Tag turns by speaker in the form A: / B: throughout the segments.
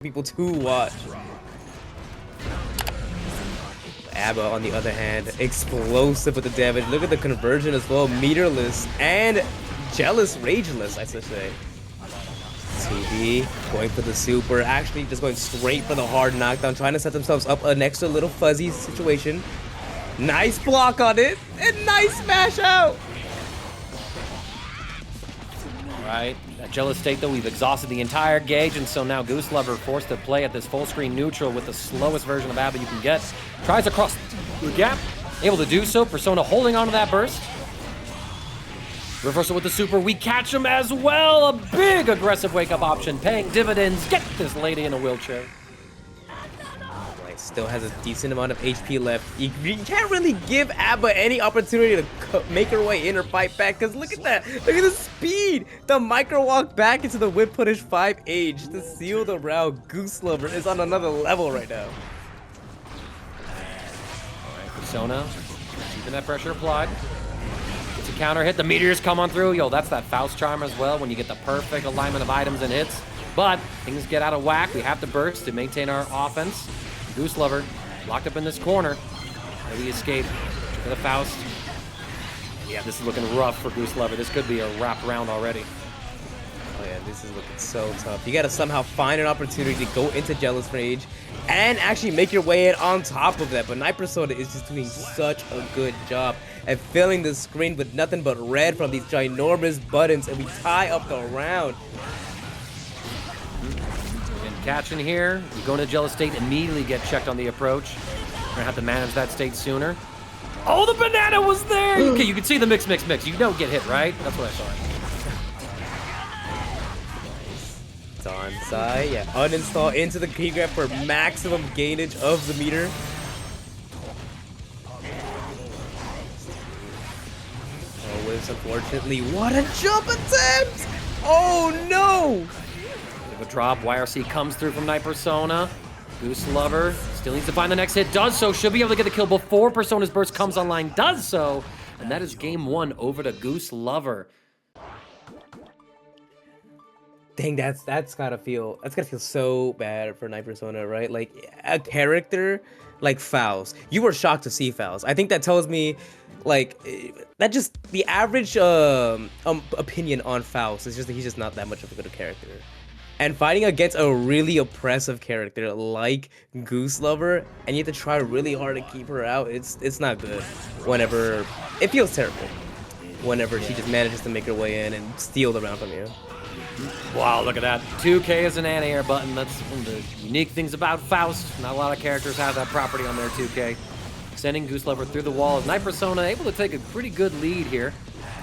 A: people to watch. A.B.A, on the other hand, explosive with the damage. Look at the conversion as well, meterless and jealous, rageless, I should say. 2B going for the super, actually just going straight for the hard knockdown, trying to set themselves up an extra little fuzzy situation. Nice block on it, and nice smash out.
B: Right, that jealous state though, we've exhausted the entire gauge, and so now Goose Lover forced to play at this full screen neutral with the slowest version of A.B.A you can get. Tries across the gap, able to do so. Persona holding on to that burst. Reversal with the super, we catch him as well. A big aggressive wake up option, paying dividends. Get this lady in a wheelchair.
A: Still has a decent amount of HP left. You can't really give A.B.A any opportunity to make her way in or fight back, because look at that. Look at the speed. The micro walk back into the whip punish 5H to seal the round. Goose Lover is on another level right now.
B: Alright, Persona, keeping that pressure applied. Gets a counter hit. The meteors come on through. Yo, that's that Faust charm as well when you get the perfect alignment of items and hits. But things get out of whack. We have to burst to maintain our offense. Goose Lover locked up in this corner. How do we escape? For the Faust. Yeah, this is looking rough for Goose Lover. This could be a wrap round already.
A: Oh yeah, this is looking so tough. You gotta somehow find an opportunity to go into Jealous Rage and actually make your way in on top of that. But Night Persona is just doing such a good job at filling the screen with nothing but red from these ginormous buttons, and we tie up the round.
B: Catching here, you go into jealous state, immediately get checked on the approach. We're gonna have to manage that state sooner. Oh, the banana was there! Okay, you can see the mix. You don't get hit, right? That's what I saw.
A: Donsai, yeah, uninstall into the key grab for maximum gainage of the meter. Oh, Wiz, unfortunately, what a jump attempt! Oh no!
B: A drop, YRC comes through from Night Persona. Goose Lover still needs to find the next hit, does so, should be able to get the kill before Persona's burst comes online, does so, and that is game one over to Goose Lover.
A: Dang, that's gotta feel so bad for Night Persona, right? Like a character like Faust. You were shocked to see Faust. I think that tells me like that just the average opinion on Faust is just that he's just not that much of a good character. And fighting against a really oppressive character like Goose Lover, and you have to try really hard to keep her out, it's not good. Whenever, it feels terrible. Whenever she just manages to make her way in and steal the round from you.
B: Wow, look at that. 2K is an anti-air button. That's one of the unique things about Faust. Not a lot of characters have that property on their 2K. Sending Goose Lover through the wall. Night Persona able to take a pretty good lead here.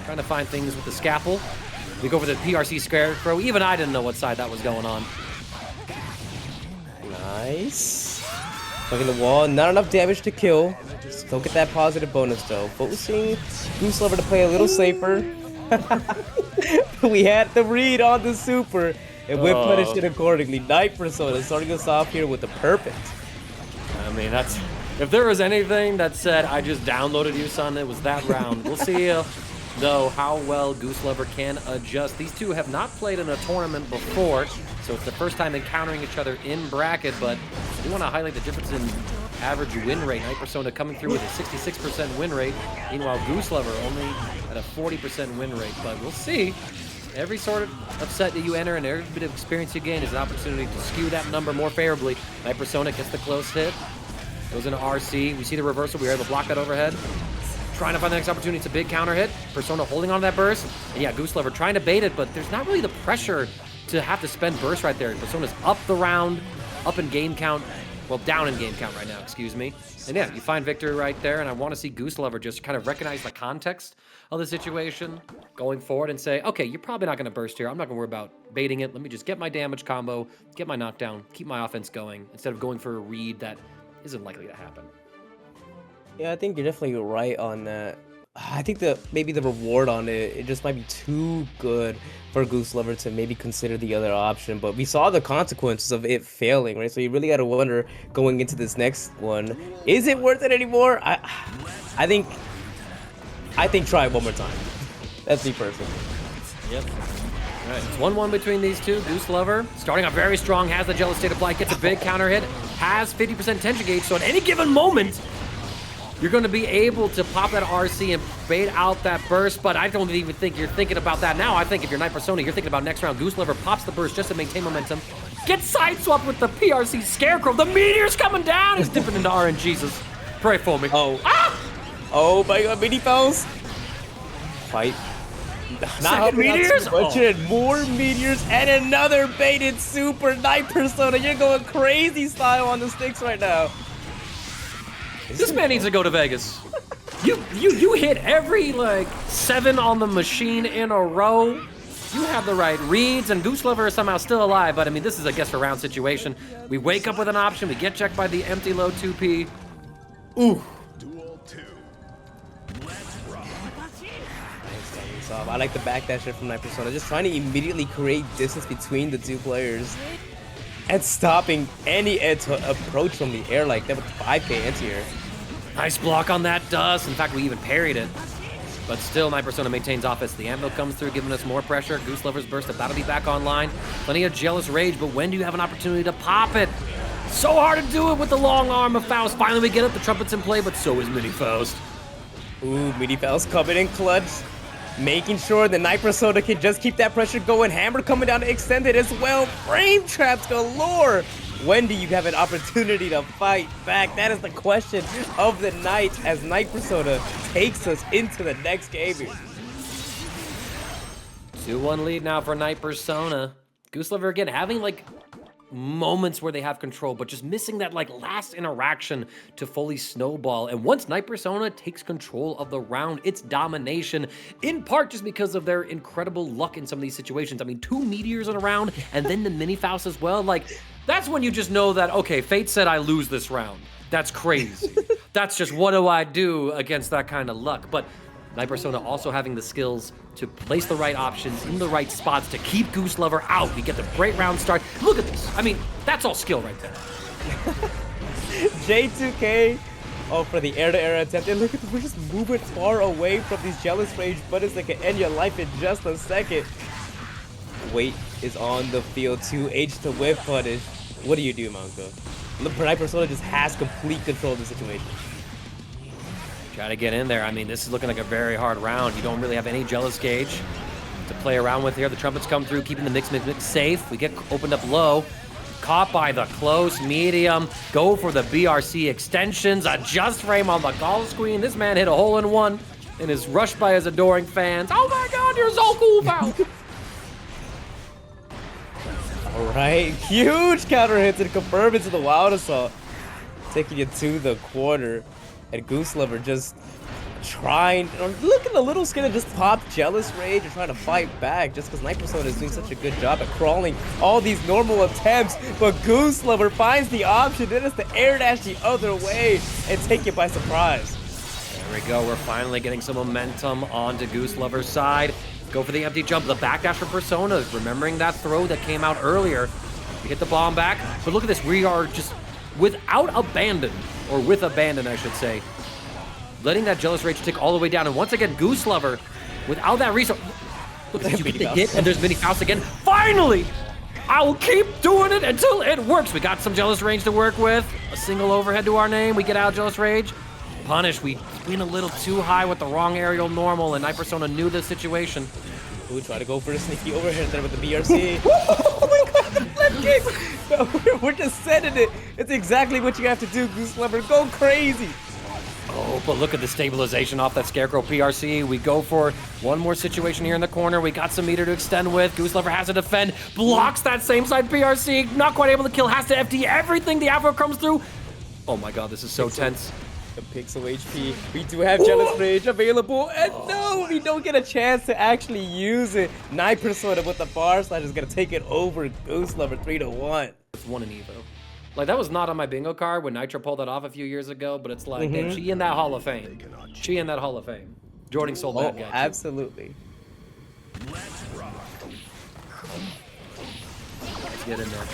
B: Trying to find things with the scalpel. We go for the PRC Scarecrow. Even I didn't know what side that was going on.
A: Nice. Looking the wall. Not enough damage to kill. Still get that positive bonus though. Forcing Goose Lover to play a little safer. We had the read on the super, and we punished it accordingly. Night Persona starting us off here with the perfect.
B: I mean, that's... If there was anything that said, I just downloaded you, son, it was that round. We'll see though how well Goose Lover can adjust. These two have not played in a tournament before, so it's the first time encountering each other in bracket, but I do want to highlight the difference in average win rate. Night Persona coming through with a 66% win rate, meanwhile Goose Lover only at a 40% win rate, but we'll see. Every sort of set that you enter and every bit of experience you gain is an opportunity to skew that number more favorably. Night Persona gets the close hit, goes into RC, we see the reversal, we were able to block that overhead. Trying to find the next opportunity, it's a big counter hit. Persona holding on to that burst. And yeah, Goose Lover trying to bait it, but there's not really the pressure to have to spend burst right there. Persona's up the round, up in game count. Well, down in game count right now, excuse me. And yeah, you find victory right there, and I want to see Goose Lover just kind of recognize the context of the situation going forward and say, okay, you're probably not going to burst here. I'm not going to worry about baiting it. Let me just get my damage combo, get my knockdown, keep my offense going, instead of going for a read that isn't likely to happen.
A: Yeah, I think you're definitely right on that. I think maybe the reward on it just might be too good for Goose Lover to maybe consider the other option, but we saw the consequences of it failing, right? So you really got to wonder going into this next one, is it worth it anymore? I think try it one more time. That's me personally.
B: Yep. All right, it's 1-1 between these two. Goose Lover starting off very strong, has the Jealous State applied, gets a big counter hit, has 50% tension gauge, so at any given moment, you're going to be able to pop that RC and bait out that burst, but I don't even think you're thinking about that now. I think if you're Night Persona, you're thinking about next round. Goose Lover pops the burst just to maintain momentum, gets sideswapped with the PRC Scarecrow. The meteor's coming down. He's dipping into RNGesus. Pray for me.
A: Oh.
B: Ah!
A: Oh my god, mini Faust. Fight.
B: Second meteors?
A: More meteors and another baited super Night Persona. You're going crazy style on the sticks right now.
B: This man needs to go to Vegas. You hit every like 7 on the machine in a row. You have the right reads, and Goose Lover is somehow still alive, but I mean, this is a guess for round situation. We wake up with an option, we get checked by the empty low 2P. Ooh.
A: I like the backdash from Night Persona, just trying to immediately create distance between the two players and stopping any approach from the air like that with 5k anti-air.
B: Nice block on that dust. In fact, we even parried it. But still, Night Persona maintains offense. The anvil comes through, giving us more pressure. Goose Lover's burst about to be back online. Plenty of Jealous Rage, but when do you have an opportunity to pop it? So hard to do it with the long arm of Faust. Finally, we get it. The trumpet's in play, but so is Mini Faust.
A: Ooh, Mini Faust coming in clutch. Making sure the Night Persona can just keep that pressure going. Hammer coming down to extend it as well. Frame traps galore. When do you have an opportunity to fight back? That is the question of the night as Night Persona takes us into the next game here.
B: 2-1 lead now for Night Persona. Goose Lover again having like moments where they have control, but just missing that like last interaction to fully snowball. And once Night Persona takes control of the round, it's domination, in part just because of their incredible luck in some of these situations. I mean, 2 meteors in a round and then the mini Faust as well. Like, that's when you just know that, okay, fate said I lose this round. That's crazy. That's just, what do I do against that kind of luck? But Night Persona also having the skills to place the right options in the right spots to keep Goose Lover out. We get the great round start. Look at this. I mean, that's all skill right there.
A: J2K. Oh, for the air-to-air attempt. And look at this. We're just moving far away from these Jealous Rage buttons that can end your life in just a second. Weight is on the field. 2H to whip punish. What do you do, Mangaka? Night Persona just has complete control of the situation.
B: Try to get in there. I mean, this is looking like a very hard round. You don't really have any Jealous Gauge to play around with here. The trumpets come through, keeping the mix safe. We get opened up low. Caught by the close medium. Go for the BRC extensions. A just frame on the call screen. This man hit a hole-in-one and is rushed by his adoring fans. Oh my God, you're so cool, pal.
A: All right, huge counter hits and confirm into the Wild Assault, taking it to the corner. And Goose Lover just trying, looking a little scared to just pop Jealous Rage and trying to fight back just because Night Persona is doing such a good job at crawling all these normal attempts. But Goose Lover finds the option, then it's the air dash the other way and take it by surprise.
B: There we go, we're finally getting some momentum onto Goose Lover's side. Go for the empty jump, the backdash from Persona, remembering that throw that came out earlier. We hit the bomb back, but look at this, we are just without abandon, or with abandon I should say, letting that Jealous Rage tick all the way down. And once again, Goose Lover, without that resource, look, you get the hit and there's Mini Faust again. Finally! I will keep doing it until it works. We got some Jealous Rage to work with, a single overhead to our name, we get out Jealous Rage. Punish, we went a little too high with the wrong aerial normal, and Night Persona knew the situation.
A: Ooh, try to go for a sneaky overhead there with the BRC. Oh my God, the flip kick! We're just setting it. It's exactly what you have to do, Goose Lover. Go crazy.
B: Oh, but look at the stabilization off that Scarecrow PRC. We go for one more situation here in the corner. We got some meter to extend with. Goose Lover has to defend, blocks that same side PRC, not quite able to kill, has to FD everything. The Afro comes through. Oh my God, this is so tense.
A: The pixel HP. We do have Jealous Rage available, and no, we don't get a chance to actually use it. Night Persona with the bar slash is gonna take it over Goose Lover 3-1.
B: It's one in Evo. Like, that was not on my bingo card when Nitro pulled that off a few years ago, but it's like, damn, she in that Hall of Fame. She in that Hall of Fame. Jordan sold that guy.
A: Absolutely.
B: Let's get in there.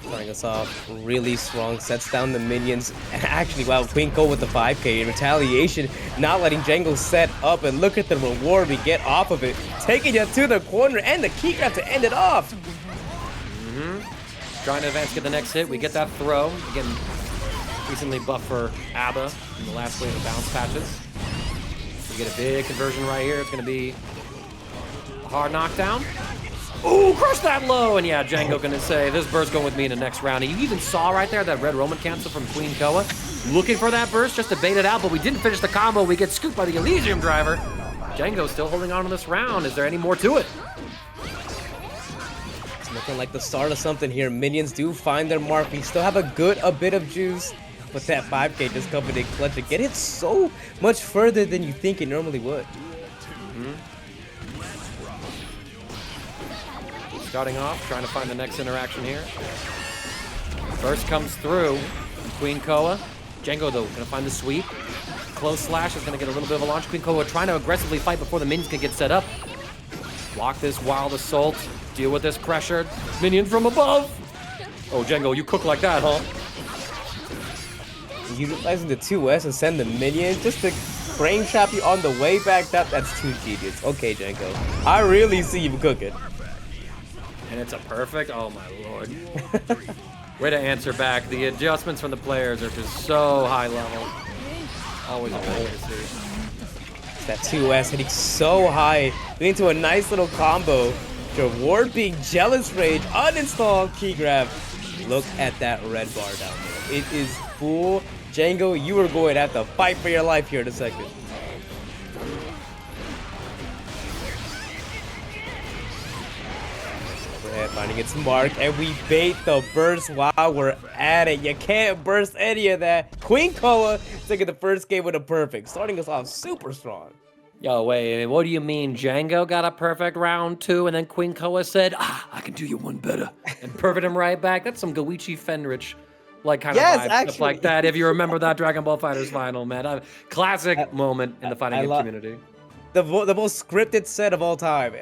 A: Starting us off really strong, sets down the minions. And actually, wow, QueenKoa with the 5k in retaliation, not letting Djang-O set up, and look at the reward we get off of it. Taking it to the corner and the key grab to end it off.
B: Trying to advance, get the next hit. We get that throw. Again, recently buffed for A.B.A in the last wave of bounce patches. We get a big conversion right here. It's going to be a hard knockdown. Ooh, crush that low! And yeah, Djang-O gonna say, this burst going with me in the next round. And you even saw right there that red Roman cancel from QueenKoa. Looking for that burst just to bait it out, but we didn't finish the combo. We get scooped by the Elysium driver. Djang-O still holding on to this round. Is there any more to it?
A: It's looking like the start of something here. Minions do find their mark. We still have a bit of juice, but that 5k just coming in clutch and get it so much further than you think it normally would.
B: Starting off, trying to find the next interaction here. First comes through, QueenKoa. Djang-O though, gonna find the sweep. Close slash is gonna get a little bit of a launch. QueenKoa trying to aggressively fight before the minions can get set up. Block this wild assault, deal with this pressure. Minion from above. Oh, Djang-O, you cook like that, huh?
A: Utilizing the 2S and send the minion just to frame trap you on the way back. That's too genius. Okay, Djang-O, I really see you cooking.
B: And it's a perfect, oh my lord. Way to answer back. The adjustments from the players are just so high level. Always a pleasure to see.
A: That 2S hitting so high, leading to a nice little combo. Your ward being Jealous Rage, uninstall key grab. Look at that red bar down there. It is full. Djang-O, you are going to have to fight for your life here in a second. Finding its mark, and we bait the burst while we're at it. You can't burst any of that. QueenKoa taking the first game with a perfect, starting us off super strong.
B: Yo, wait, what do you mean? Djang-O got a perfect round 2, and then QueenKoa said, I can do you one better, and perfect him right back? That's some Goichi Fenrich like kind of vibe, stuff like that. If you remember that Dragon Ball FighterZ final, man, classic moment in the fighting game community.
A: The most scripted set of all time.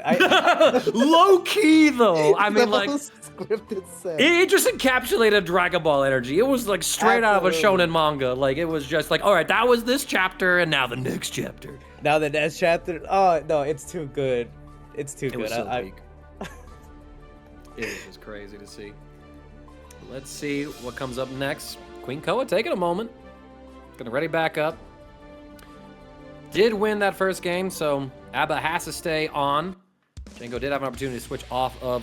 B: Low key though. I mean, like,
A: scripted set.
B: It just encapsulated Dragon Ball energy. It was like straight out of a shonen manga. Like, it was just like, all right, that was this chapter, and now the next chapter.
A: Now the next chapter. Oh no, it's too good. It's too good.
B: Was so peak. It was just crazy to see. Let's see what comes up next. QueenKoa taking a moment. Gonna ready back up. Did win that first game, so A.B.A has to stay on. Djang-O did have an opportunity to switch off of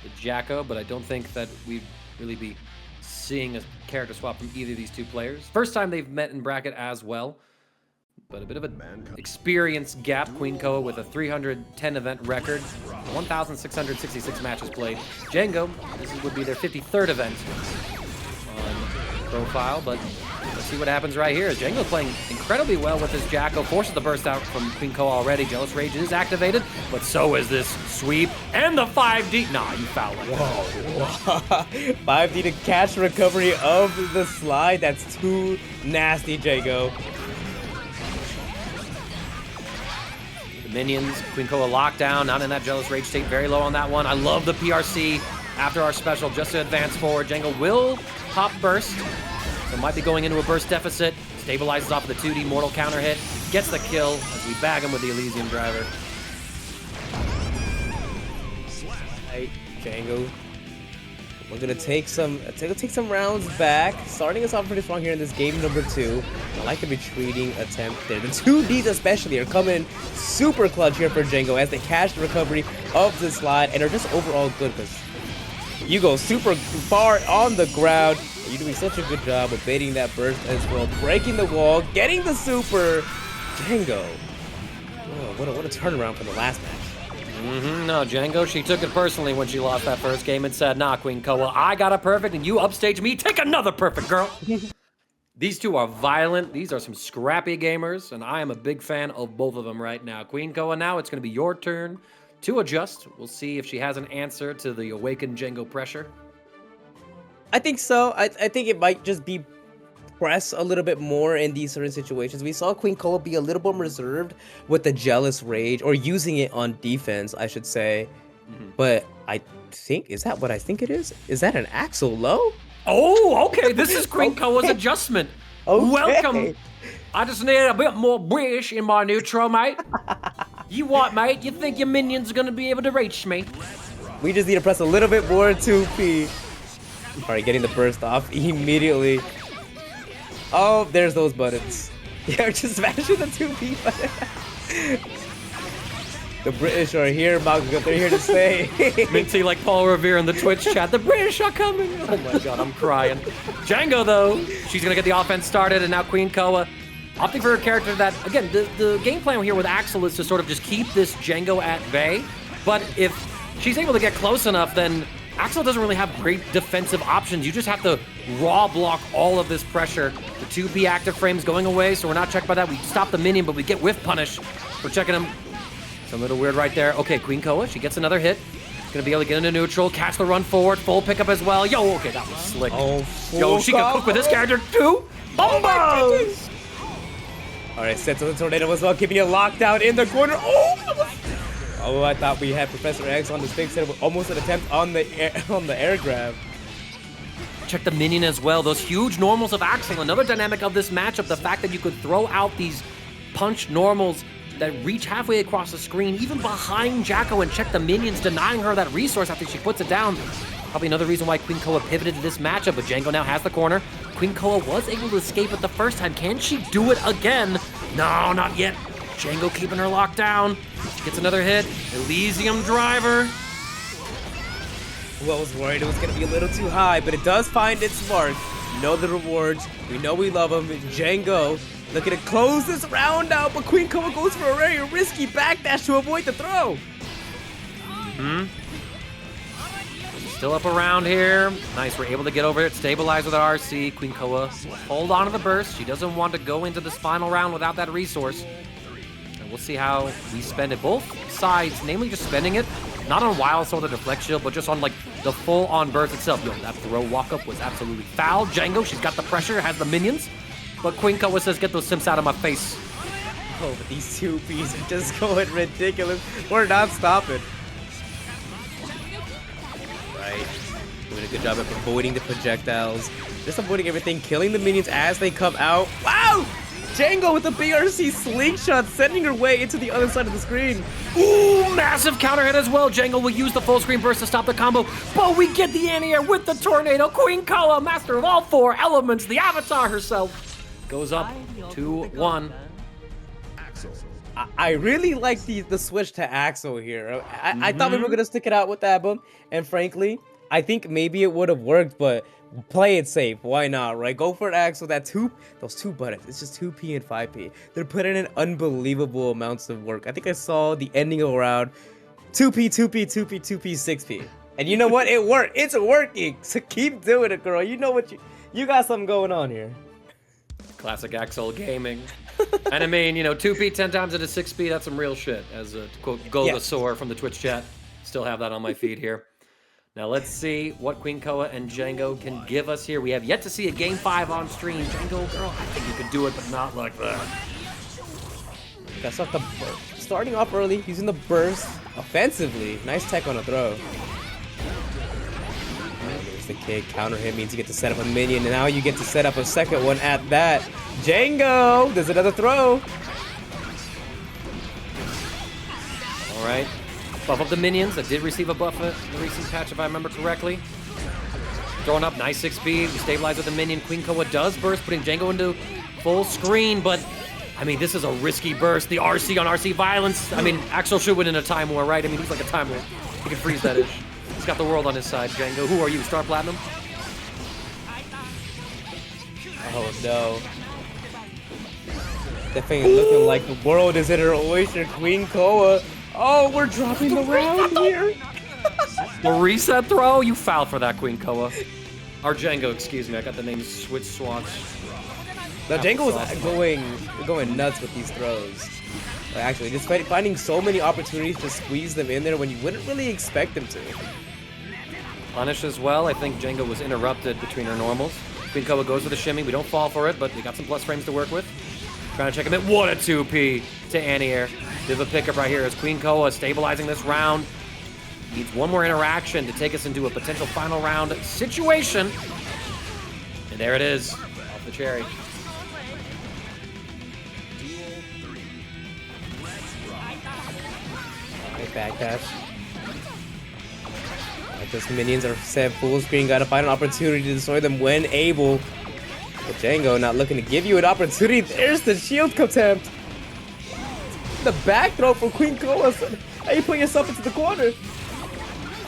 B: the Jacko, but I don't think that we'd really be seeing a character swap from either of these two players. First time they've met in bracket as well, but a bit of an experience gap. QueenKoa with a 310 event record, 1,666 matches played. Djang-O, this would be their 53rd event on profile, but let's see what happens right here. Djang-O playing incredibly well with his Jacko, forces the burst out from QueenKoa already. Jealous Rage is activated, but so is this sweep and the 5D. Nah, you foul like that.
A: 5D to catch recovery of the slide. That's too nasty, Djang-O.
B: The minions, QueenKoa lockdown, not in that Jealous Rage state, very low on that one. I love the PRC after our special just to advance forward. Djang-O will pop burst. So might be going into a burst deficit. Stabilizes off of the 2D mortal counter hit. Gets the kill as we bag him with the Elysium driver.
A: Right, Djang-O. We're gonna take some rounds back. Starting us off pretty strong here in this game number 2. I like the retreating attempt there. The 2Ds especially are coming super clutch here for Djang-O as they catch the recovery of the slide and are just overall good because you go super far on the ground. You're doing such a good job of baiting that burst as well, breaking the wall, getting the super. Djang-O. Oh, what a turnaround from the last match.
B: No, Djang-O, she took it personally when she lost that first game and said, nah, QueenKoa, I got a perfect and you upstage me. Take another perfect, girl. These two are violent. These are some scrappy gamers, and I am a big fan of both of them right now. QueenKoa, now it's going to be your turn to adjust. We'll see if she has an answer to the awakened Djang-O pressure.
A: I think so. I think it might just be press a little bit more in these certain situations. We saw QueenKoa be a little more reserved with the Jealous Rage, or using it on defense, I should say. But I think, is that what I think it is? Is that an Axel low?
B: Oh, okay. This is QueenKoa's adjustment.
A: Okay.
B: Welcome. I just need a bit more British in my neutral, mate. You what, mate? You think your minions are gonna be able to reach me?
A: We just need to press a little bit more 2P. All right, getting the burst off immediately. Oh, there's those buttons. Yeah, just smashing the 2P button. The British are here, Mangaka. They're here to stay.
B: Minty like Paul Revere in the Twitch chat. The British are coming. Oh my god, I'm crying. Djang-O though, she's gonna get the offense started, and now QueenKoa opting for a character that, again, the game plan here with Axel is to sort of just keep this Djang-O at bay. But if she's able to get close enough, then Axel doesn't really have great defensive options. You just have to raw block all of this pressure. The 2P active frame's going away, so we're not checked by that. We stop the minion, but we get whiff punish. We're checking him. It's a little weird right there. Okay, QueenKoa, she gets another hit. Gonna be able to get into neutral, catch the run forward, full pickup as well. Yo, okay, that was slick.
A: Oh,
B: yo, she can cook with this character too. Oh my goodness!
A: All right, set to the tornado as well, keeping it locked down in the corner. Oh, I thought we had Professor X on the stick set, almost an attempt on the air grab.
B: Check the minion as well. Those huge normals of Axel. Another dynamic of this matchup, the fact that you could throw out these punch normals that reach halfway across the screen, even behind Djang-O, and check the minions, denying her that resource after she puts it down. Probably another reason why QueenKoa pivoted to this matchup, but Djang-O now has the corner. QueenKoa was able to escape it the first time. Can she do it again? No, not yet. Djang-O keeping her locked down. She gets another hit. Elysium driver.
A: Well, I was worried it was going to be a little too high, but it does find its mark. We know the rewards. We know we love them. Djang-O looking to close this round out, but QueenKoa goes for a very risky backdash to avoid the throw.
B: Still up around here. Nice, we're able to get over it, stabilize with our RC. QueenKoa hold on to the burst. She doesn't want to go into this final round without that resource. And we'll see how we spend it. Both sides, namely just spending it, not on Wild Sword or Deflect Shield, but just on like the full-on burst itself. Yo, that throw walk-up was absolutely foul. Djang-O, she's got the pressure, has the minions. But QueenKoa says, get those simps out of my face.
A: Oh, but these 2Ps are just going ridiculous. We're not stopping. Right. Doing a good job of avoiding the projectiles. Just avoiding everything, killing the minions as they come out. Wow! Djang-O with the BRC slingshot, sending her way into the other side of the screen.
B: Ooh, massive counter hit as well. Djang-O will use the full screen burst to stop the combo, but we get the anti-air with the tornado. QueenKoa, master of all four elements, the avatar herself, goes up 2-1.
A: I really like the switch to Axel here. I thought we were going to stick it out with A.B.A, and frankly, I think maybe it would have worked, but play it safe. Why not, right? Go for Axel. Those two buttons, it's just 2P and 5P. They're putting in unbelievable amounts of work. I think I saw the ending of around 2P, 2P, 2P, 2P, 6P. And you know what? It worked. It's working. So keep doing it, girl. You know what you got something going on here.
B: Classic Axel gaming. And I mean, you know, 2P 10 times into 6P, that's some real shit. As to quote Goldlewis from the Twitch chat. Still have that on my feed here. Now let's see what QueenKoa and Djang-O can give us here. We have yet to see a Game 5 on stream. Djang-O, girl, I think you could do it, but not like that.
A: That's not the burst. Starting off early, using the burst offensively. Nice tech on a throw. There's the kick. Counter hit means you get to set up a minion, and now you get to set up a second one at that. Djang-O, there's another throw.
B: All right. Buff up the minions that did receive a buff in the recent patch, if I remember correctly. Throwing up, nice 6 speed. We stabilize with the minion. QueenKoa does burst, putting Djang-O into full screen, but I mean, this is a risky burst. The RC on RC violence. I mean, Axel should win in a time war, right? I mean, he's like a time war. He can freeze that ish. He's got the world on his side, Djang-O. Who are you, Star Platinum?
A: Oh no. Definitely looking like the world is in her oyster. QueenKoa. Oh, we're dropping the round here.
B: The reset throw? You fouled for that, QueenKoa. Or Djang-O, excuse me. I got the name switched.
A: Now Djang-O was going nuts with these throws. Like, actually, just finding so many opportunities to squeeze them in there when you wouldn't really expect them to.
B: Punish as well. I think Djang-O was interrupted between her normals. QueenKoa goes with a shimmy. We don't fall for it, but we got some plus frames to work with. Trying to check him in. What a 2P to anti-air. There's a pickup right here as QueenKoa stabilizing this round. Needs one more interaction to take us into a potential final round situation. And there it is, off the cherry.
A: Alright, backdash. Just minions are set full screen. Gotta find an opportunity to destroy them when able. But Djang-O not looking to give you an opportunity. There's the shield contempt. The back throw for QueenKoa. How you put yourself into the corner?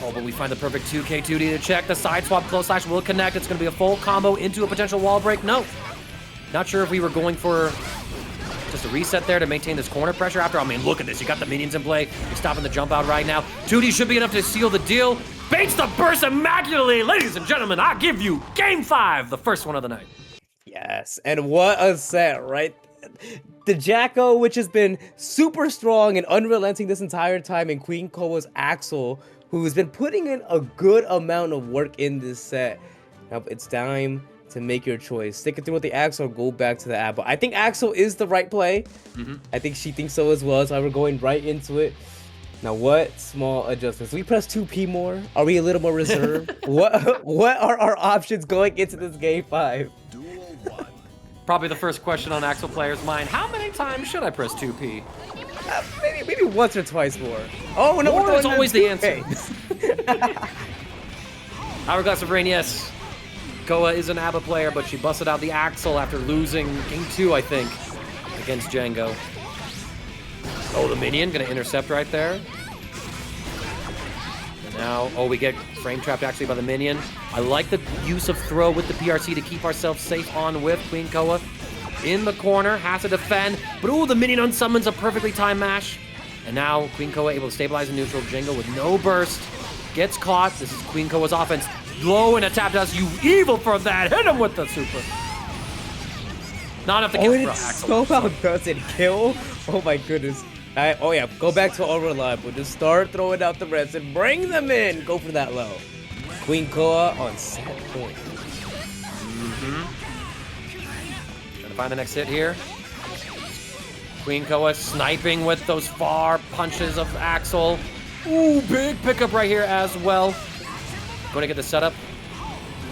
B: Oh, but we find the perfect 2K2D to check. The side swap close slash will connect. It's going to be a full combo into a potential wall break. No. Not sure if we were going for just a reset there to maintain this corner pressure after. I mean, look at this. You got the minions in play. You're stopping the jump out right now. 2D should be enough to seal the deal. Baits the burst immaculately. Ladies and gentlemen, I give you Game 5, the first one of the night.
A: Yes, and what a set, right? The Djang-O, which has been super strong and unrelenting this entire time, and QueenKoa's Axel, who has been putting in a good amount of work in this set. Now it's time to make your choice. Stick it through with the Axel or go back to the A.B.A. I think Axel is the right play. I think she thinks so as well, so we're going right into it. Now, what small adjustments? Do we press 2P more? Are we a little more reserved? What are our options going into this Game 5?
B: Probably the first question on Axel players' mind. How many times should I press 2P?
A: Maybe once or twice more. Oh, no,
B: more is always the answer. Hourglass of Rain, yes. Koa is an A.B.A player, but she busted out the Axel after losing Game 2, I think, against Djang-O. Oh, the minion gonna intercept right there. And now, oh, we get frame trapped actually by the minion. I like the use of throw with the PRC to keep ourselves safe on with QueenKoa. In the corner, has to defend, but ooh, the minion unsummons a perfectly timed mash. And now QueenKoa able to stabilize in neutral. Djang-O with no burst. Gets caught. This is QueenKoa's offense. Low and a tap dance. You evil for that. Hit him with the super. Not enough to kill for Axel.
A: So does it kill? Oh my goodness. Oh yeah, go back to unreliable. Just start throwing out the rest and bring them in. Go for that low. QueenKoa on set point.
B: Trying to find the next hit here. QueenKoa sniping with those far punches of Axel. Ooh, big pickup right here as well. Going to get the setup.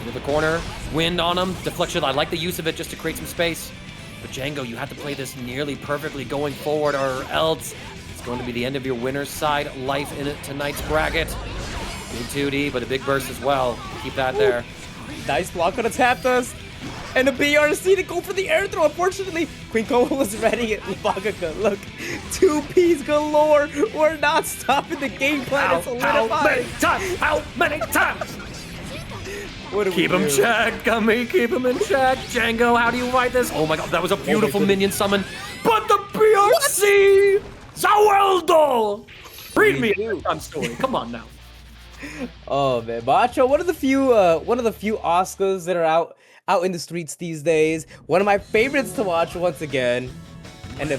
B: Into the corner. Wind on him. Deflection. I like the use of it just to create some space. But Djang-O, you have to play this nearly perfectly going forward, or else it's going to be the end of your winner's side life in it tonight's bracket. Big 2D, but a big burst as well. Keep that there.
A: Nice block on a tap dust. And a BRC to go for the air throw. Unfortunately, QueenKoa was ready at Mangaka. Look, 2Ps galore. We're not stopping the game plan. It's solidified.
B: How many times?
A: What do we
B: keep him checked, Gummie. Keep him in check. Djang-O, how do you fight this? Oh my god, that was a beautiful minion summon. But the PRC! Zaweldo! Read me a time story. Come on now.
A: Oh man, Macho, one of the few Asukas that are out in the streets these days. One of my favorites to watch once again, and a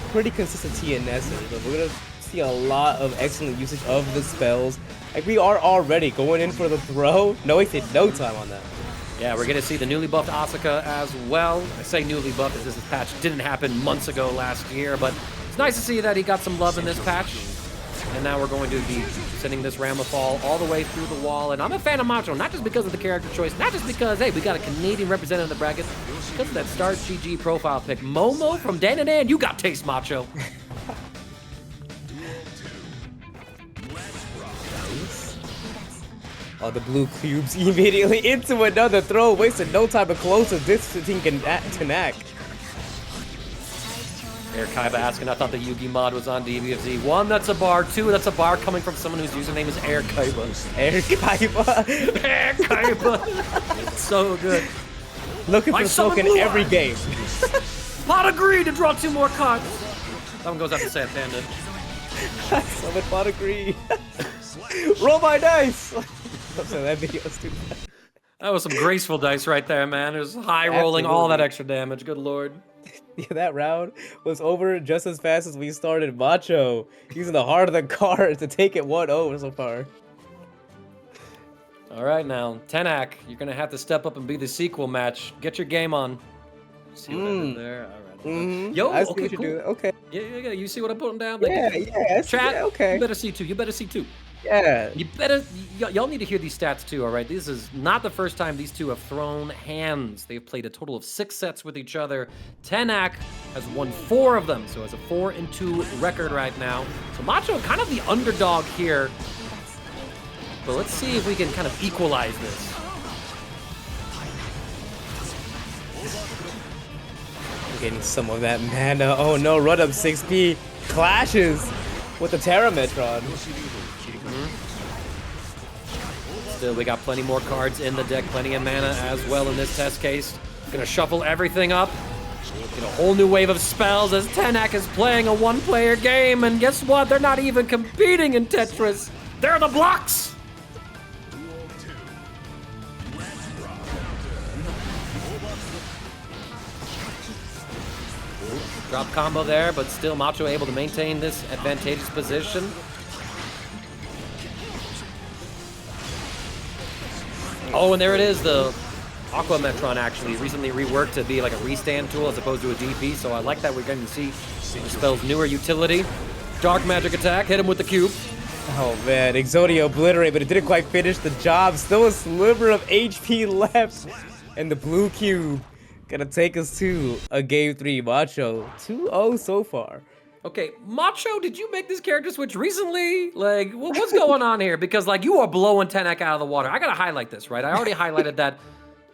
A: pretty consistent TNS. But we're gonna see a lot of excellent usage of the spells. Like, we are already going in for the throw. No wasted no time on that.
B: Yeah, we're gonna see the newly buffed Asuka as well. I say newly buffed as this patch didn't happen months ago last year, but it's nice to see that he got some love in this patch. And now we're going to be sending this Ramlethal all the way through the wall. And I'm a fan of Macho, not just because of the character choice, not just because, hey, we got a Canadian representative in the bracket, because of that Stars GG profile pick. Momo from Dan and Dan, you got taste, Macho.
A: Oh, the blue cubes immediately into another throw. Wasted no time, but closer distancing Tenack.
B: Air Kaiba asking, I thought the Yugi mod was on DBFZ. 1, that's a bar. 2, that's a bar coming from someone whose username is Air Kaiba.
A: Air Kaiba.
B: Air Kaiba. It's so good.
A: Looking for smoke in every game.
B: Pot agreed to draw 2 more cards. That one goes out to Santander.
A: Summon Pot agreed. Roll my dice. So that video was too bad.
B: That was some graceful dice right there, man. It was high rolling, all that extra damage. Good lord.
A: Yeah, that round was over just as fast as we started. Macho using the heart of the card to take it 1-0 so far.
B: All right, now, Tenack, you're going to have to step up and be the sequel match. Get your game on. See what I did there? All right. Yo,
A: I see
B: okay,
A: what you
B: cool.
A: do. Okay.
B: Yeah. You see what I'm putting down?
A: Yeah.
B: Chat,
A: yeah, okay.
B: You better see 2. You better see 2.
A: Yeah.
B: You better, y'all need to hear these stats too, all right? This is not the first time these two have thrown hands. They've played a total of 6 sets with each other. Tenack has won 4 of them, so has a 4-2 record right now. So Macho kind of the underdog here. But let's see if we can kind of equalize this.
A: Getting some of that mana. Oh no, run up 6P clashes with the Terametron.
B: Still, we got plenty more cards in the deck, plenty of mana as well in this test case. Gonna shuffle everything up. Get a whole new wave of spells as Tenack is playing a one-player game, and guess what? They're not even competing in Tetris. They're the blocks! Drop combo there, but still Macho able to maintain this advantageous position. Oh, and there it is, the Aqua Metron actually recently reworked to be like a restand tool as opposed to a DP, so I like that we're getting to see the spell's newer utility. Dark Magic Attack, hit him with the cube.
A: Oh man, Exodia obliterate, but it didn't quite finish the job. Still a sliver of HP left. And the blue cube gonna take us to a game 3. Macho 2-0 so far.
B: Okay, Macho, did you make this character switch recently? Like, what's going on here? Because, like, you are blowing Tenack out of the water. I gotta highlight this, right? I already highlighted that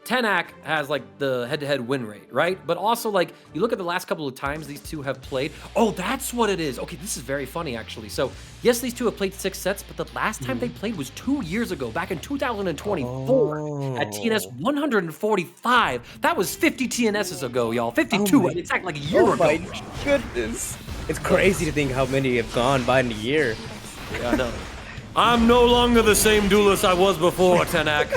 B: Tenack has, like, the head-to-head win rate, right? But also, like, you look at the last couple of times these two have played. Oh, that's what it is. Okay, this is very funny, actually. So, yes, these two have played 6 sets, but the last time they played was 2 years ago, back in 2024, at TNS 145. That was 50 TNSs ago, y'all. 52, and it's like a year ago.
A: Oh my goodness. It's crazy to think how many have gone by in a year.
B: Yeah, I know. I'm no longer the same duelist I was before, Tenack.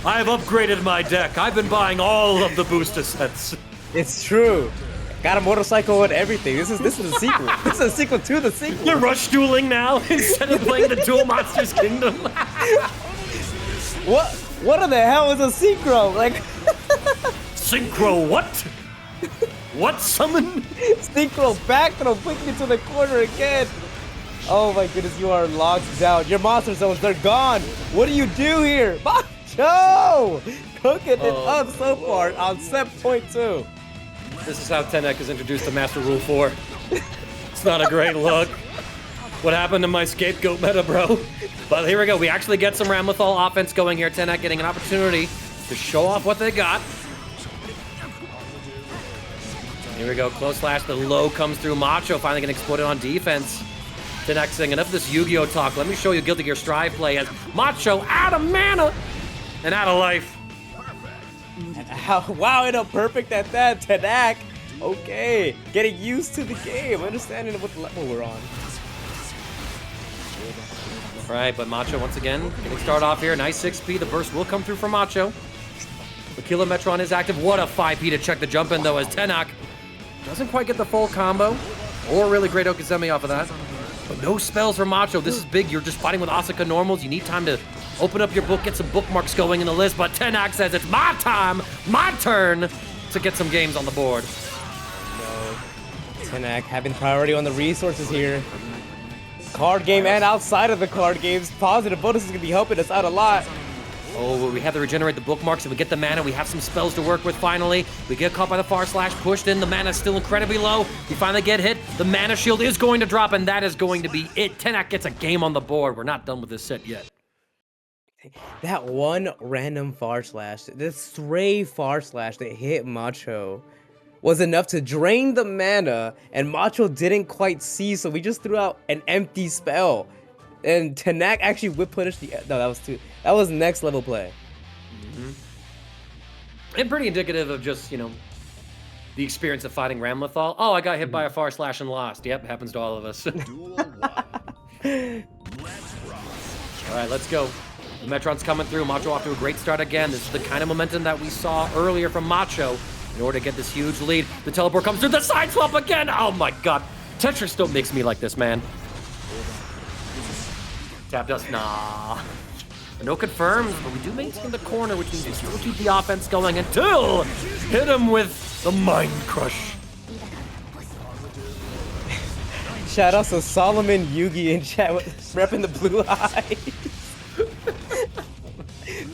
B: I've upgraded my deck. I've been buying all of the booster sets.
A: It's true. Got a motorcycle and everything. This is a sequel. This is a sequel to the sequel.
B: You're rush dueling now instead of playing the Duel Monsters Kingdom.
A: What in the hell is a synchro? Like
B: Synchro what? What summon?
A: Synchro back throw, putting it to the corner again. Oh my goodness, you are locked down. Your monster zones, they're gone. What do you do here? Macho! Cooking it up so far on set point 2.
B: This is how Tenack is introduced to Master Rule 4. It's not a great look. What happened to my scapegoat meta, bro? But here we go. We actually get some Ramlethal offense going here. Tenack getting an opportunity to show off what they got. Here we go, close slash, the low comes through. Macho finally getting exploited on defense. Tenack saying, enough of this Yu-Gi-Oh talk. Let me show you Guilty Gear Strive play as Macho out of mana and out of life.
A: Wow, it up perfect at that. Tenack, okay. Getting used to the game, understanding what level we're on.
B: All right, but Macho once again getting started off here. Nice 6P, the burst will come through for Macho. The Killer Metron is active. What a 5P to check the jump in though as Tenack doesn't quite get the full combo, or really great Okizeme off of that. But no spells for Macho. This is big. You're just fighting with Asuka normals. You need time to open up your book, get some bookmarks going in the list. But Tenack says it's my time, my turn to get some games on the board.
A: No, Tenack having priority on the resources here. Card game and outside of the card games. Positive bonus is going to be helping us out a lot.
B: Oh, we have to regenerate the bookmarks and we get the mana. We have some spells to work with finally. We get caught by the far slash, pushed in. The mana's still incredibly low. We finally get hit. The mana shield is going to drop, and that is going to be it. Tenack gets a game on the board. We're not done with this set yet.
A: That one random far slash, this stray far slash that hit Macho was enough to drain the mana, and Macho didn't quite see, so we just threw out an empty spell. And Tenack actually whip punished the... No, that was too... That was next level play.
B: And pretty indicative of just, you know, the experience of fighting Ramlethal. Oh, I got hit by a far slash and lost. Yep, happens to all of us. All right, let's go. The Metron's coming through. Macho off to a great start again. This is the kind of momentum that we saw earlier from Macho in order to get this huge lead. The teleport comes through. The side swap again. Oh, my God. Tetris still makes me like this, man. Tapped us. Nah. No confirms, but we do maintain the corner, which means we still keep the offense going until hit him with the Mind Crush.
A: Shout out to Solomon Yugi in chat with repping the blue eyes.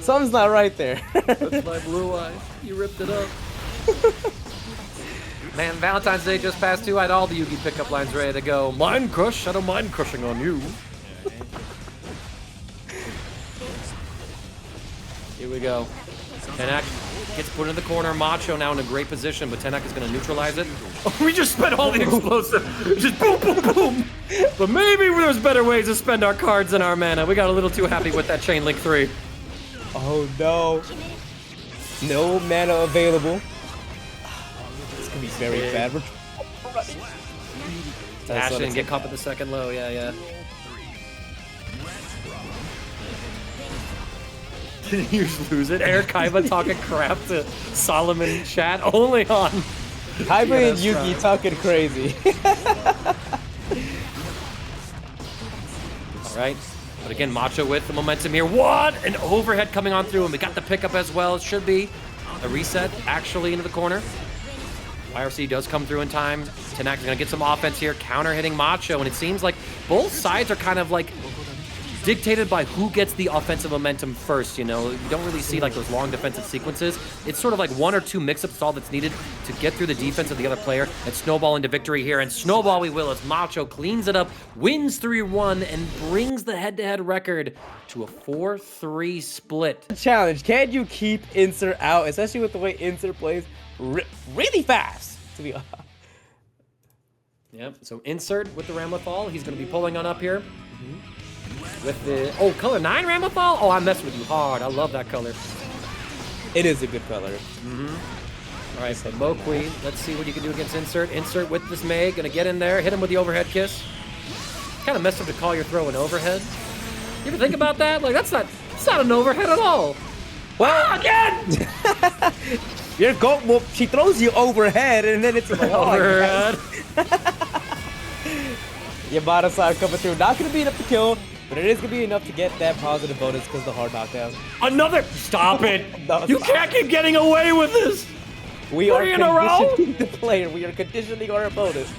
A: Something's not right there.
B: That's my blue eye. You ripped it up. Man, Valentine's Day just passed too. I had all the Yugi pickup lines ready to go. Mind crush? I don't mind crushing on you. Here we go. Tenack gets put in the corner. Macho now in a great position, but Tenack is going to neutralize it. Oh, we just spent all the explosive. Just boom, boom, boom. But maybe there's better ways to spend our cards and our mana. We got a little too happy with that Chain Link 3.
A: Oh no. No mana available. This could be very bad.
B: Dash in, get caught at the second low. Yeah. Did you just lose it? Eric Kaiba talking crap to Solomon in chat. Only on
A: Kaiba and Yugi talking crazy.
B: All right. But again, Macho with the momentum here. What? An overhead coming on through, and we got the pickup as well. It should be a reset, actually, into the corner. YRC does come through in time. Tenack is going to get some offense here, counter-hitting Macho, and it seems like both sides are kind of like dictated by who gets the offensive momentum first, you know? You don't really see like those long defensive sequences. It's sort of like one or two mix-ups is all that's needed to get through the defense of the other player and snowball into victory here. And snowball we will as Macho cleans it up, wins 3-1, and brings the head-to-head record to a 4-3 split.
A: Challenge, can you keep Insert out, especially with the way Insert plays really fast, to be honest.
B: Yep, so Insert with the Ramlethal. He's going to be pulling on up here. With the, oh, color 9 Ramlethal? Oh, I'm messing with you hard. I love that color.
A: It is a good color.
B: All right, so Mouqui, let's see what you can do against Insert. Insert with this May, gonna get in there, hit him with the overhead kiss. Kind of messed up to call your throw an overhead. You ever think about that? Like, it's not an overhead at all.
A: Well, again! Your goat, well, she throws you overhead and then it's a
B: overhead.
A: Giovanna coming through. Not gonna be enough to kill, but it is gonna be enough to get that positive bonus because the hard knockdown.
B: Another! Stop it!
A: No,
B: you can't keep getting away with this!
A: We are
B: in a row?
A: conditioning the player. We are conditioning our opponents.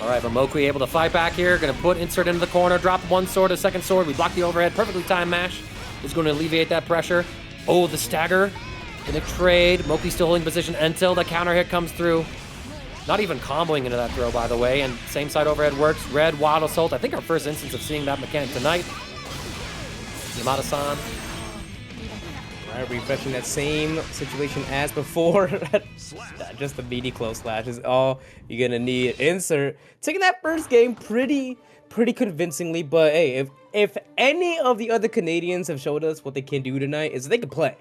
B: All right, but Mouqui able to fight back here. Gonna put Insert into the corner, drop one sword, a second sword. We block the overhead, perfectly timed mash. Is going to alleviate that pressure. Oh, the stagger. Gonna trade. Mouqui still holding position until the counter hit comes through. Not even comboing into that throw, by the way. And same side overhead works. Red, Wild Assault. I think our first instance of seeing that mechanic tonight. Yamada-san.
A: All right, refreshing that same situation as before. Just the meaty close slash is all you're gonna need. Insert taking that first game pretty convincingly, but hey, if any of the other Canadians have showed us what they can do tonight, is they can play.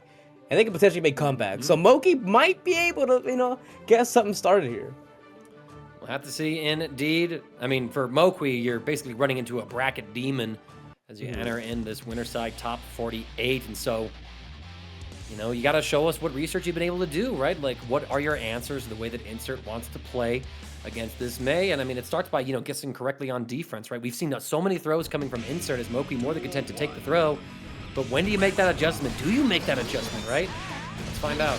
A: And they can potentially make comebacks. So Mouqui might be able to, you know, get something started here.
B: We'll have to see indeed. I mean, for Mouqui, you're basically running into a bracket demon as you enter in this winter side top 48. And so, you know, you got to show us what research you've been able to do, right? Like, what are your answers to the way that Insert wants to play against this May? And I mean, it starts by, you know, guessing correctly on defense, right? We've seen so many throws coming from Insert as Mouqui more than content to take the throw. But when do you make that adjustment? Do you make that adjustment, right? Let's find out.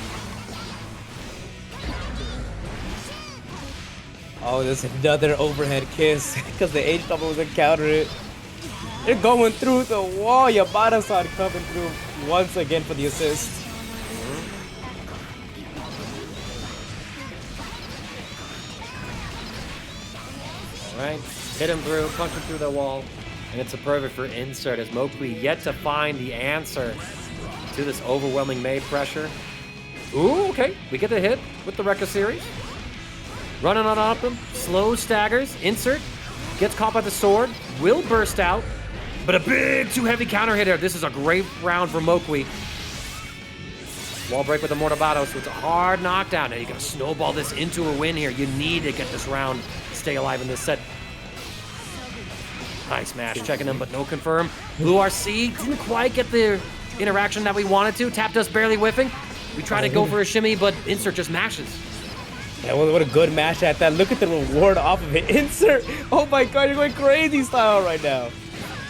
A: Oh, there's another overhead kiss because the H double was encountered it. They're going through the wall. Yamada-san coming through once again for the assist.
B: All right, hit him through, punch him through the wall. And it's a perfect for Insert as Mouqui yet to find the answer to this overwhelming May pressure. Ooh, okay. We get the hit with the Rekka series. Running on up him. Slow staggers. Insert gets caught by the sword. Will burst out. But a big too heavy counter hit here. This is a great round for Mouqui. Wall break with the Mortabato, so it's a hard knockdown. Now you gotta snowball this into a win here. You need to get this round to stay alive in this set. Nice smash, checking him, but no confirm. Blue RC didn't quite get the interaction that we wanted to. Tap dust barely whiffing. We try to go for a shimmy, but Insert just mashes.
A: Yeah, what a good mash at that. Look at the reward off of it. Insert. Oh my god, you're going crazy style right now.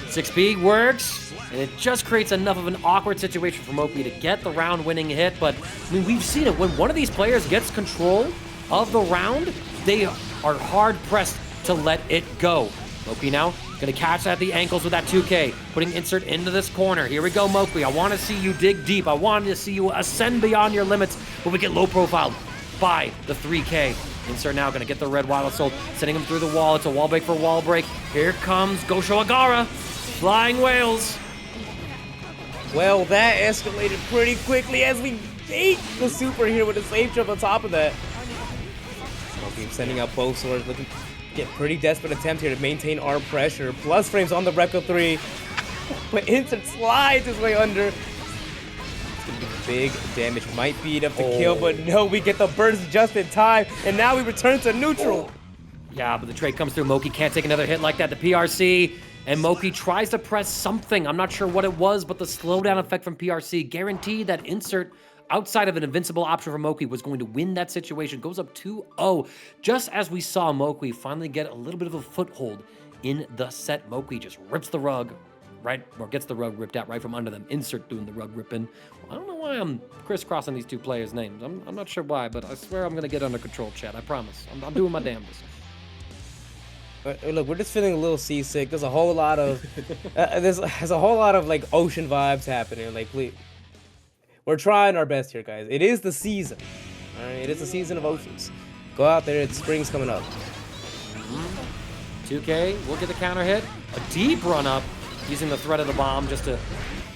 B: 6B works, and it just creates enough of an awkward situation for Mouqui to get the round winning hit. But I mean, we've seen it. When one of these players gets control of the round, they are hard-pressed to let it go. Mouqui now gonna catch at the ankles with that 2K, putting Insert into this corner. Here we go, Mouqui. I want to see you dig deep. I want to see you ascend beyond your limits, but we get low profiled by the 3K. Insert now gonna get the red wild assault, sending him through the wall. It's a wall break for wall break. Here comes Gosho Agara, flying whales.
A: Well, that escalated pretty quickly as we ate the super here with a safe jump on top of that. Mouqui sending out both swords, looking to get pretty desperate attempt here to maintain our pressure. Plus frames on the Recco 3, but Insert slides his way under. It's gonna be big damage, might be enough to kill, but no, we get the burst just in time, and now we return to neutral.
B: Yeah, but the trade comes through. Mouqui can't take another hit like that. The PRC, and Mouqui tries to press something. I'm not sure what it was, but the slowdown effect from PRC guaranteed that Insert, outside of an invincible option for Mouqui, was going to win that situation. Goes up 2-0, just as we saw Mouqui finally get a little bit of a foothold in the set. Mouqui just rips the rug, right, or gets the rug ripped out right from under them. Insert doing the rug ripping. Well, I don't know why I'm crisscrossing these two players' names. I'm not sure why, but I swear I'm gonna get under control, chat. I promise. I'm doing my damnedest.
A: Look, we're just feeling a little seasick. There's a whole lot of there's a whole lot of like ocean vibes happening. Like, we're trying our best here, guys. It is the season. All right, it is the season of oceans. Go out there. It's spring's coming up.
B: 2K will get the counter hit. A deep run up, using the threat of the bomb just to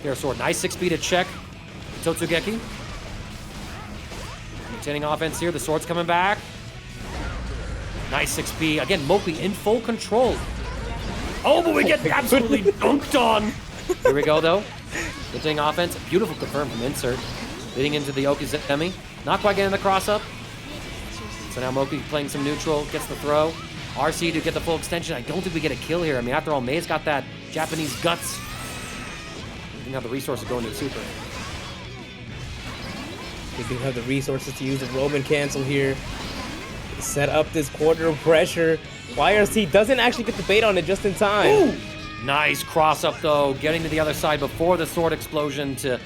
B: get a sword. Nice 6 to check Totsugeki. Maintaining offense here. The sword's coming back. Nice 6P. Again, Mouqui in full control. Oh, but we get absolutely dunked on. Here we go, though. Continuing offense. Beautiful confirm from Insert. Leading into the Okizemi. Not quite getting the cross-up. So now Mouqui playing some neutral. Gets the throw. RC to get the full extension. I don't think we get a kill here. I mean, after all, May's got that Japanese guts. We didn't have the resources going to super.
A: We do have the resources to use the Roman cancel here. Set up this quarter of pressure. YRC doesn't actually get the bait on it just in time.
B: Ooh. Nice cross up though, getting to the other side before the sword explosion to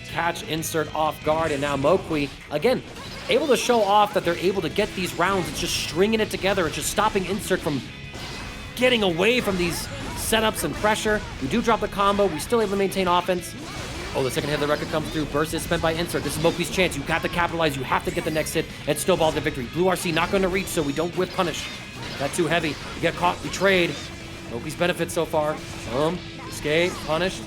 B: catch Insert off guard. And now Mouqui, again, able to show off that they're able to get these rounds. It's just stringing it together. It's just stopping Insert from getting away from these setups and pressure. We do drop the combo. We still able to maintain offense. Oh, the second hit of the record comes through. Burst is spent by Insert. This is Mouqui's chance. You have to capitalize. You have to get the next hit and snowball the victory. Blue RC not going to reach, so we don't whip punish. That's too heavy. You get caught. We trade. Mouqui's benefit so far. Escape. Punished.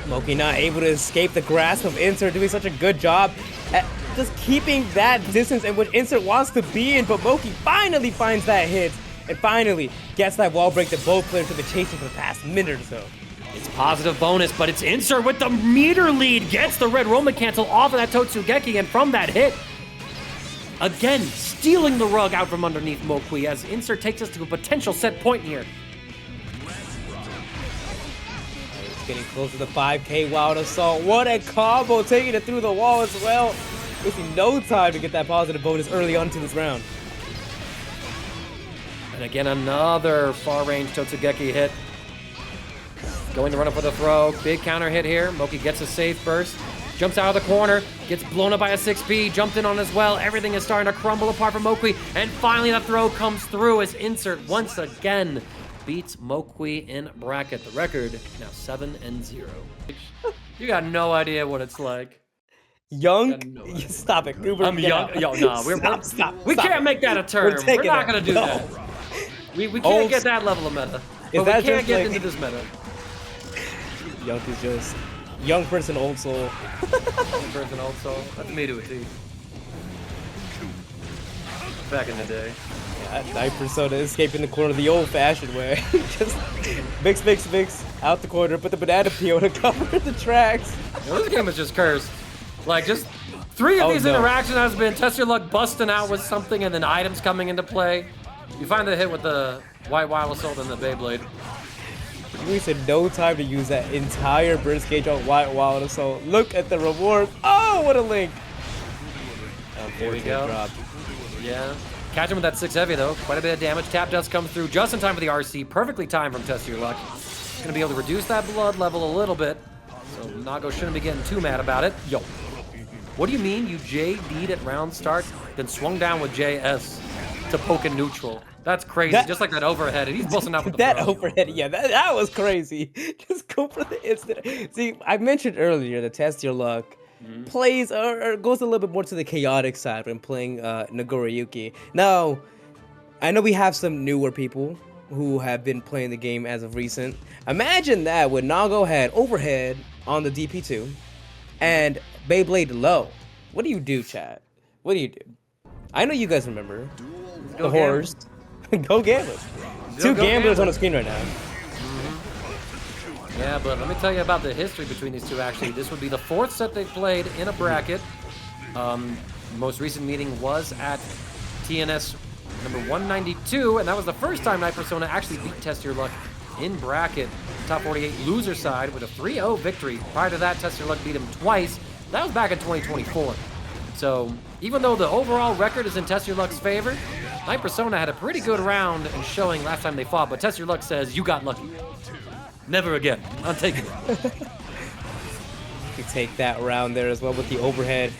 A: Mouqui not able to escape the grasp of Insert, doing such a good job at just keeping that distance in which Insert wants to be in, but Mouqui finally finds that hit and finally gets that wall break that both players have been chasing for the past minute or so.
B: It's positive bonus, but it's Insert with the meter lead. Gets the red Roman cancel off of that Totsugeki, and from that hit, again, stealing the rug out from underneath Mouqui as Insert takes us to a potential set point here.
A: It's getting close to the 5K wild assault. What a combo, taking it through the wall as well. Wasting no time to get that positive bonus early on to this round.
B: And again, another far-range Totsugeki hit. Going to run up for the throw. Big counter hit here. Mouqui gets a safe burst. Jumps out of the corner. Gets blown up by a 6P. Jumped in on as well. Everything is starting to crumble apart from Mouqui. And finally the throw comes through as Insert once again beats Mouqui in bracket. The record now 7-0. You got no idea what it's like.
A: Young? Stop it, Goober.
B: I'm young. Yo, no, we can't make that a term. We're not going to do that. We can't get that level of meta. But we can't get into this meta.
A: Young is just young person, old soul.
B: Young person, old soul. That's me to a T. Back in the day.
A: Yeah, Night Persona escaping the corner the old-fashioned way. Just mix, out the corner, put the banana peel to cover the tracks.
B: You know, this game is just cursed. Like, just 3 of these interactions has been TestYourLuck busting out with something and then items coming into play. You find the hit with the White Wild Assault and the Beyblade.
A: We wasted no time to use that entire burst gauge on White Wild Assault. Look at the reward. Oh, what a link.
B: Here we go. Drop. Yeah. Catch him with that 6 heavy, though. Quite a bit of damage. Tap dust comes through just in time for the RC. Perfectly timed from TestYourLuck. He's going to be able to reduce that blood level a little bit. So Nago shouldn't be getting too mad about it. Yo. What do you mean you JD'd at round start, then swung down with JS to poke in neutral? That's crazy. Just like that overhead, and he's busting out with the
A: that
B: throw.
A: overhead. Yeah, that was crazy. Just go for the instant. See, I mentioned earlier the test your luck plays or goes a little bit more to the chaotic side when playing Nagoriyuki. Now, I know we have some newer people who have been playing the game as of recent. Imagine that when Nago had overhead on the DP2 and Beyblade low. What do you do, chat? What do you do? I know you guys remember the horrors. Go gamblers. Two gamblers on the screen right now.
B: Yeah, but let me tell you about the history between these two, actually. This would be the 4th set they played in a bracket. Most recent meeting was at TNS number 192, and that was the first time Night Persona actually beat Test Your Luck in bracket. Top 48 loser side with a 3-0 victory. Prior to that, Test Your Luck beat him twice. That was back in 2024. So even though the overall record is in Test Your Luck's favor, Night Persona had a pretty good round and showing last time they fought, but Test Your Luck says, you got lucky. Never again. I'm taking it.
A: You take that round there as well with the overhead.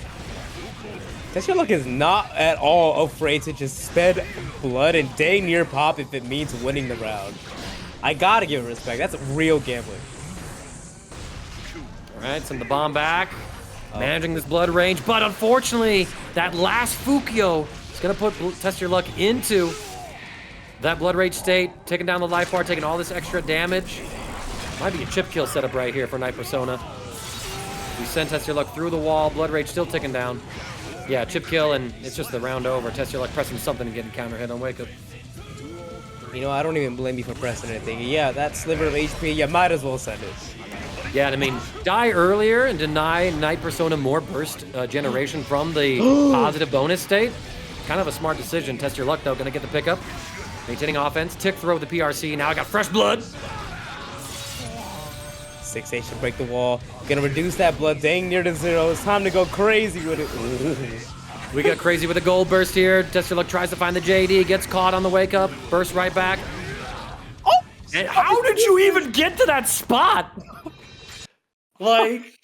A: Test Your Luck is not at all afraid to just spend blood and dang near pop if it means winning the round. I gotta give it respect. That's real gambling.
B: All right, send the bomb back. Managing this blood range, but unfortunately, that last Fukyo is gonna put Test Your Luck into that blood rage state, taking down the life bar, taking all this extra damage. Might be a chip kill setup right here for Night Persona. We send Test Your Luck through the wall, blood rage still ticking down. Yeah, chip kill, and it's just the round over. Test Your Luck pressing something and getting counter hit on wake up.
A: You know, I don't even blame you for pressing anything. Yeah, that sliver of HP, you might as well send it.
B: Yeah, and I mean, die earlier and deny Night Persona more burst generation from the positive bonus state. Kind of a smart decision. Test Your Luck, though, gonna get the pickup. Maintaining offense, tick throw the PRC. Now I got fresh blood.
A: 6-8 should break the wall. Gonna reduce that blood dang near to 0. It's time to go crazy with it.
B: We got crazy with a gold burst here. Test Your Luck tries to find the JD, gets caught on the wake up, bursts right back.
A: Oh!
B: And how did you even get to that spot? Like,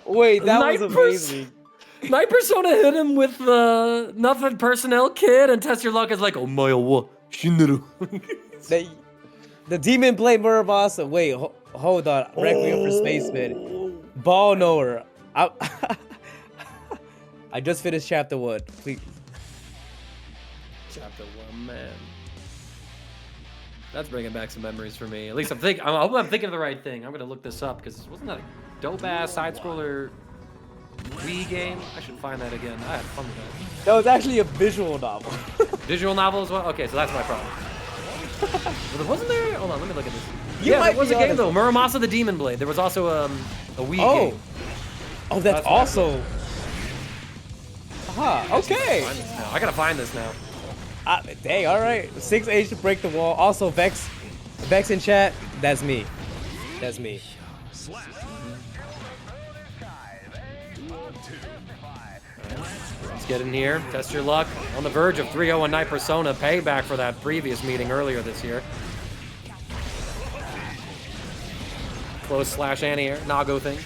A: wait, that was amazing.
B: Night Persona hit him with the nothing personnel kid, and Test Your Luck is like, oh my wa shinderu.
A: The Demon Blade Murabasa. Wait, hold on. Requiem for Spaceman. Ball knower. I just finished chapter 1. Please.
B: Chapter 1, man. That's bringing back some memories for me. At least I hope I'm thinking of the right thing. I'm gonna look this up because wasn't that a dope-ass side-scroller Wii game? I should find that again. I had fun with that.
A: That was actually a visual novel.
B: Visual novel as well? Okay, so that's my problem. But wasn't there? Hold on, let me look at this.
A: You
B: yeah, there was a game though. Muramasa the Demon Blade. There was also a Wii game.
A: Oh, that's also. Okay.
B: I gotta find this now.
A: Dang, all right. 6-8 to break the wall. Also, Vex in chat. That's me. That's me.
B: Let's get in here. Test Your Luck. On the verge of 3-0 on Night Persona. Payback for that previous meeting earlier this year. Close slash anti-air. Nago thing.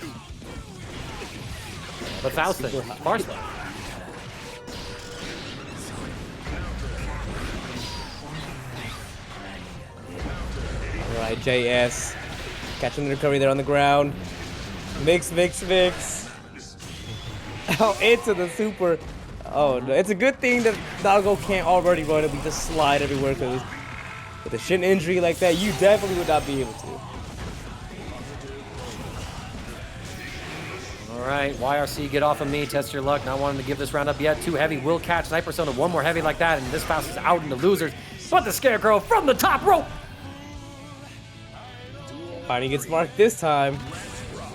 B: But Faust thing. Faust thing.
A: Alright, JS. Catching the recovery there on the ground. Mix. Oh, into the super. Oh, no. It's a good thing that Nago can't already run it. We just slide everywhere because with a shin injury like that, you definitely would not be able to.
B: Alright, YRC, get off of me. Test Your Luck. Not wanting to give this round up yet. Too heavy. Will catch Night Persona. One more heavy like that, and this Faust is out in the losers. But the Scarecrow from the top rope.
A: Finally gets marked this time.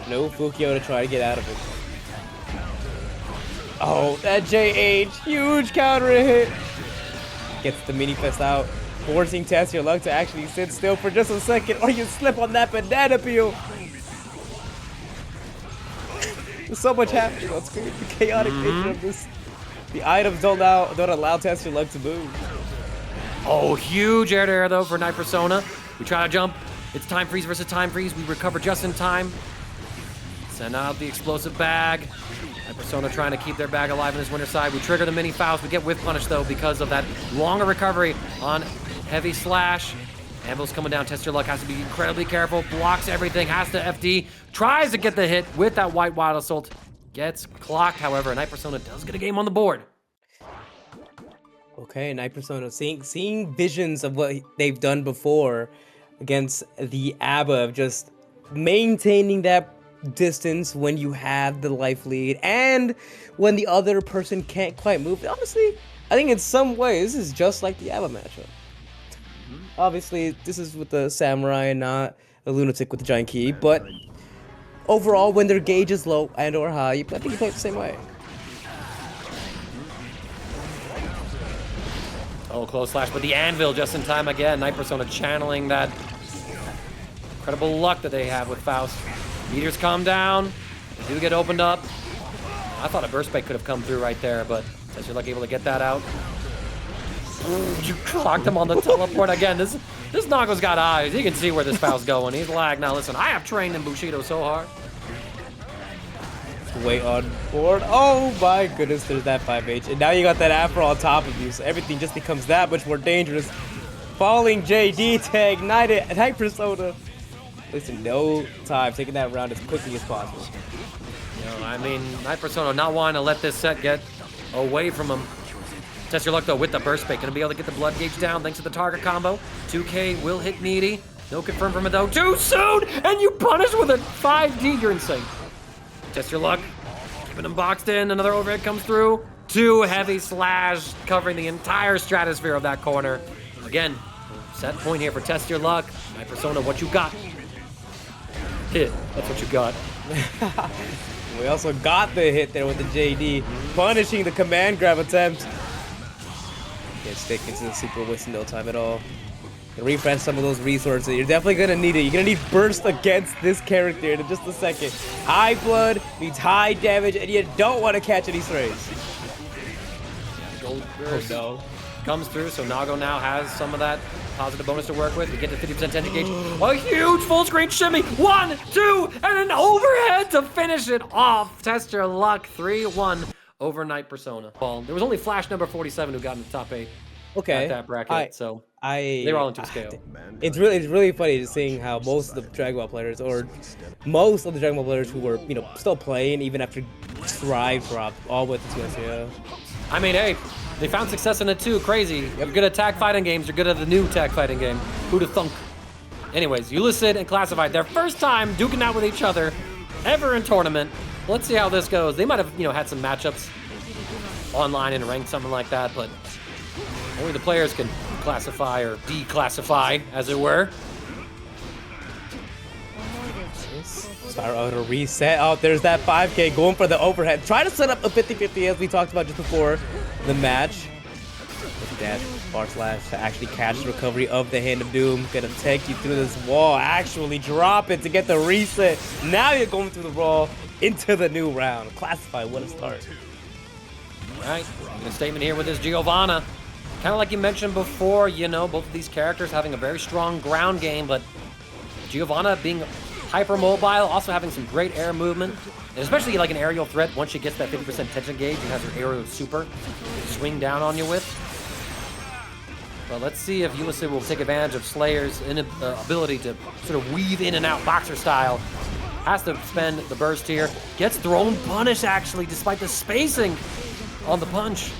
A: No Fukyo to try to get out of it. Oh, that JH. Huge counter hit. Gets the mini fest out. Forcing Test Your Luck to actually sit still for just a second or you slip on that banana peel. There's so much happening on screen. The chaotic nature of this. The items don't allow Test Your Luck to move.
B: Oh, huge air-to-air though for Night Persona. We try to jump. It's time freeze versus time freeze. We recover just in time. Send out the explosive bag. Persona trying to keep their bag alive in this winter side. We trigger the mini Faust. We get whiff punish though because of that longer recovery on heavy slash. Anvil's coming down. Test Your Luck has to be incredibly careful. Blocks everything. Has to FD. Tries to get the hit with that white wild assault. Gets clocked, however. Night Persona does get a game on the board.
A: Okay, Night Persona seeing visions of what they've done before against the A.B.A. of just maintaining that distance when you have the life lead and when the other person can't quite move. Honestly, I think in some ways this is just like the A.B.A. matchup. Obviously, this is with the samurai and not a lunatic with the giant key, but overall, when their gauge is low and or high, I think you play it the same way.
B: Oh, close slash, but the anvil just in time again. Night Persona channeling that incredible luck that they have with Faust. Meteors come down. They do get opened up. I thought a burst bait could have come through right there, but Test Your Luck able to get that out. Ooh, you clocked him on the teleport again. This Nago's got eyes. He can see where this Faust's going. He's lagged. Now listen, I have trained in Bushido so hard.
A: Way on board. Oh my goodness, there's that 5H. And now you got that Afro on top of you, so everything just becomes that much more dangerous. Falling JD to ignite it. Night Persona. Listen, no time. Taking that round as quickly as possible.
B: You know, I mean, Night Persona not wanting to let this set get away from him. Test Your Luck, though, with the burst bait. Gonna be able to get the blood gauge down thanks to the target combo. 2K will hit Needy. No confirm from it, though. Too soon! And you punish with a 5D. You're insane. Test Your Luck. Keeping him boxed in. Another overhead comes through. 2 heavy slash covering the entire stratosphere of that corner. Again, set point here for Test Your Luck. Night Persona, what you got? Hit. That's what you got.
A: We also got the hit there with the JD, punishing the command grab attempt. Can't stick into the super wasting no time at all. Refresh some of those resources. You're definitely gonna need it. You're gonna need burst against this character in just a second. High blood means high damage, and you don't want to catch any strays.
B: Gold burst comes through, so Nago now has some of that positive bonus to work with. We get to 50% tension gauge. A huge full screen shimmy. 1, 2, and an overhead to finish it off. Test Your Luck. 3-1 over Night Persona. Well, there was only Flash number 47 who got in the top 8.
A: Okay.
B: At that bracket, so they were all into scale.
A: It's really funny just seeing how most of the Dragon Ball players, or most of the Dragon Ball players who were still playing even after Strive dropped, all with the TNS.
B: I mean, hey, they found success in it too. Crazy. Yep. You're good at tag fighting games. You're good at the new tag fighting game. Who'da thunk? Anyways, Elucid and Classified, their first time duking out with each other ever in tournament. Let's see how this goes. They might have had some matchups online and ranked, something like that, but only the players can classify or declassify, as it were.
A: Start out a reset. Oh, there's that 5K going for the overhead. Try to set up a 50-50 as we talked about just before the match. Dash, bar slash to actually catch the recovery of the Hand of Doom. Gonna take you through this wall. Actually drop it to get the reset. Now you're going through the wall into the new round. Classify, what a start.
B: All right, a statement here with this Giovanna. Kind of like you mentioned before, both of these characters having a very strong ground game, but Giovanna being hyper mobile, also having some great air movement, and especially like an aerial threat once she gets that 50% tension gauge and has her aerial super to swing down on you with. But let's see if Elucid will take advantage of Slayer's ability to sort of weave in and out boxer style. Has to spend the burst here. Gets thrown punish actually, despite the spacing on the punch.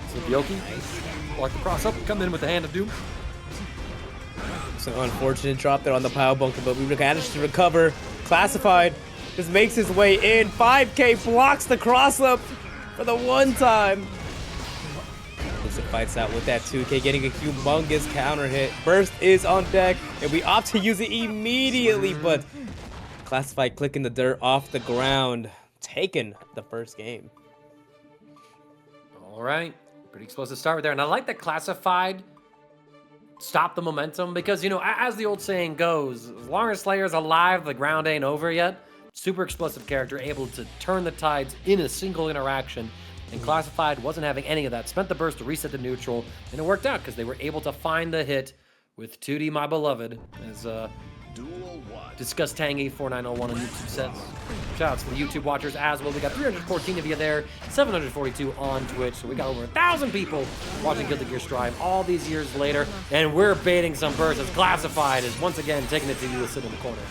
B: So Yoki, block the cross up, come in with the Hand of Doom.
A: It's an unfortunate drop there on the pile bunker, but we managed to recover. Classified just makes his way in. 5K blocks the cross up for the one time. Elucid fights out with that 2K, getting a humongous counter hit. Burst is on deck, and we opt to use it immediately, but Classified clicking the dirt off the ground, taking the first game.
B: All right. Pretty explosive start right there. And I like that Classified stopped the momentum because, as the old saying goes, as long as Slayer's alive, the ground ain't over yet. Super explosive character, able to turn the tides in a single interaction. And Classified wasn't having any of that. Spent the burst to reset the neutral, and it worked out because they were able to find the hit with 2D My Beloved as Discuss Tangy4901 on YouTube says. Shout outs to the YouTube watchers as well. We got 314 of you there, 742 on Twitch. So we got over 1,000 people watching Guilty Gear Strive all these years later. And we're baiting some bursts as Classified is once again taking it to Elucid in the corner.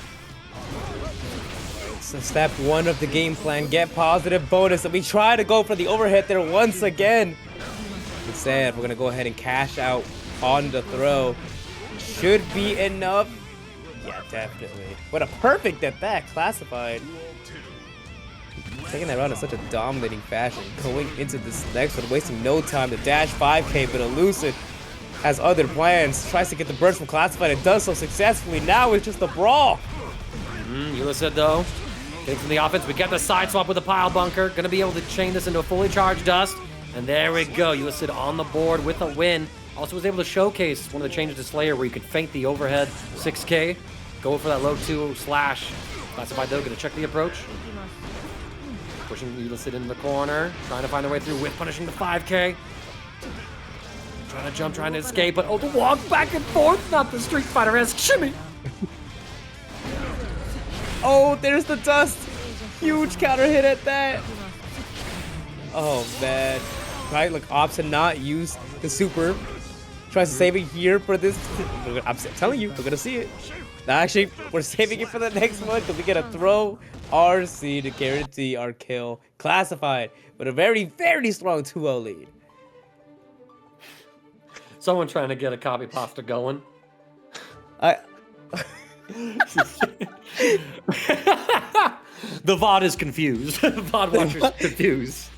A: So step 1 of the game plan, get positive bonus. And we try to go for the overhead there once again. Instead, we're going to go ahead and cash out on the throw. Should be enough. Yeah, definitely. What a perfect at that, Classified. Taking that round in such a dominating fashion. Going into this next one, wasting no time to dash 5K, but Elucid has other plans. Tries to get the burst from Classified and does so successfully. Now it's just a brawl.
B: Elucid, though, getting from the offense. We get the side swap with the pile bunker. Going to be able to chain this into a fully charged dust. And there we go. Elucid on the board with a win. Also was able to showcase one of the changes to Slayer where you could feint the overhead 6K. Go for that low 2 slash. Classified, though, going to check the approach. Pushing Elucid into the corner. Trying to find their way through with punishing the 5K. Trying to jump, trying to escape, but the walk back and forth. Not the Street Fighter-esque shimmy.
A: Oh, there's the dust. Huge counter hit at that. Oh, man. Right, look, Ops and not use the super. Tries to save it here for this. I'm telling you, we're going to see it. Actually, we're saving it for the next one because we get a throw RC to guarantee our kill. Classified with a very, very strong 2-0 lead.
B: Someone trying to get a copy pasta going. The VOD is confused. The VOD watcher's confused.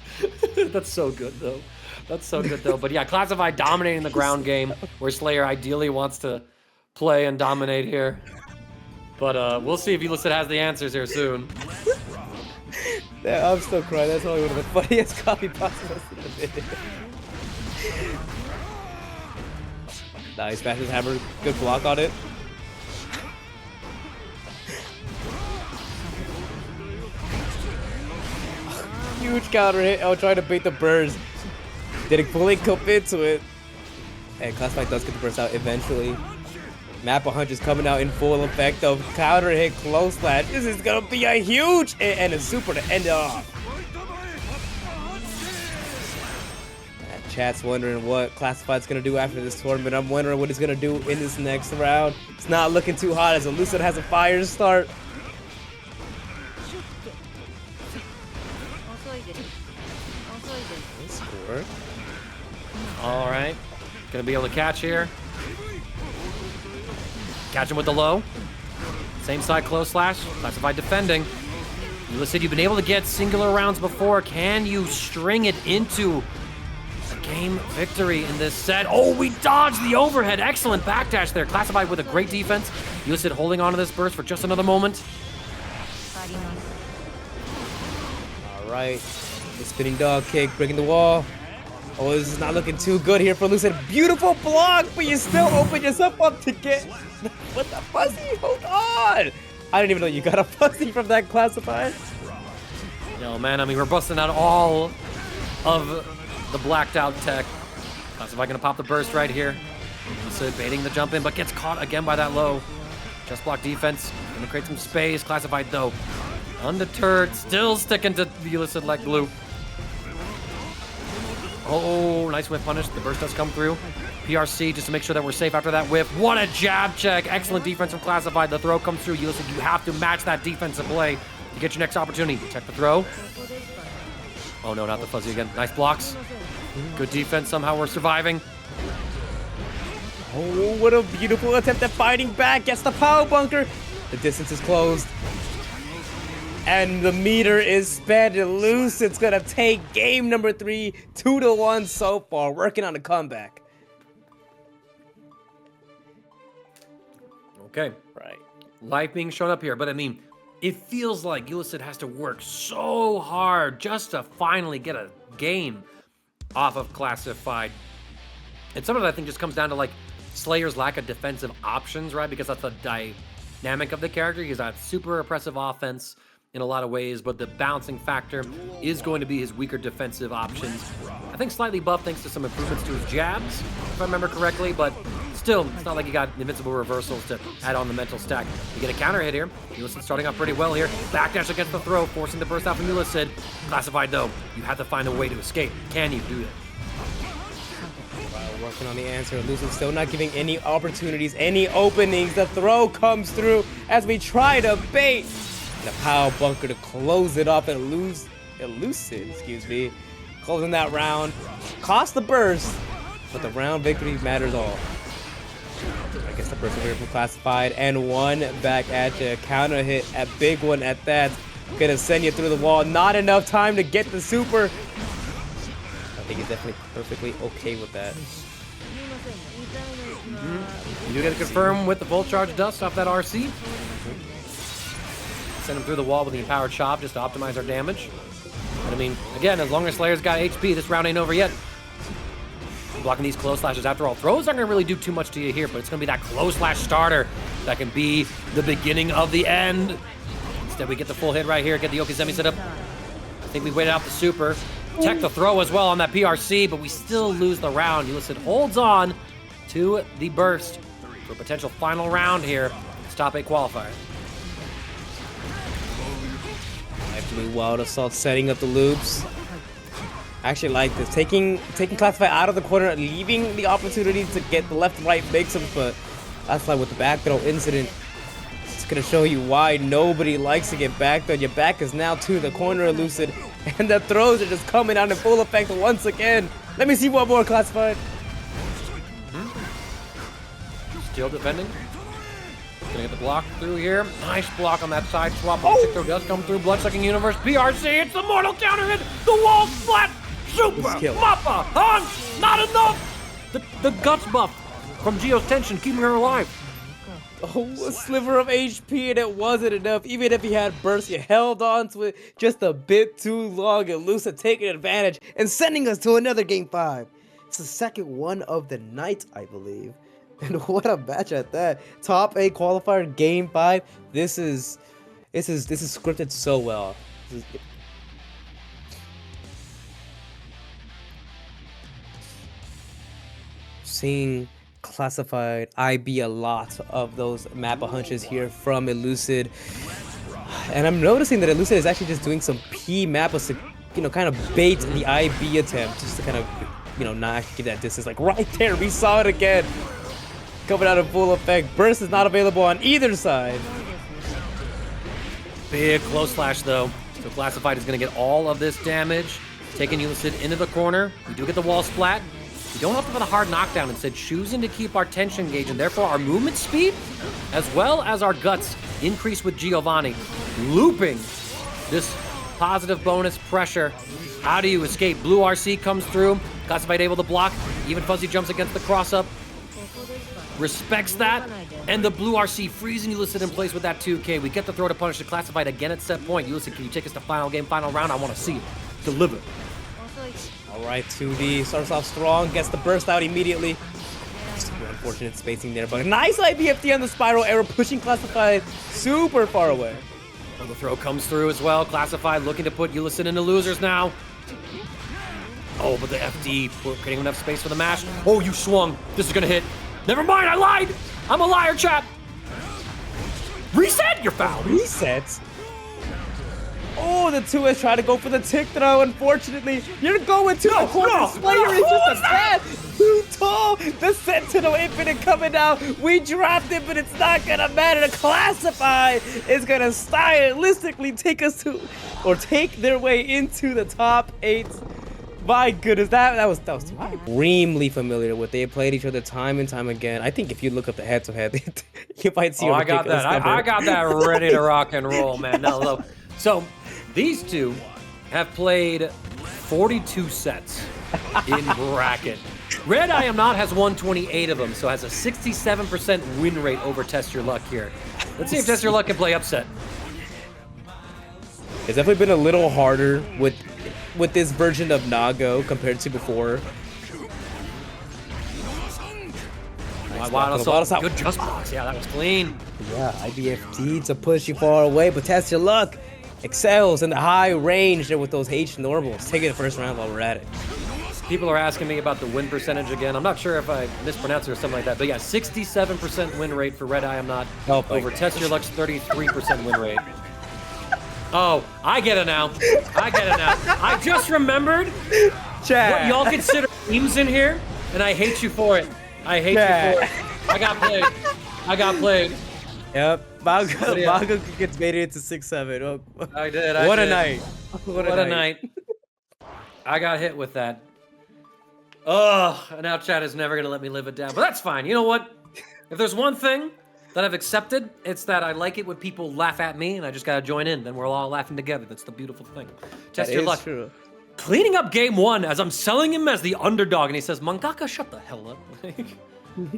B: That's so good, though. That's so good, though. But yeah, Classified dominating the ground game, where Slayer ideally wants to play and dominate here. But we'll see if Elucid has the answers here soon.
A: Yeah, I'm still crying. That's probably one of the funniest copy pastas in the video. Nice, smashes hammer. Good block on it. Huge counter hit. I'll try to bait the burst. Didn't fully commit to it. And Classified does get the burst out eventually. Map 100 is coming out in full effect though. Counter hit, close slash. This is gonna be a huge hit and a super to end it off. Chat's wondering what Classified's gonna do after this tournament. I'm wondering what he's gonna do in this next round. It's not looking too hot as Elucid has a fire start. Score.
B: All right, gonna be able to catch here. Catch him with the low. Same side close slash. Classified defending. Elucid, you've been able to get singular rounds before. Can you string it into a game victory in this set? Oh, we dodged the overhead. Excellent backdash there. Classified with a great defense. Elucid holding on to this burst for just another moment.
A: All right. The spinning dog kick, breaking the wall. Oh, this is not looking too good here for Elucid. Beautiful block, but you still open yourself up to get... What the fuzzy? Hold on! I didn't even know you got a fuzzy from that Classified.
B: Yo, man, I mean, we're busting out all of the blacked out tech. Classified gonna pop the burst right here. Elucid baiting the jump in, but gets caught again by that low. Just block defense. Gonna create some space. Classified, though, undeterred, still sticking to the Elucid like glue. Oh, nice whiff punish. The burst does come through. PRC just to make sure that we're safe after that whiff. What a jab check. Excellent defense from Classified. The throw comes through. Elucid, you have to match that defensive play to get your next opportunity. Check the throw. Oh, no, not the fuzzy again. Nice blocks. Good defense. Somehow we're surviving.
A: Oh, what a beautiful attempt at fighting back. Gets the power bunker. The distance is closed. And the meter is sped. Elucid's gonna take game number 3, 2-1 so far. Working on a comeback.
B: Okay.
A: Right.
B: Life being shown up here, but I mean, it feels like Elucid has to work so hard just to finally get a game off of Classified. And some of that, I think, just comes down to, like, Slayer's lack of defensive options, right? Because that's the dynamic of the character. He's got super oppressive offense in a lot of ways, but the bouncing factor is going to be his weaker defensive options. I think slightly buffed thanks to some improvements to his jabs, if I remember correctly, but Still, it's not like you got invincible reversals to add on the mental stack. You get a counter hit here. Elucid starting off pretty well here. Backdash against the throw, forcing the burst out from Elucid. Classified though, you have to find a way to escape. Can you do that?
A: Working on the answer. Elucid still not giving any opportunities, any openings. The throw comes through as we try to bait. The power bunker to close it off and Elucid, excuse me, closing that round. Cost the burst, but the round victory matters all. I guess the persevere from Classified and one back at you. Counter hit, a big one at that. Gonna send you through the wall. Not enough time to get the super. I think he's definitely perfectly okay with that.
B: You do get to confirm with the full charge dust off that RC. Send him through the wall with the empowered chop just to optimize our damage. But I mean, again, as long as Slayer's got HP, this round ain't over yet. Blocking these close slashes. After all, throws aren't gonna really do too much to you here, but it's gonna be that close slash starter that can be the beginning of the end. Instead, we get the full hit right here, get the Yokozemi set up. I think we waited out the super. Tech the throw as well on that PRC, but we still lose the round. Elucid holds on to the burst for a potential final round here. It's top 8 qualifier.
A: Actually, Wild Assault setting up the loops. I actually like this. Taking Classified out of the corner, leaving the opportunity to get the left and right mix-ups, but that's like with the back throw incident. It's gonna show you why nobody likes to get back though. Your back is now to the corner, Elucid, and the throws are just coming out in full effect once again. Let me see one more, Classified.
B: Still defending. Gonna get the block through here. Nice block on that side swap. Oh. Throw does come through. Bloodsucking Universe. PRC. It's the mortal counter hit. The wall splat. Super. Mappa. Hunch. Not enough. The guts buff from Geo's tension keeping her alive.
A: Oh, a sliver of HP and it wasn't enough. Even if he had burst, you held on to it just a bit too long. Elucid taking advantage and sending us to another game 5. It's the second one of the night, I believe. And what a match at that. Top 8 qualifier game 5. This is scripted so well. Seeing Classified A.B.A a lot of those mappa hunches here from Elucid. And I'm noticing that Elucid is actually just doing some P mappas to, kind of bait the A.B.A attempt, just to kind of, not actually give that distance. Like right there, we saw it again. Coming out in full effect. Burst is not available on either side.
B: Big close slash though. So Classified is going to get all of this damage. Taking Elucid into the corner. We do get the wall splat. We don't have to put a hard knockdown, instead choosing to keep our tension gauge and therefore our movement speed, as well as our guts, increase with Giovanna. Looping this positive bonus pressure. How do you escape? Blue RC comes through. Classified able to block. Even Fuzzy jumps against the cross up. Respects that, and the blue RC freezing Elucid in place with that 2K. We get the throw to punish the Classified again at set point. Elucid, can you take us to final game, final round? I want to see it. Deliver.
A: All right, 2D starts off strong, gets the burst out immediately. Super unfortunate spacing there, but nice IBFD on the spiral arrow, pushing Classified super far away.
B: Well, the throw comes through as well. Classified looking to put Elucid into losers now. Oh, but the FD getting enough space for the mash. Oh, you swung. This is gonna hit. Never mind, I lied! I'm a liar, chat! Reset! You're foul!
A: Resets? Oh, the 2S try to go for the tick throw, unfortunately. You're going to the corner. Slayer is just a bad. Too tall. The Sentinel Infinite coming out. We dropped it, but it's not going to matter. The Classified is going to stylistically take us to, or take their way into the top 8. My goodness, that was extremely familiar with. They played each other time and time again. I think if you look up the head-to-head, you might see.
B: Oh, I got that. I got that ready to rock and roll, man. No. So these two have played 42 sets in bracket. RedIAmNot has won 28 of them, so has a 67% win rate over TestYourLuck here. Let's see if TestYourLuck can play upset.
A: It's definitely been a little harder with this version of Nago compared to before.
B: Good just box. Yeah, that was clean.
A: Yeah, IBFD to push you far away, but TestYourLuck excels in the high range there with those H normals. Taking the first round while we're at it.
B: People are asking me about the win percentage again. I'm not sure if I mispronounced it or something like that, but yeah, 67% win rate for RedIAmNot over TestYourLuck's 33% win rate. Oh, I get it now. I get it now. I just remembered what y'all consider memes in here, and I hate you for it. I hate you for it. I got played. I got played.
A: Yep, Mangaka gets made it into 6-7. Oh,
B: I did.
A: What a night.
B: What a night. I got hit with that. Oh, now chat is never going to let me live it down. But that's fine. You know what? If there's one thing that I've accepted, it's that I like it when people laugh at me, and I just got to join in. Then we're all laughing together. That's the beautiful thing. Test your luck.
A: True.
B: Cleaning up game 1 as I'm selling him as the underdog, and he says, Mangaka, shut the hell up.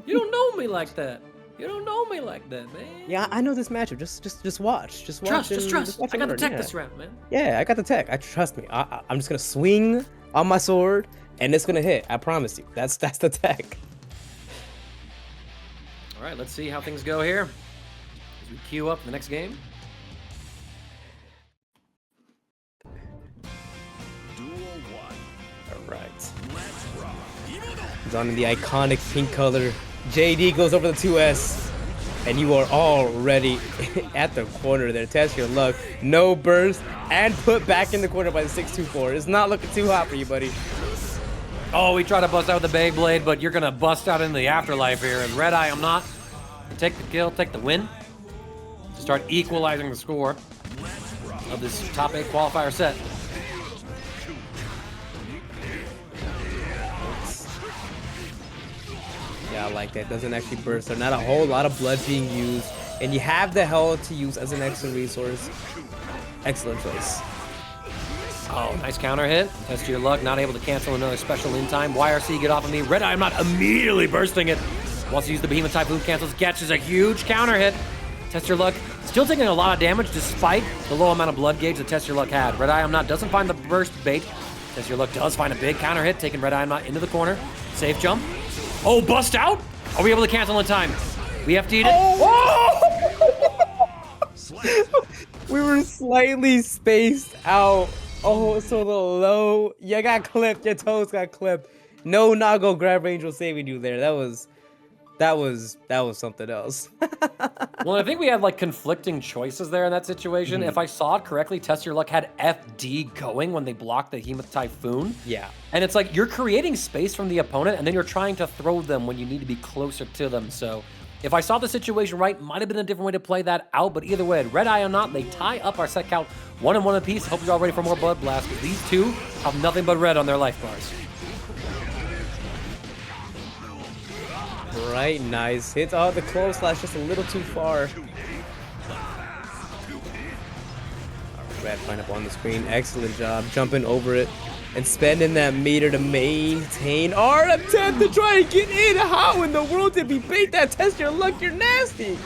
B: You don't know me like that. You don't know me like that, man.
A: Yeah, I know this matchup. Just watch. Just watch.
B: Just trust.
A: Watch
B: I got the tech
A: yeah.
B: this round, man.
A: Yeah, I got the tech. Trust me. I'm just gonna swing on my sword, and it's gonna hit. I promise you. That's the tech.
B: All right, let's see how things go here as we queue up the next game.
A: All right. He's on in the iconic pink color. JD goes over the 2S, and you are already at the corner there. Test your luck. No burst, and put back in the corner by the 624. It's not looking too hot for you, buddy.
B: Oh, we try to bust out with the Beyblade, but you're going to bust out into the afterlife here. And RedIAmNot, take the kill, take the win, to start equalizing the score of this top 8 qualifier set.
A: Yeah, I like that. Doesn't actually burst. There's not a whole lot of blood being used, and you have the hell to use as an extra resource. Excellent choice.
B: Oh, nice counter hit. Test your luck. Not able to cancel another special in time. YRC, get off of me. RedIAmNot immediately bursting it. Wants to use the Behemoth Typhoon, cancels, catches a huge counter hit. Test your luck. Still taking a lot of damage despite the low amount of blood gauge that Test your luck had. RedIAmNot doesn't find the burst bait. Test your luck does find a big counter hit, taking RedIAmNot into the corner. Safe jump. Oh, bust out? Are we able to cancel in time? We have to eat it.
A: Oh! We were slightly spaced out. Oh, so the low. You got clipped. Your toes got clipped. No Nago grab range was saving you there. That was something else.
B: Well, I think we had like conflicting choices there in that situation. If I saw it correctly, Test Your Luck had FD going when they blocked the Behemoth Typhoon.
A: Yeah.
B: And it's like you're creating space from the opponent and then you're trying to throw them when you need to be closer to them. So if I saw the situation right, might have been a different way to play that out. But either way, RedIAmNot, they tie up our set count 1-1 apiece. Hope you're all ready for more Blood Blast, because these two have nothing but red on their life bars.
A: Right, nice hits. Oh, the close slash just a little too far. Red find up on the screen. Excellent job jumping over it and spending that meter to maintain our attempt to try to get in. How in the world did we bait that? Test your luck. You're nasty.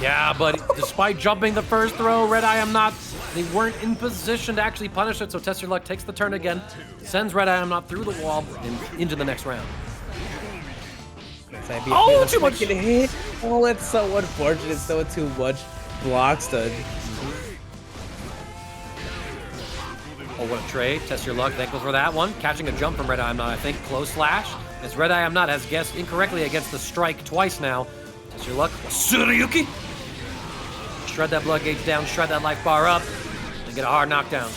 B: Yeah, but despite jumping the first throw, RedIAmNot, they weren't in position to actually punish it. So Test Your Luck takes the turn again, sends RedIAmNot through the wall and into the next round.
A: Oh, too much hit. Oh, it's so unfortunate. So too much block stud.
B: Oh, what a trade. Test Your Luck, thankful for that one. Catching a jump from RedIAmNot, I think. Close slash. As RedIAmNot has guessed incorrectly against the strike twice now. Test Your Luck. Nagoriyuki. Shred that blood gauge down, shred that life bar up, and get a hard knockdown.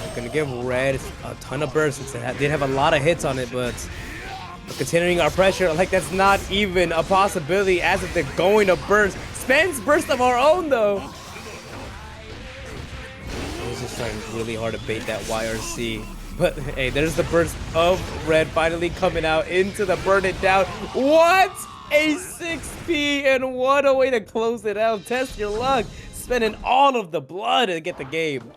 A: I'm gonna give Red a ton of bursts since it did have a lot of hits on it, but continuing our pressure, like that's not even a possibility as if they're going to burst. Spence burst of our own though. I was just trying really hard to bait that YRC. But hey, there's the burst of Red finally coming out into the burn it down. What? A 6P, and what a way to close it out. Test Your Luck, spending all of the blood to get the game.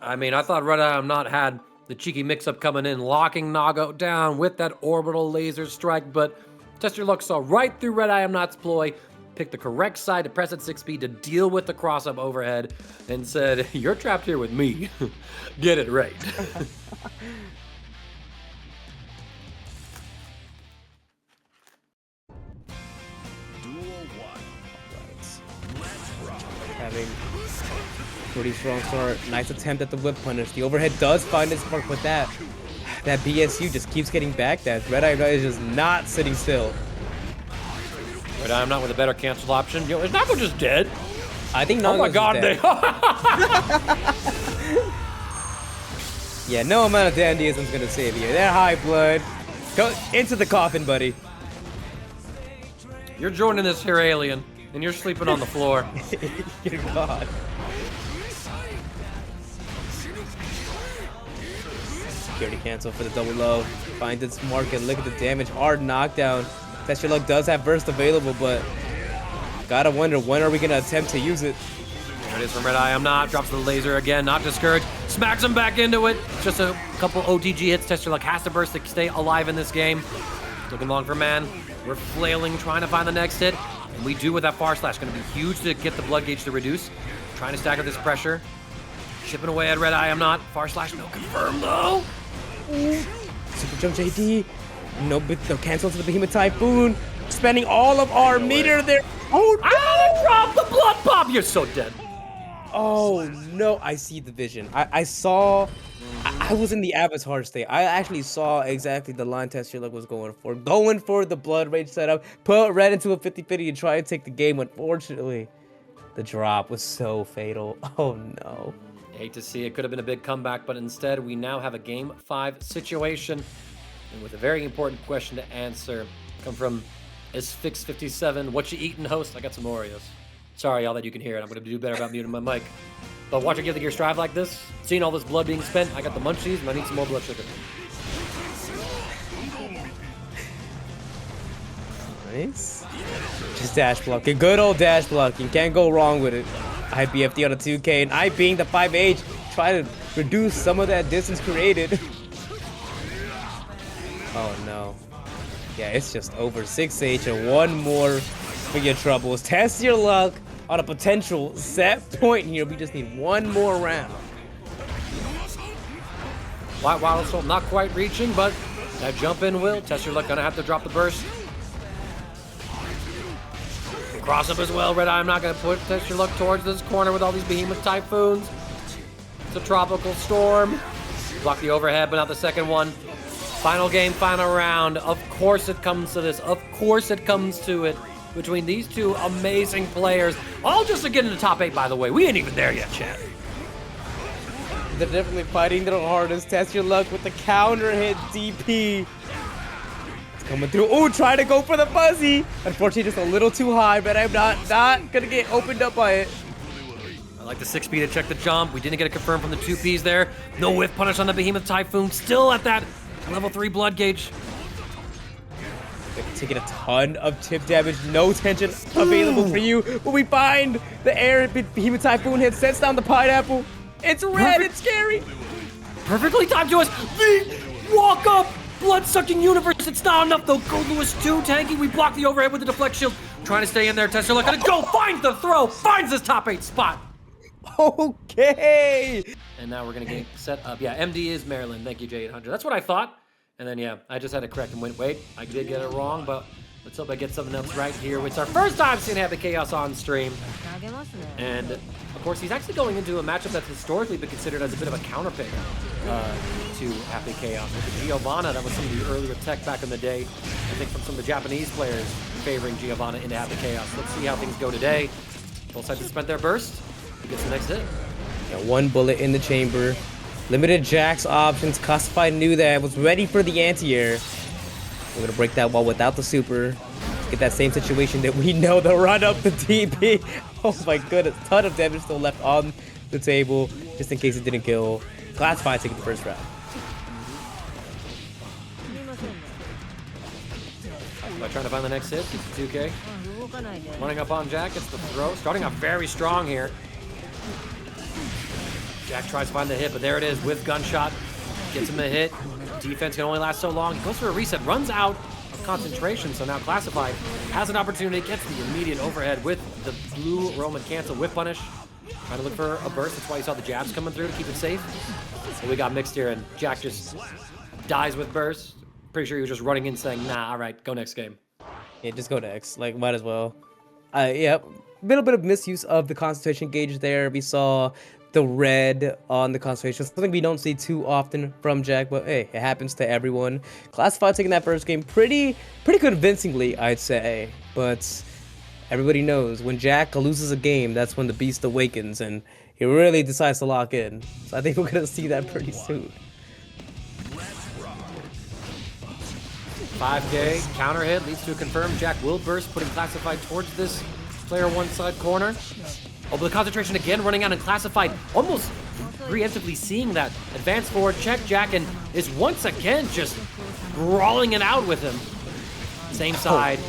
B: I mean, I thought RedIAmNot had the cheeky mix-up coming in, locking Nago down with that orbital laser strike, but Test Your Luck saw right through RedIAmNot's ploy, picked the correct side to press at 6P to deal with the cross-up overhead, and said, you're trapped here with me. Get it right.
A: Having Pretty strong start. Nice attempt at the whip punish. The overhead does find its mark, but that BSU just keeps getting back. That RedIAmNot is just not sitting still.
B: RedIAmNot with a better cancel option. Yo, is Nago just dead?
A: I think Nago's
B: Oh my god,
A: dead. Yeah, no amount of dandyism is gonna save you. They're high blood. Go into the coffin, buddy.
B: You're joining this here alien, and you're sleeping on the floor.
A: Good god. Security cancel for the double low. Finds its mark and look at the damage. Hard knockdown. TestYourLuck does have burst available, but gotta wonder when are we gonna attempt to use it.
B: There it is from RedIAmNot. Drops the laser again, not discouraged. Smacks him back into it. Just a couple OTG hits. TestYourLuck has to burst to stay alive in this game. Looking long for man. We're flailing, trying to find the next hit. And we do with that far slash. Gonna be huge to get the blood gauge to reduce. Trying to stagger this pressure. Chipping away at RedIAmNot. Far slash, no confirm though.
A: Super jump JD. No cancel to the Behemoth Typhoon. Spending all of our meter there. Oh no!
B: Ah, drop the blood pop! You're so dead.
A: Oh no, I see the vision. I saw, I was in the avatar state. I actually saw exactly the line TestYourLuck was going for. Going for the blood rage setup, put Red into a 50-50 and try to take the game. Unfortunately, the drop was so fatal. Oh no.
B: Hate to see it, could have been a big comeback, but instead we now have a game 5 situation. And with a very important question to answer, come from Isfix57, what you eating, host? I got some Oreos. Sorry, y'all, that you can hear it. I'm going to do better about muting my mic. But watching Give the Gear strive like this, seeing all this blood being spent, I got the munchies and I need some more blood sugar.
A: Nice. Just dash blocking. Good old dash blocking. Can't go wrong with it. IBFD on a 2K and I being the 5H, try to reduce some of that distance created. Oh no. Yeah, it's just over 6H and one more for your troubles. TestYourLuck on a potential set point here. We just need one more round.
B: Wild Assault not quite reaching, but that jump in will. TestYourLuck gonna have to drop the burst. Cross up as well. RedIAmNot gonna put TestYourLuck towards this corner with all these Behemoth Typhoons. It's a tropical storm. Block the overhead, but not the second one. Final game, final round. Of course it comes to this. Of course it comes to it. Between these two amazing players. All just to get in the top 8, by the way. We ain't even there yet, chat.
A: They're definitely fighting their hardest. TestYourLuck with the counter hit DP. It's coming through. Oh, try to go for the fuzzy. Unfortunately, just a little too high, but I'm not gonna get opened up by it.
B: I like the 6P to check the jump. We didn't get it confirmed from the 2Ps there. No whiff punish on the Behemoth Typhoon. Still at that level 3 blood gauge.
A: They're taking a ton of tip damage. No tension available for you. But we find the air Behemoth Typhoon hit, sets down the pineapple. It's red. It's scary.
B: Perfectly timed to us. The walk-up blood-sucking universe. It's not enough, though. Goldlewis 2 tanking. We block the overhead with the deflect shield. Trying to stay in there. TestYourLuck gonna go. Finds the throw. Finds his top 8 spot.
A: Okay.
B: And now we're gonna get set up. Yeah, MD is Maryland. Thank you, J800. That's what I thought. And then, yeah, I just had to correct and wait, I did get it wrong, but let's hope I get something else right here. It's our first time seeing Happy Chaos on stream. And, of course, he's actually going into a matchup that's historically been considered as a bit of a counterpick to Happy Chaos. With the Giovanna, that was some of the earlier tech back in the day. I think from some of the Japanese players favoring Giovanna into Happy Chaos. Let's see how things go today. Both sides have spent their burst. Who gets the next hit?
A: Yeah, one bullet in the chamber. Limited Jax options. Classified knew that. Was ready for the anti-air. We're gonna break that wall without the super. Get that same situation that we know, the run up the TP. Oh my goodness. Ton of damage still left on the table. Just in case it didn't kill. Classified taking the first round.
B: Trying to find the next hit. 2K. Running up on Jack. Gets the throw. Starting off very strong here. Jack tries to find the hit, but there it is with gunshot. Gets him a hit. Defense can only last so long. He goes for a reset, runs out of concentration, so now Classified has an opportunity, gets the immediate overhead with the blue Roman cancel whip punish. Trying to look for a burst, that's why you saw the jabs coming through to keep it safe. So we got mixed here, and Jack just dies with burst. Pretty sure he was just running in saying, nah, all right, go next game.
A: Yeah, just go next. Like, might as well. Yep. little bit of misuse of the concentration gauge there. We saw the red on the concentration, something we don't see too often from Jack, but hey, it happens to everyone. Classified taking that first game pretty convincingly, I'd say, but everybody knows when Jack loses a game, that's when the beast awakens and he really decides to lock in. So I think we're gonna see that pretty soon.
B: 5K counter hit leads to a confirmed Jack will burst, putting Classified towards this player one side corner. Oh, but the concentration again running out, and Classified almost preemptively seeing that advance forward check Jack and is once again just brawling it out with him. Same side.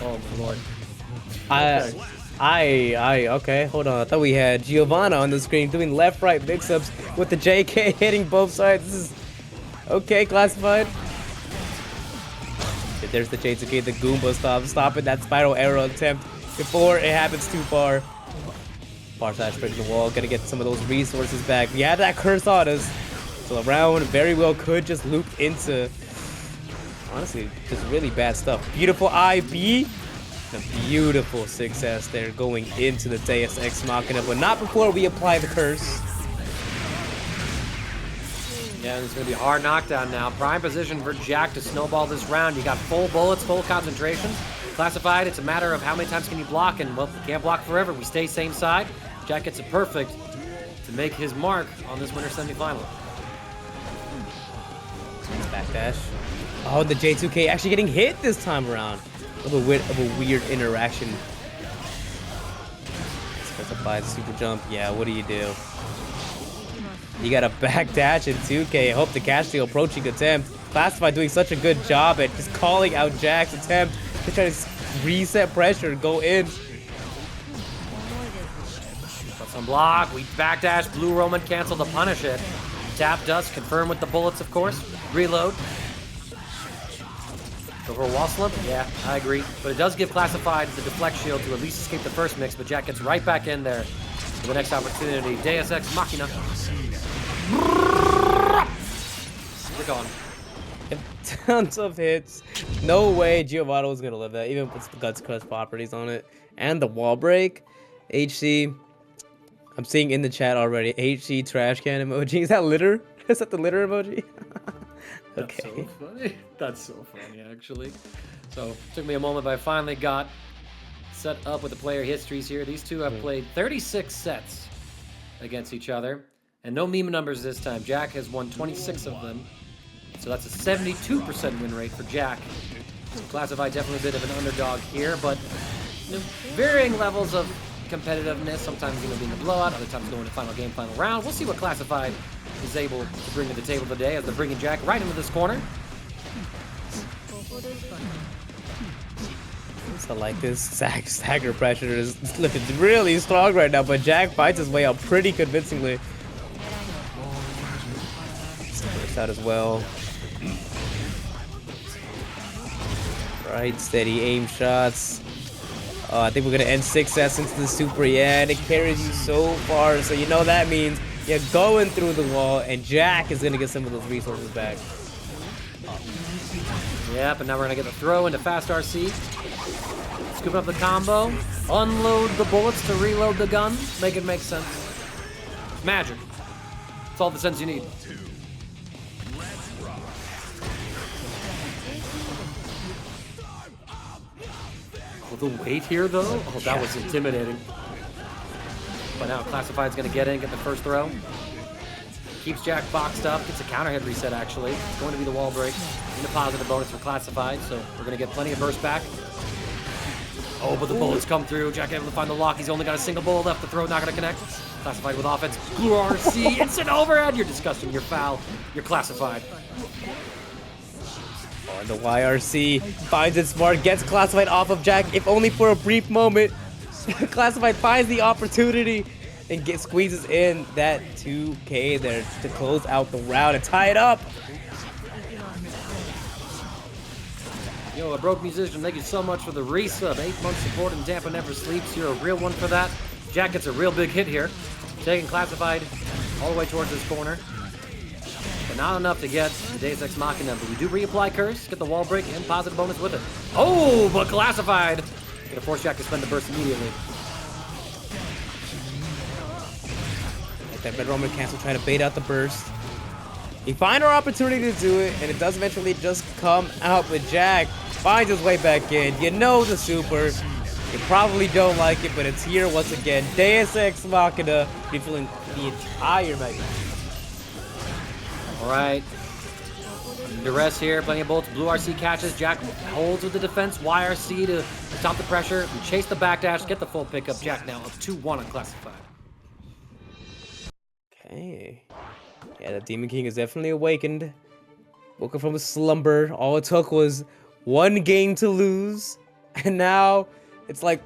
B: Oh my lord.
A: Okay, hold on. I thought we had Giovanna on the screen doing left-right mix-ups with the JK hitting both sides. This is okay, Classified. There's the J2K, the Goomba stopping that spiral arrow attempt before it happens too far. Far side breaking the wall, gonna get some of those resources back. We had that curse on us, so the round very well could just loop into, honestly, just really bad stuff. Beautiful IB, a beautiful success there going into the Deus Ex Machina, but not before we apply the curse.
B: Yeah, it's going to be a hard knockdown now. Prime position for Jack to snowball this round. You got full bullets, full concentration. Classified, it's a matter of how many times can you block, and well, you can't block forever. We stay same side. Jack gets it perfect to make his mark on this winter semifinal.
A: Backdash. Oh, the J2K actually getting hit this time around. A little bit of a weird interaction. Specified super jump. Yeah, what do? You got a backdash in 2K. Hope the catch the approaching attempt. Classified doing such a good job at just calling out Jack's attempt to try to reset pressure and go in.
B: Got some block. We backdash. Blue Roman cancel to punish it. Tap dust. Confirm with the bullets, of course. Reload. Go for a wall slump? Yeah, I agree. But it does give Classified the deflect shield to at least escape the first mix, but Jack gets right back in there for the next opportunity. Deus Ex Machina. We're gone.
A: Tons of hits. No way Giovanna was gonna live that, even with the Guts Crush properties on it. And the wall break. HC. I'm seeing in the chat already. HC trash can emoji. Is that litter? Is that the litter emoji? Okay.
B: That's so funny. That's so funny, actually. So, it took me a moment, but I finally got set up with the player histories here. These two have played 36 sets against each other. And no meme numbers this time. Jack has won 26 of them. So that's a 72% win rate for Jack. So Classified definitely a bit of an underdog here, but varying levels of competitiveness. Sometimes being a blowout, other times going to final game, final round. We'll see what Classified is able to bring to the table today as they're bringing Jack right into this corner.
A: I like this. Stagger pressure is looking really strong right now, but Jack fights his way out pretty convincingly. First out as well. Right, steady aim shots. I think we're gonna end 6S into the super. Yeah, and it carries you so far, so you know that means you're going through the wall, and Jack is gonna get some of those resources back.
B: Yep, and now we're gonna get the throw into fast RC. Scoop up the combo, unload the bullets to reload the gun, make it make sense. Magic. It's all the sense you need. Oh, the weight here though? Oh, that was intimidating. But now Classified's gonna get in, get the first throw. Keeps Jack boxed up, gets a counter hit reset actually. It's going to be the wall break and the positive bonus for Classified, so we're gonna get plenty of burst back. Oh, but the bullets come through. Jack able to find the lock. He's only got a single bullet left. The throw not gonna connect. Classified with offense. Blue RC, instant overhead. You're disgusting, you're foul, you're Classified.
A: Oh, and the YRC finds it smart, gets Classified off of Jack, if only for a brief moment. Classified finds the opportunity and squeezes in that 2K there to close out the round and tie it up.
B: Yo, a broke musician, thank you so much for the resub. 8-month support and TampaNeverSleeps. You're a real one for that. Jack gets a real big hit here. Taking Classified all the way towards this corner. But not enough to get the Deus Ex Machina. But we do reapply Curse, get the wall break, and positive bonus with it. Oh, but Classified Gonna force Jack to spend the burst immediately.
A: Like that Red Roman cancel, try to bait out the burst. We find our opportunity to do it, and it does eventually just come out, but Jack finds his way back in. You know the super. You probably don't like it, but it's here once again. Deus Ex Machina, refilling the entire mega.
B: All right. The rest here, plenty of bolts. Blue RC catches. Jack holds with the defense. YRC to stop the pressure. We chase the backdash, get the full pickup. Jack now up 2-1 on classified.
A: Okay. Yeah, the Demon King is definitely awakened. Woke up from a slumber. All it took was one game to lose. And now it's like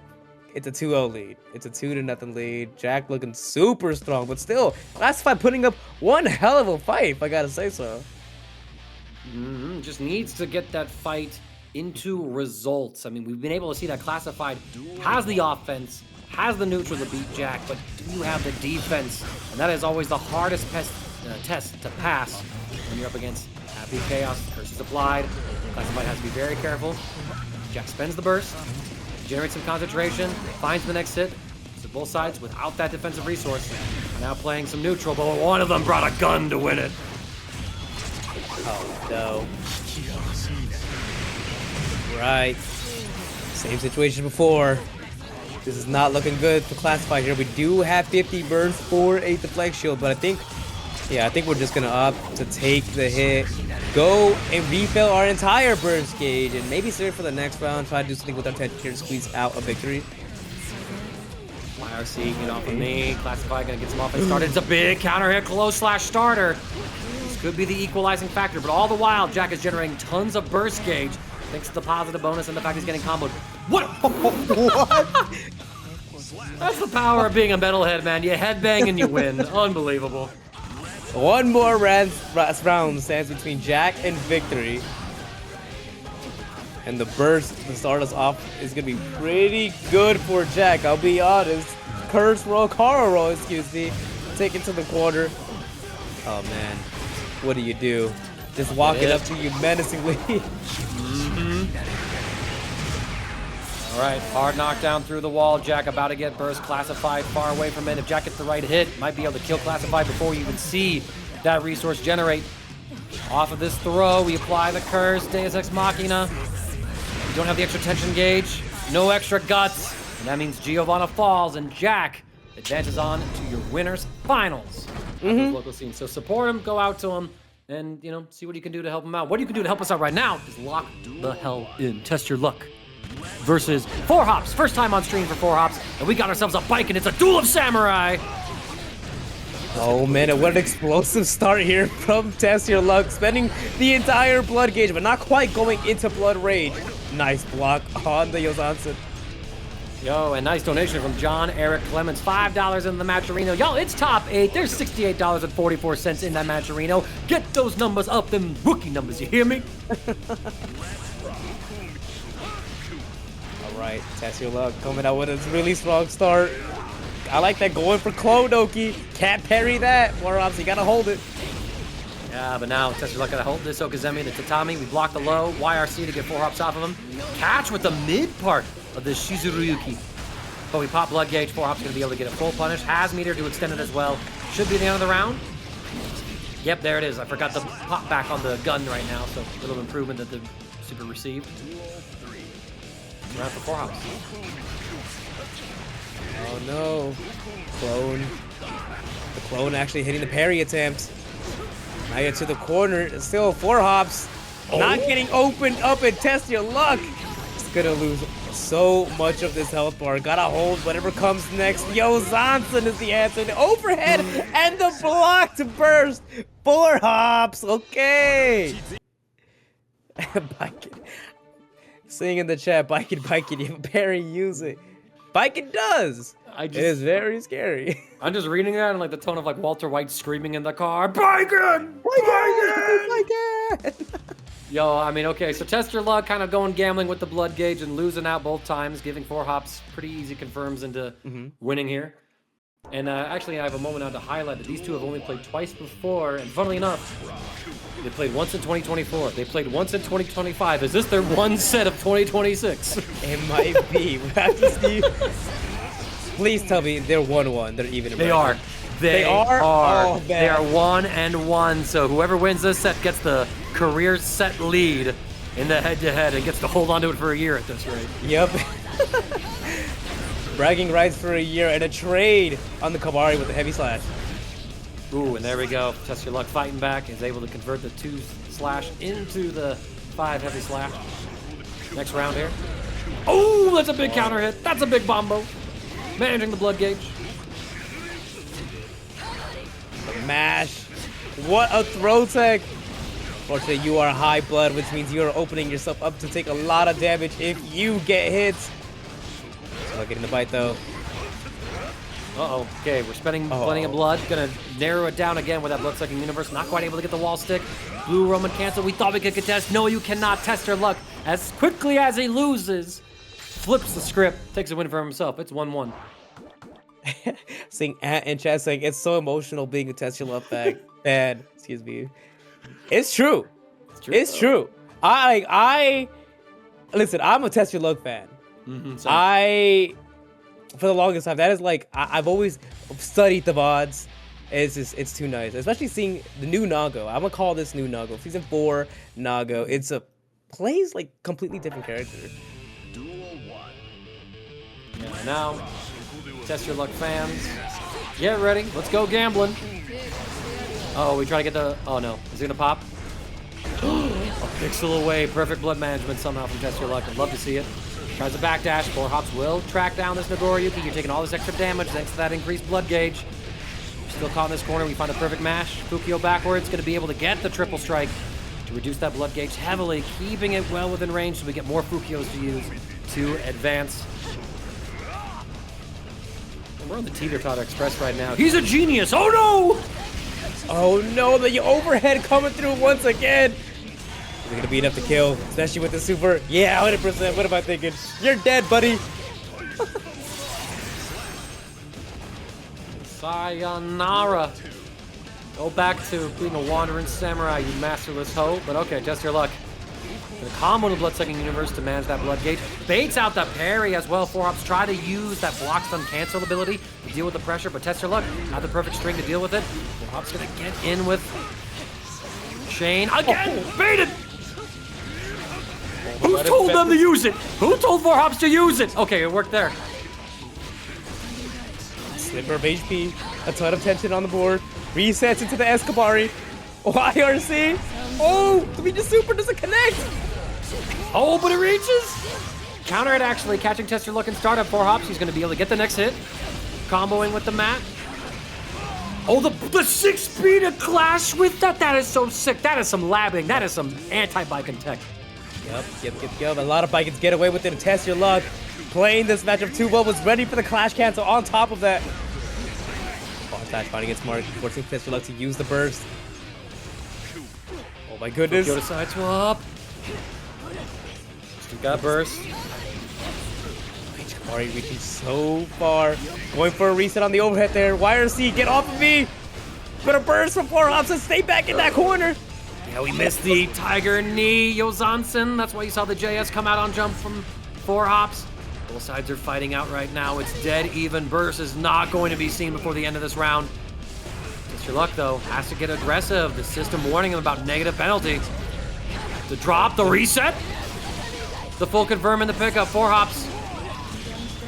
A: it's a 2-0 lead. It's a 2-0 lead. Jack looking super strong, but still, Classified putting up one hell of a fight, if I gotta say so.
B: Just needs to get that fight into results. I mean, we've been able to see that Classified has the offense, has the neutral to beat Jack, but do you have the defense? And that is always the hardest test to pass when you're up against Happy Chaos. Curse is applied. Classified has to be very careful. Jack spends the burst, generates some concentration, finds the next hit. So both sides, without that defensive resource, are now playing some neutral, but one of them brought a gun to win it.
A: Oh no. Right. Same situation before. This is not looking good for Classified here. We do have 50 burns for a deflect shield, but I think we're just gonna opt to take the hit, go and refill our entire burst gauge, and maybe save for the next round. Try to do something with our tension here to squeeze out a victory.
B: YRC, get off of me. Classified gonna get some offense started. It's a big counter hit, close slash starter. This could be the equalizing factor, but all the while, Jack is generating tons of burst gauge thanks to the positive bonus and the fact he's getting comboed. What? What? That's the power of being a metalhead, man. You headbang and you win. Unbelievable.
A: One more round stands between Jack and victory. And the burst to start us off is going to be pretty good for Jack, I'll be honest. Curse roll, Kara roll, excuse me. Take it to the corner. Oh man, what do you do? Just walk it up to you menacingly.
B: All right, hard knockdown through the wall. Jack about to get burst. Classified far away from it. If Jack gets the right hit, might be able to kill Classified before you even see that resource generate. Off of this throw, we apply the curse. Deus Ex Machina. You don't have the extra tension gauge. No extra guts. And that means Giovanna falls and Jack advances on to your winners finals. Local scene. So support him, go out to him, and see what you can do to help him out. What you can do to help us out right now is lock the hell in. Test your luck. Versus fourhops. First time on stream for fourhops, and we got ourselves a bike, and it's a duel of samurai.
A: Oh man, and what an explosive start here from TestYourLuck, spending the entire blood gauge, but not quite going into blood rage. Nice block on the Yozansen.
B: Yo, and nice donation from John Eric Clements, $5 in the Matcherino. Yo, it's top 8. There's $68.44 in that Matcherino. Get those numbers up, them rookie numbers, you hear me?
A: Right, TestYourLuck coming out with a really strong start. I like that going for Clodoki. Can't parry that. Fourhops, you gotta hold it.
B: Yeah, but now TestYourLuck gotta hold this Okazemi, the Tatami. We block the low. YRC to get fourhops off of him. Catch with the mid part of the Shizuruyuki. But we pop blood gauge. Fourhops gonna be able to get a full punish. Has meter to extend it as well. Should be the end of the round. Yep, there it is. I forgot the pop back on the gun right now, so a little improvement that the super received. Round for fourhops.
A: Oh no. Clone. The clone actually hitting the parry attempt. Now you're to the corner. Still fourhops. Not getting opened up and TestYourLuck. It's gonna lose so much of this health bar. Gotta hold whatever comes next. Yo, Zonson is the answer. The overhead and the block to burst. Fourhops. Okay. Baiken. Saying in the chat, Baiken, you have a parry, use it. Baiken does. It is very scary.
B: I'm just reading that in like the tone of like Walter White screaming in the car, Baiken!
A: Baiken!
B: Yo, I mean, okay, so TestYourLuck kind of going gambling with the blood gauge and losing out both times, giving fourhops pretty easy confirms into winning here. And actually, I have a moment now to highlight that these two have only played twice before, and funnily enough, they played once in 2024. They played once in 2025. Is this their one set of 2026?
A: It might be. We have to see. Please tell me they're 1-1. They're even.
B: They are. They are.
A: Oh,
B: they are 1-1. So whoever wins this set gets the career set lead in the head-to-head and gets to hold on to it for a year at this rate.
A: Yep. Bragging rights for a year and a trade on the Kabari with the heavy slash.
B: Ooh, and there we go. Test Your Luck fighting back is able to convert the 2 slash into the 5 heavy slash. Next round here. Oh, that's a big counter hit. That's a big bombo. Managing the blood gauge.
A: The mash. What a throw tech. Fortunately, you are high blood, which means you are opening yourself up to take a lot of damage if you get hits. Not getting the bite though.
B: Uh-oh. Okay, we're spending plenty of blood. Gonna narrow it down again with that blood-sucking universe. Not quite able to get the wall stick. Blue Roman cancel. We thought we could contest. No, you cannot. Test your luck. As quickly as he loses, flips the script, takes a win for himself. It's 1-1.
A: Seeing in chat saying it's so emotional being a Test Your Luck fan. Excuse me. It's true. It's true. I listen. I'm a Test Your Luck fan. For the longest time, that is like I've always studied the VODs. It's too nice, especially seeing the new Nago. I'm gonna call this new Nago, season 4 Nago. It's a plays like completely different character.
B: Yeah, now, Test Your Luck fans, get ready. Let's go gambling. Oh, we try to get the. Oh no, is it gonna pop? A pixel away. Perfect blood management somehow from Test Your Luck. I'd love to see it. Tries a backdash. fourhops will track down this Nagoriyuki. You're taking all this extra damage thanks to that increased blood gauge. You're still caught in this corner. We find a perfect mash. Fukio backwards. Going to be able to get the triple strike to reduce that blood gauge heavily, keeping it well within range so we get more Fukios to use to advance. We're on the Teeter-Totter Express right now. He's a genius. Oh no!
A: Oh no, the overhead coming through once again. Is it gonna be enough to kill? Especially with the super. Yeah, 100%. What am I thinking? You're dead, buddy.
B: Sayonara. Go back to being a wandering samurai, you masterless hoe. But okay, Test Your Luck. Gonna combo the blood-sucking universe to manage that blood gauge. Baits out the parry as well. fourhops try to use that block stun cancel ability to deal with the pressure, but Test Your Luck, not the perfect string to deal with it. fourhops gonna get in with Shane again. Baited. Who told them to use it? Who told fourhops to use it? Okay, it worked there.
A: Sliver of HP, a ton of tension on the board. Resets into the Escabari. YRC. Oh, the super doesn't connect.
B: Oh, but it reaches. Counter it actually, catching Test Your Luck and startup. fourhops. He's going to be able to get the next hit. Comboing with the mat. Oh, the 6-speed to clash with that. That is so sick. That is some labbing. That is some anti-Baiken tech.
A: Yep. A lot of Baikens get away with it and Test Your Luck. Playing this matchup too well, was ready for the clash cancel on top of that. Slash fighting gets smart, forcing Test Your Luck to use the burst. Oh my goodness.
B: Go to side swap. Still got burst.
A: Kabari reaching so far. Going for a reset on the overhead there. YRC, get off of me! But a burst from fourhops and stay back in that corner.
B: Yeah, we missed the Tiger Knee, Yozansen. That's why you saw the JS come out on jump from fourhops. Both sides are fighting out right now. It's dead even. Burst is not going to be seen before the end of this round. Test Your Luck, though, has to get aggressive. The system warning him about negative penalty. To drop the reset. The full confirm in the pickup. fourhops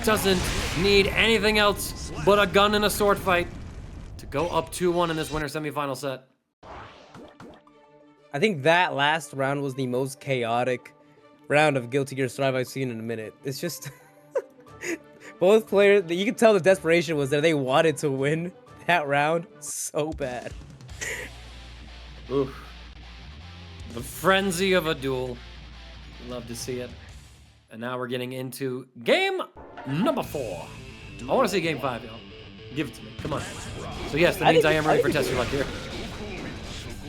B: doesn't need anything else but a gun and a sword fight to go up 2-1 in this winter semifinal set.
A: I think that last round was the most chaotic round of Guilty Gear Strive I've seen in a minute. It's just both players, you can tell the desperation was there. They wanted to win that round so bad.
B: Oof. The frenzy of a duel. Love to see it. And now we're getting into game number 4. I want to see game 5, y'all. Give it to me. Come on. So yes, that means I am ready for Test Your Luck here.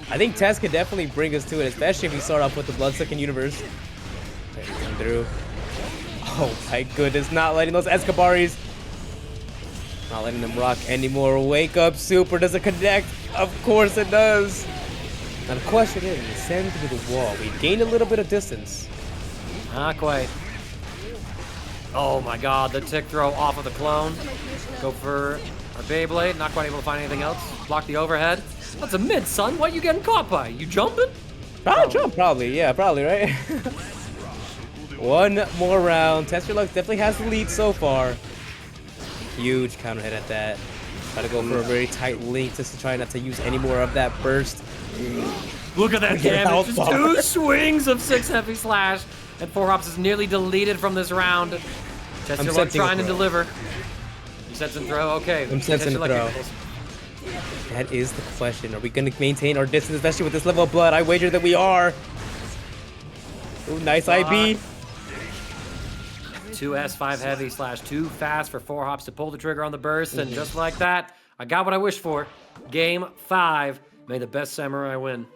A: I think Tess could definitely bring us to it, especially if we start off with the blood-sucking universe. Through. Oh my goodness, not letting those Escabaris. Not letting them rock anymore. Wake up, super. Does it connect? Of course it does. Now the question is, send through the wall. We gained a little bit of distance.
B: Not quite. Oh my god, the tick throw off of the clone. Go for our Beyblade. Not quite able to find anything else. Block the overhead. That's a mid, son. What you getting caught by? You jumping?
A: I'll jump, probably. Yeah, probably, right? One more round. TestYourLuck definitely has the lead so far. Huge counter hit at that. Try to go for a very tight link just to try not to use any more of that burst.
B: Look at that damage. Just 2 swings of 6 heavy slash. And fourhops is nearly deleted from this round. TestYourLuck trying to deliver. You sense and throw? Okay.
A: I'm sensing a throw. That is the question. Are we going to maintain our distance, especially with this level of blood? I wager that we are. Ooh, nice IB.
B: 2S, 5 heavy slash 2 fast for fourhops to pull the trigger on the burst. And just like that, I got what I wished for. Game 5. May the best samurai win.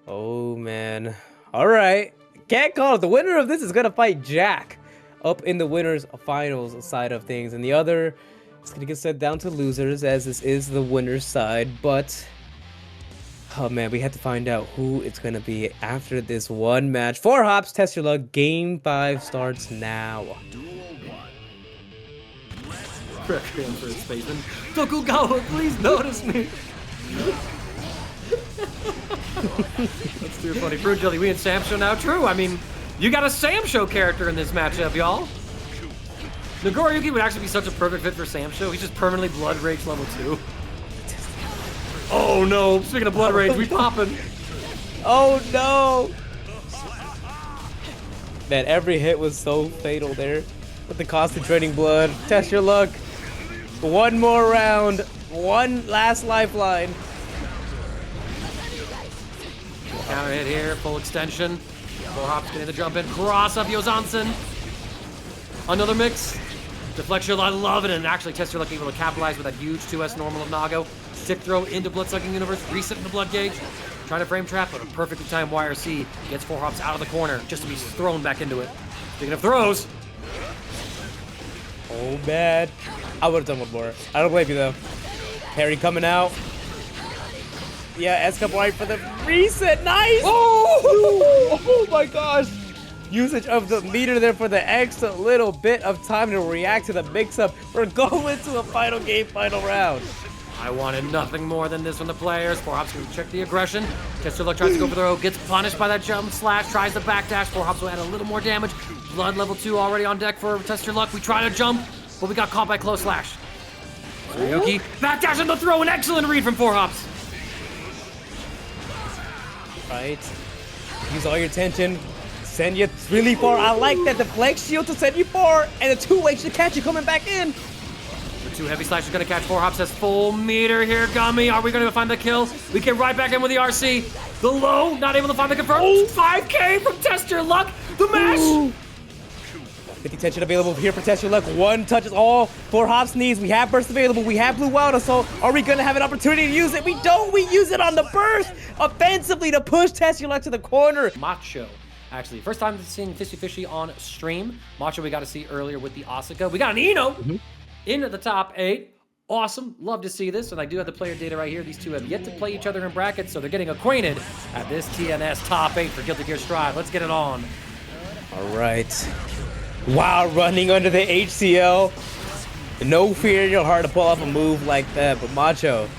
A: Oh, man. All right. Can't call it. The winner of this is going to fight Jack up in the winners finals side of things. And the other is going to get set down to losers, as this is the winner's side. But, oh, man, we have to find out who it's going to be after this one match. Fourhops, TestYourLuck. Game 5 starts now.
B: Requiem for his spaceman. Tokugawa, please notice me. That's too funny. Fruit Jelly, we in Sam Show now? True. I mean, you got a Sam Show character in this matchup, y'all. Nagoriyuki would actually be such a perfect fit for Sam Show. He's just permanently Blood Rage level 2. Oh no, speaking of Blood Rage, we popping.
A: Oh no! Man, every hit was so fatal there. With the concentrating blood. TestYourLuck. One more round. One last lifeline.
B: Counter hit here, full extension. Fourhops getting the jump in. Cross up Yozansen. Another mix. Deflection, I love it. And actually, TestYourLuck able to capitalize with that huge 2S normal of Nago. Stick throw into Bloodsucking Universe, reset the blood gauge. Trying to frame trap, but a perfectly timed YRC gets fourhops out of the corner just to be thrown back into it. Speaking of throws.
A: Oh, man. I would have done one more. I don't blame you, though. Harry coming out. Yeah, S-Cup right for the reset. Nice! Oh! Oh, my gosh. Usage of the meter there for the extra little bit of time to react to the mix-up. We're going to a final game, final round.
B: I wanted nothing more than this from the players. Fourhops can check the aggression. TestYourLuck tries to go for the throw, gets punished by that jump slash, tries the backdash. Fourhops will add a little more damage. Blood level 2 already on deck for TestYourLuck. We try to jump, but we got caught by close slash. Ryuki, backdash on the throw, an excellent read from Fourhops.
A: Right. Use all your tension. Send you really far. I like that. The flex shield to send you far, and the two-way should catch you coming back in.
B: The 2 heavy slash is going to catch Fourhops. Has full meter here, Gummie. Are we going to find the kill? We get right back in with the RC. The low, not able to find the confirm. 5K from TestYourLuck. The mash.
A: Ooh. 50 tension available here for TestYourLuck. One touches all. Fourhops needs. We have burst available. We have blue wild assault. Are we going to have an opportunity to use it? We don't. We use it on the burst offensively to push TestYourLuck to the corner.
B: Macho. Actually, first time seeing FishyFishy on stream. Macho we got to see earlier with the Asuka. We got an Eno into the top 8. Awesome. Love to see this. And I do have the player data right here. These two have yet to play each other in brackets, so they're getting acquainted at this TNS top 8 for Guilty Gear Strive. Let's get it on.
A: All right. Wow, running under the HCL. No fear in your heart to pull off a move like that, but Macho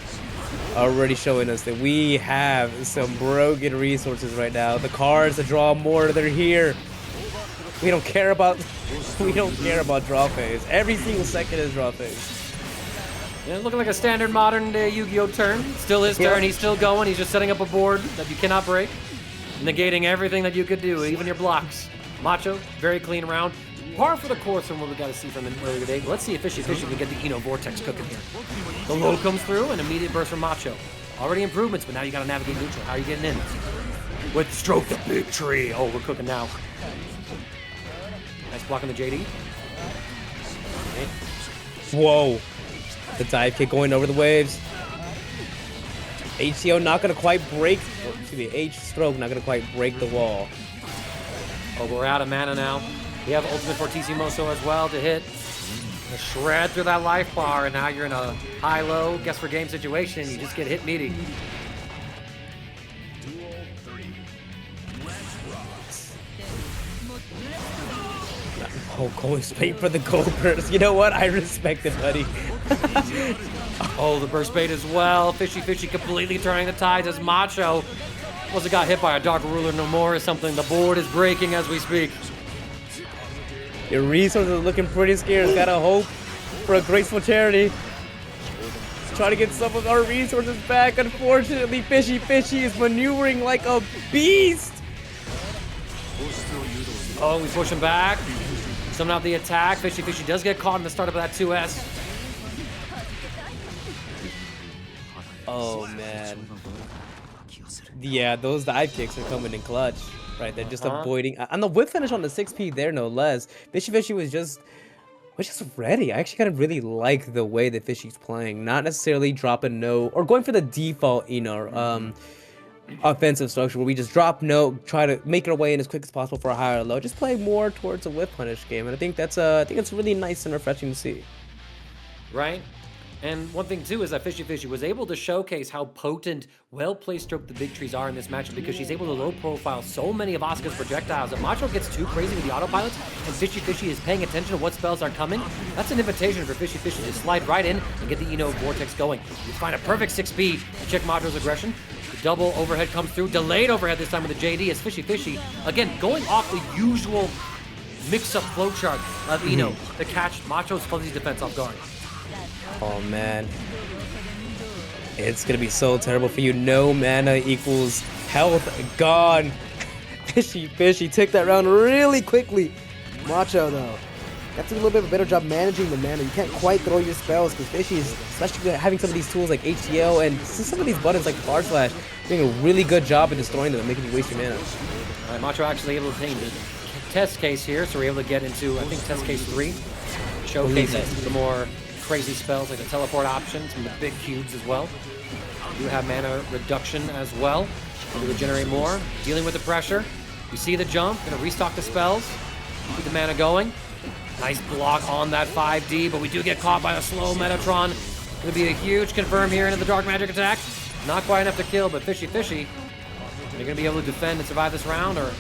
A: already showing us that we have some broken resources right now. The cards to draw more, they're here. We don't care about draw phase. Every single second is draw phase.
B: Yeah, looking like a standard modern day Yu-Gi-Oh turn. Still his turn, he's still going. He's just setting up a board that you cannot break. Negating everything that you could do, even your blocks. Macho, very clean round. Par for the course from what we got to see from him earlier today. Let's see if FishyFishy can get the Eno Vortex cooking here. The low comes through, an immediate burst from Macho. Already improvements, but now you got to navigate neutral. How are you getting in? With stroke the big tree. Oh, we're cooking now. Nice block on the JD. Okay.
A: Whoa. The dive kick going over the waves. HCO not going to quite break, excuse me, H-stroke not going to quite break the wall.
B: Oh, we're out of mana now. We have Ultimate Fortissimoso as well to hit. You shred through that life bar, and now you're in a high-low guess-for-game situation. You just get hit meaty.
A: Oh, going straight for the gold burst. You know what? I respect it, buddy.
B: Oh, the burst bait as well. FishyFishy completely turning the tides as Macho wasn't got hit by a Dark Ruler no more or something. The board is breaking as we speak.
A: Your resources are looking pretty scarce. Gotta hope for a graceful charity. Try to get some of our resources back. Unfortunately, FishyFishy is maneuvering like a beast.
B: Oh, he's pushing back. Summon out the attack. FishyFishy does get caught in the startup of that 2S.
A: Oh, man. Yeah, those dive kicks are coming in clutch. Right, they're just avoiding. And the whip finish on the 6P there, no less. FishyFishy was just ready. I actually kind of really like the way that Fishy's playing. Not necessarily dropping no, or going for the default, you know, offensive structure where we just drop no, try to make our way in as quick as possible for a higher low. Just play more towards a whip punish game, and I think that's it's really nice and refreshing to see.
B: Right. And one thing, too, is that FishyFishy was able to showcase how potent, well-placed stroke the big trees are in this matchup because she's able to low-profile so many of Asuka's projectiles. If Macho gets too crazy with the autopilots and FishyFishy is paying attention to what spells are coming, that's an invitation for FishyFishy to slide right in and get the Eno Vortex going. You find a perfect 6B to check Macho's aggression. The double overhead comes through. Delayed overhead this time with the JD as FishyFishy, again, going off the usual mix-up flowchart of Eno to catch Macho's fuzzy defense off guard.
A: Oh man, it's gonna be so terrible for you. No mana equals health gone. FishyFishy took that round really quickly. Macho though, got to do a little bit of a better job managing the mana. You can't quite throw your spells because Fishy is, especially having some of these tools like HTL and some of these buttons like Bar Slash, doing a really good job of destroying them and making you waste your mana.
B: All right, Macho actually able to obtain the test case here, so we're able to get into, I think, test case 3. Showcases the more crazy spells like the teleport options and the big cubes as well. You have mana reduction as well. To regenerate more. Dealing with the pressure. You see the jump. Gonna restock the spells. Keep the mana going. Nice block on that 5D, but we do get caught by a slow Metatron. Gonna be a huge confirm here into the dark magic attack. Not quite enough to kill, but FishyFishy, they're gonna be able to defend and survive this round, or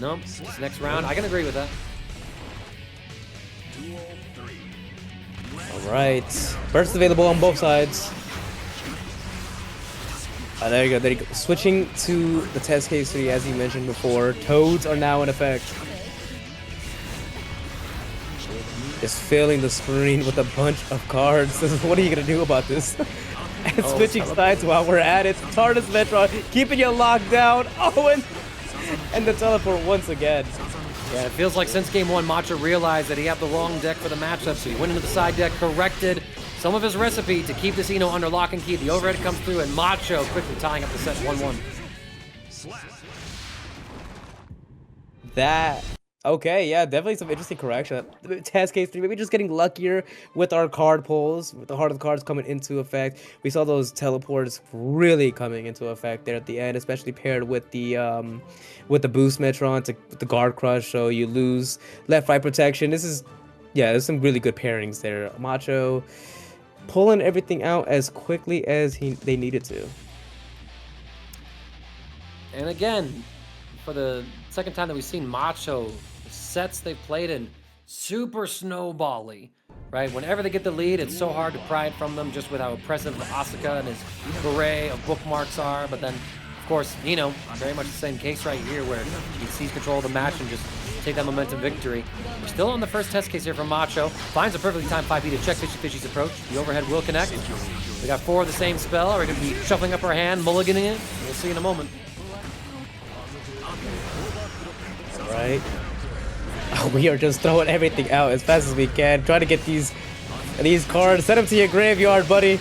B: nope, this next round. I can agree with that.
A: Alright, burst available on both sides. There you go, there you go. Switching to the test case 3, as you mentioned before, toads are now in effect. Just filling the screen with a bunch of cards. What are you gonna do about this? And switching sides while we're at it. TARDIS Metron keeping you locked down. Oh, and the teleport once again.
B: Yeah, it feels like since game 1, Macho realized that he had the wrong deck for the matchup, so he went into the side deck, corrected some of his recipe to keep this Eno under lock and key. The overhead comes through, and Macho quickly tying up the set 1-1.
A: Okay, yeah, definitely some interesting correction. Test case 3, maybe just getting luckier with our card pulls, with the heart of the cards coming into effect. We saw those teleports really coming into effect there at the end, especially paired with the boost Metron to the guard crush, so you lose left-right protection. There's some really good pairings there. Macho pulling everything out as quickly as they needed to.
B: And again, for the second time that we've seen Macho, the sets they've played in, super snowbally, right? Whenever they get the lead, it's so hard to pry it from them just with how impressive Asuka and his array of bookmarks are. But then, of course, Eno, very much the same case right here where he sees control of the match and just take that momentum victory. We're still on the first test case here from Macho. Finds a perfectly timed 5B to check FishyFishy's approach. The overhead will connect. We got 4 of the same spell. We're going to be shuffling up our hand, mulliganing it. We'll see in a moment.
A: Right. We are just throwing everything out as fast as we can. Try to get these cards. Send them to your graveyard, buddy.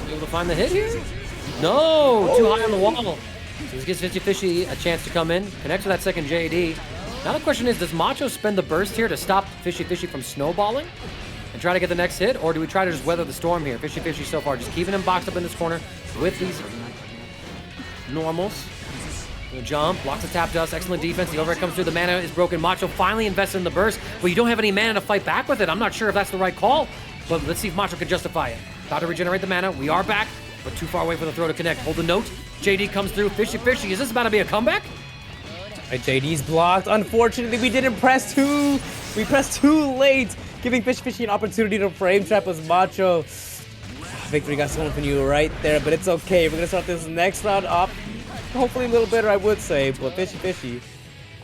B: Able to find the hit here? No! Too high on the wall. So this gives FishyFishy a chance to come in. Connects with that second JD. Now the question is, does Macho spend the burst here to stop FishyFishy from snowballing and try to get the next hit? Or do we try to just weather the storm here? FishyFishy so far just keeping him boxed up in this corner with these normals. The jump, blocks the tap dust, excellent defense. The overhead comes through, the mana is broken. Macho finally invested in the burst, but you don't have any mana to fight back with it. I'm not sure if that's the right call, but let's see if Macho can justify it. About to regenerate the mana. We are back, but too far away for the throw to connect. Hold the note. JD comes through. FishyFishy. Is this about to be a comeback?
A: Right, JD's blocked. Unfortunately, we didn't press too. We pressed too late, giving FishyFishy an opportunity to frame trap us Macho. Victory got stolen from you right there, but it's okay. We're gonna start this next round up. Hopefully a little better, I would say, but FishyFishy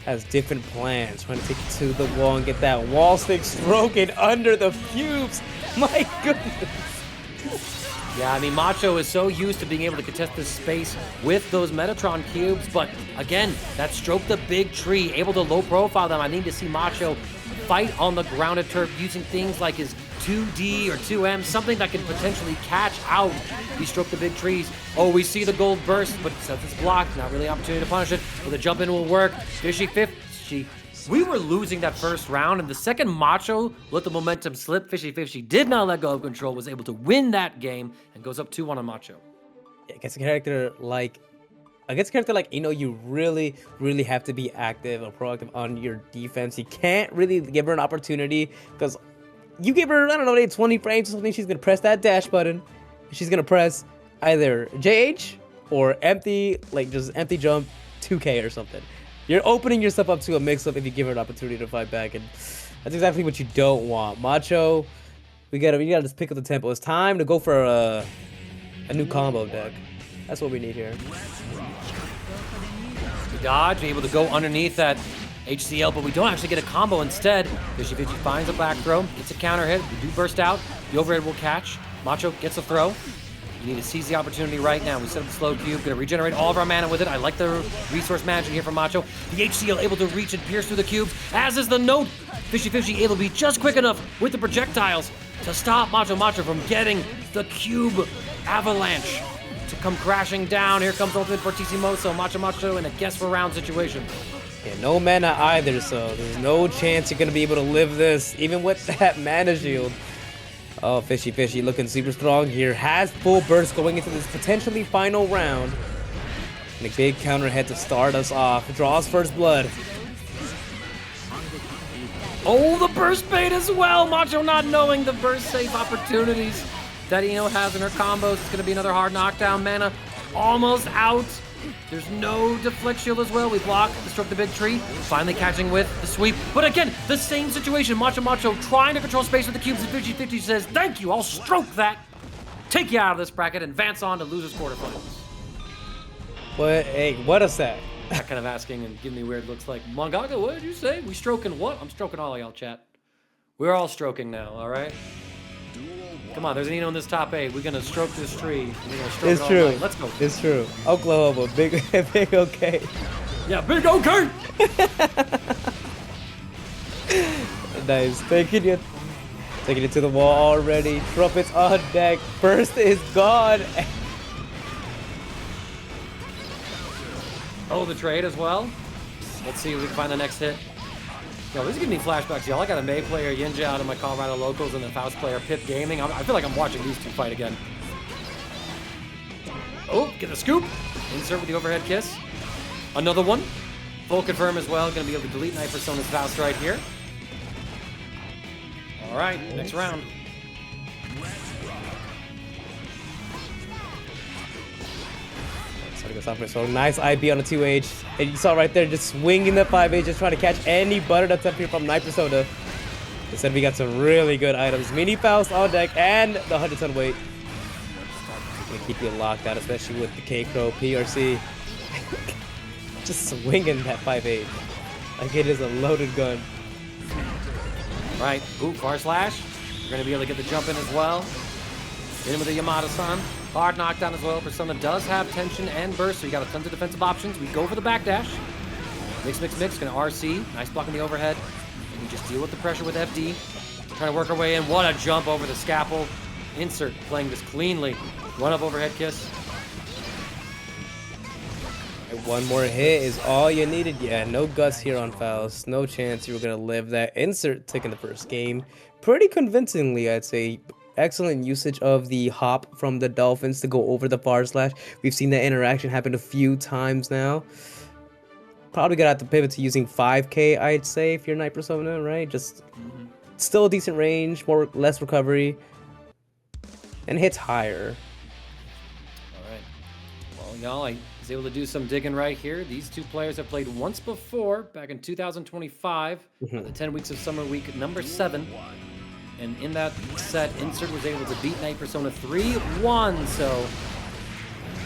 A: has different plans. Trying to take it to the wall and get that wall stick stroking under the cubes. My goodness.
B: Yeah, I mean, Macho is so used to being able to contest this space with those Metatron cubes, but again, that stroke the big tree, able to low profile them. I need to see Macho fight on the grounded turf using things like his 2D or 2M, something that can potentially catch out these stroke the big trees. Oh, we see the gold burst, but since it's blocked, not really an opportunity to punish it, but the jump in will work. FishyFishy. We were losing that first round, and the second Macho let the momentum slip, FishyFishy did not let go of control, was able to win that game, and goes up 2-1 on Macho.
A: Yeah, against a character like you really, really have to be active or proactive on your defense. You can't really give her an opportunity, because you give her, I don't know, maybe 20 frames or something, she's gonna press that dash button. She's gonna press either JH or empty, like just empty jump 2K or something. You're opening yourself up to a mix-up if you give her an opportunity to fight back, and that's exactly what you don't want. Macho, we gotta just pick up the tempo. It's time to go for a new combo deck. That's what we need here.
B: We dodge, able to go underneath that HCL, but we don't actually get a combo instead. FishyFishy finds a back throw, gets a counter hit. We do burst out. The overhead will catch. Macho gets a throw. You need to seize the opportunity right now. We set up the slow cube, gonna regenerate all of our mana with it. I like the resource management here from Macho. The HCL able to reach and pierce through the cubes, as is the note. FishyFishy able to be just quick enough with the projectiles to stop Macho from getting the cube avalanche to come crashing down. Here comes Ultimate Fortissimoso. Macho in a guess for round situation.
A: Yeah, no mana either, so there's no chance you're gonna be able to live this, even with that mana shield. Oh, FishyFishy looking super strong here. Has full burst going into this potentially final round. And a big counter head to start us off. Draws first blood.
B: Oh, the burst bait as well. Macho not knowing the burst save opportunities that Ino has in her combos. It's going to be another hard knockdown. Mana almost out. There's no deflect shield as well. We block, destruct the big tree, finally catching with the sweep. But again, the same situation. Macho trying to control space with the cubes, and FishyFishy says, thank you, I'll stroke that. Take you out of this bracket and advance on to losers quarterfinals.
A: What? Hey, what a set.
B: That kind of asking and giving me weird looks like, Mangaka, what did you say? We stroking what? I'm stroking all of y'all, chat. We're all stroking now, all right? Come on, there's an Eno in this top 8. We're going to stroke this tree. We're going to stroke it all night. Let's go.
A: It's true. Oklahoma, big okay.
B: Yeah, big okay.
A: Nice. Taking it to the wall already. Trumpets on deck. Burst is gone.
B: Oh, the trade as well. Let's see if we can find the next hit. Yo, this is giving me flashbacks, y'all. I got a May player, Yinja, out of my Colorado locals, and the Faust player, Pip Gaming. I feel like I'm watching these two fight again. Oh, get the scoop. Insert with the overhead kiss. Another one. Full confirm as well. Gonna be able to delete Knight Persona's Faust right here. All right, next round.
A: So nice IB on the 2H. And you saw right there, just swinging the 5H, just trying to catch any butter that's up here from Knight Persona. Instead, we got some really good items. Mini Faust on deck and the 100-ton weight. Gonna keep you locked out, especially with the K-Crow PRC. Just swinging that 5H. Like it is a loaded gun.
B: Right, ooh, far slash. We're gonna be able to get the jump in as well. Hit him with the Yamada-san. Hard knockdown as well. Persona does have tension and burst, so you got a ton of defensive options. We go for the backdash. Mix. Gonna RC. Nice block on the overhead. And we just deal with the pressure with FD. Trying to work our way in. What a jump over the scalpel. Insert playing this cleanly. One up overhead kiss.
A: And one more hit is all you needed. Yeah, no guts here on Faust. No chance you were gonna live that. Insert taking the first game pretty convincingly, I'd say. Excellent usage of the hop from the Dolphins to go over the far slash. We've seen that interaction happen a few times now. probably gonna have to pivot to using 5K, I'd say, if you're Night Persona, right? Just still a decent range, less recovery, and hits higher.
B: All right. Well, y'all, I was able to do some digging right here. These two players have played once before, back in 2025, on the 10 Weeks of Summer Week number 7. And in that set, Insert was able to beat Night Persona 3-1. So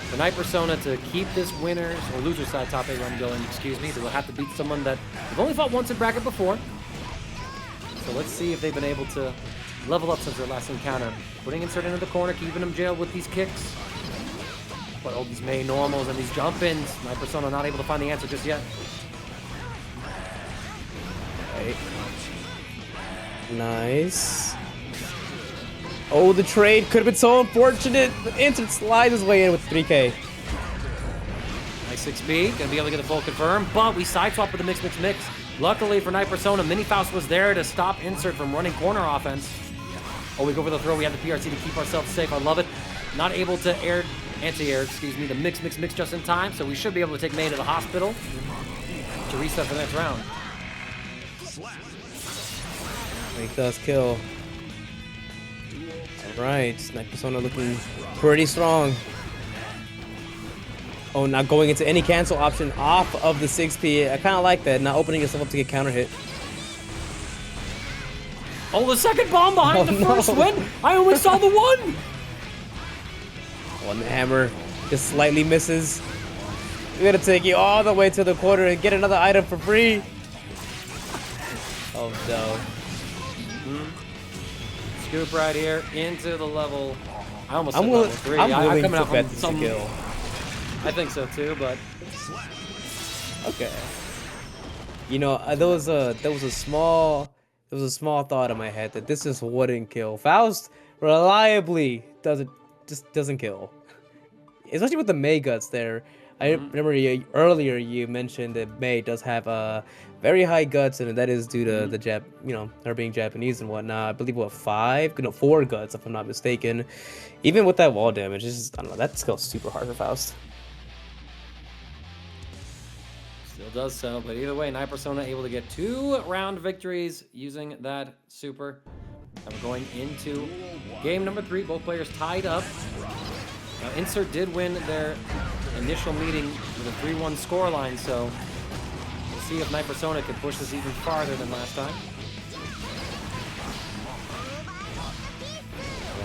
B: for Night Persona to keep this winners or loser side top 8 run going, excuse me, they will have to beat someone that they've only fought once in bracket before. So let's see if they've been able to level up since their last encounter. Putting Insert into the corner, keeping him jailed with these kicks. But all these May normals and these jump-ins. Night Persona not able to find the answer just yet.
A: Right. Nice. Oh, the trade could have been so unfortunate. But Insert slides his way in with 3K.
B: Nice 6B, gonna be able to get the full confirm, but we sideswap with the mix. Luckily for Night Persona, Mini Faust was there to stop Insert from running corner offense. Oh, we go for the throw. We have the PRC to keep ourselves safe. I love it. Not able to anti-air, excuse me, the mix just in time, so we should be able to take May to the hospital to reset for the next round.
A: He does kill. Alright, Night Persona looking pretty strong. Oh, not going into any cancel option off of the 6P. I kind of like that, not opening yourself up to get counter hit.
B: Oh, the second bomb behind the first win! I only saw the one!
A: One hammer just slightly misses. We're gonna take you all the way to the corner and get another item for free. Oh no.
B: Scoop right here into the level. I almost
A: I'm
B: said
A: willing,
B: level 3.
A: I'm willing
B: coming
A: to
B: out
A: bet
B: from
A: this
B: some,
A: to kill.
B: I think so too, but
A: Okay. You know, there was a small thought in my head that this just wouldn't kill. Faust reliably doesn't kill. Especially with the May guts there. I remember earlier you mentioned that May does have very high guts, and that is due to the her being Japanese and whatnot. I believe 4 guts if I'm not mistaken. Even with that wall damage, it's just, I don't know, that skill's super hard for Faust.
B: still does so. But either way, Night Persona able to get 2-round victories using that super. And we're going into game number 3. Both players tied up. Now, Insert did win their initial meeting with a 3-1 scoreline, so we'll see if Night Persona can push this even farther than last time.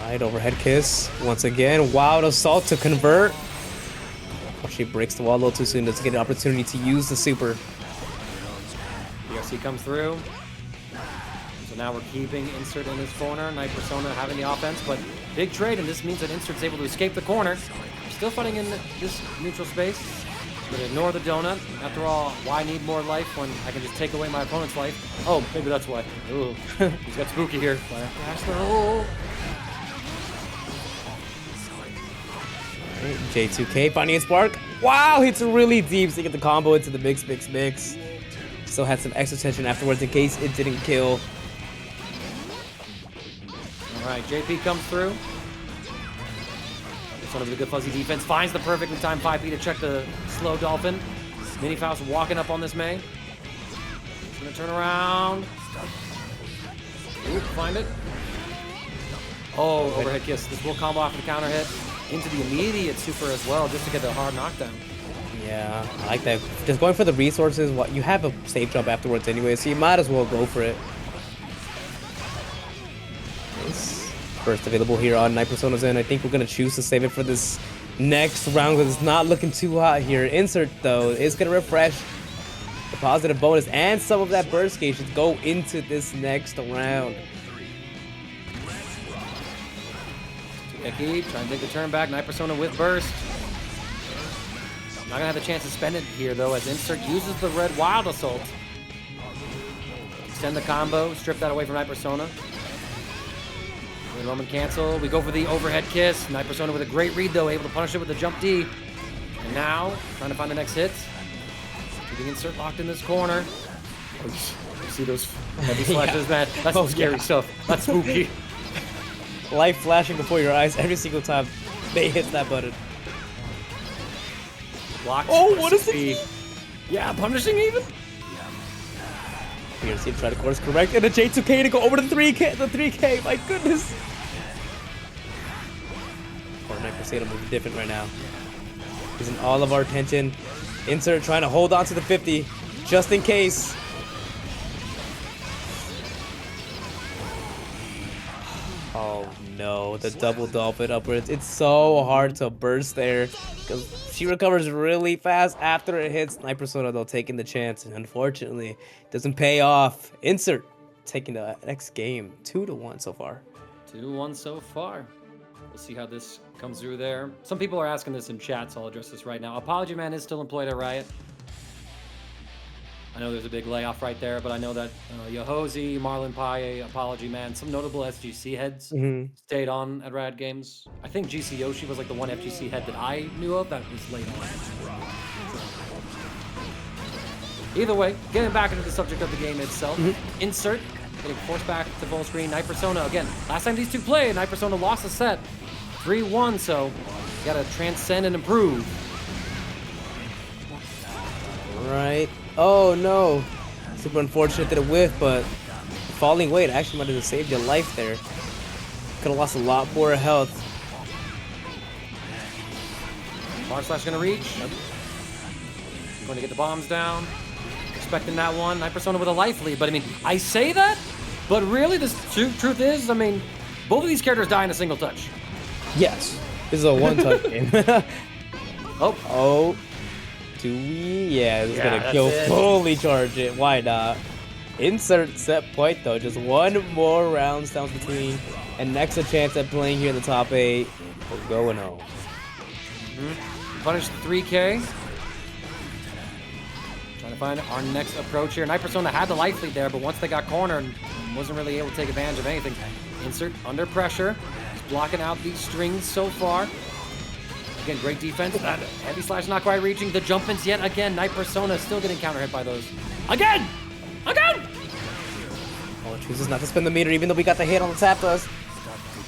A: Right, overhead kiss. Once again, wild assault to convert. Oh, she breaks the wall a little too soon. Doesn't get an opportunity to use the super.
B: PRC comes through. So now we're keeping Insert in his corner. Night Persona having the offense, but big trade, and this means that Insert's able to escape the corner. Still fighting in this neutral space, but ignore the donut. After all, why need more life when I can just take away my opponent's life? Oh, maybe that's why. Ooh, he's got Spooky here.
A: J2K finding a spark. Wow, hits really deep to get the combo into the mix. Still had some extra tension afterwards in case it didn't kill.
B: All right, JP comes through. This one with a good fuzzy defense. Finds the perfectly timed 5P to check the slow Dolphin. Mini Faust walking up on this May. He's gonna turn around. Oop, find it. Oh, overhead kiss. This will combo off the counter hit into the immediate super as well, just to get the hard knockdown.
A: Yeah, I like that. Just going for the resources. You have a safe jump afterwards anyway, so you might as well go for it. Nice. First available here on Night Persona's end. I think we're gonna choose to save it for this next round because it's not looking too hot here. Insert though is gonna refresh the positive bonus and some of that burst gauge should go into this next round.
B: Mickey trying to take the turn back. Night Persona with burst. Not gonna have the chance to spend it here though, as Insert uses the red wild assault. Extend the combo, strip that away from Night Persona. Red Roman cancel. We go for the overhead kiss. Night Persona with a great read though, able to punish it with the jump D. And now trying to find the next hit. Keeping Insert locked in this corner. Oh, you see those heavy flashes, man? That's scary stuff. That's spooky.
A: Life flashing before your eyes every single time they hit that button.
B: Blocked.
A: Oh, what is it?
B: Yeah, punishing even?
A: Here's him try to course correct, and a J2K to go over the 3K. The 3K, my goodness. Fortnite Crusader moving different right now. He's in all of our attention. Insert trying to hold on to the 50, just in case. Oh no, the double dolphin upwards. It's so hard to burst there because she recovers really fast after it hits. Sniper Persona though taking the chance, and unfortunately doesn't pay off. Insert taking the next game 2-1 so far.
B: 2-1 so far. We'll see how this comes through there. Some people are asking this in chat, so I'll address this right now. Apology Man is still employed at Riot. I know there's a big layoff right there, but I know that Yohozi, Marlon Paye, Apology Man, some notable SGC heads stayed on at Riot Games. I think GC Yoshi was like the one FGC head that I knew of that was laid on. Either way, getting back into the subject of the game itself, Insert getting forced back to full screen. Night Persona, again, last time these two played, Night Persona lost a set 3-1, so you gotta transcend and improve.
A: Right. Oh no. Super unfortunate that it whiffed, but falling weight actually might have saved your life there. Could have lost a lot more health.
B: Bar Slash gonna reach. Going to get the bombs down. Expecting that one. Night Persona with a life lead, but I mean, I say that, but really the truth is, I mean, both of these characters die in a single touch.
A: Yes. This is a one-touch game. Oh. Do we? Yeah, this is gonna kill. Fully charge it. Why not? Insert set point though. Just one more round sounds between, and next a chance at playing here in the top 8. We're going home.
B: Punish 3K. Trying to find our next approach here. Night Persona had the life lead there, but once they got cornered, wasn't really able to take advantage of anything. Insert under pressure. He's blocking out these strings so far. Again, great defense. Heavy slash not quite reaching. The jump ins yet again. Night Persona still getting counter hit by those. Again! Again!
A: Oh, chooses not to spin the meter even though we got the hit on the tap us.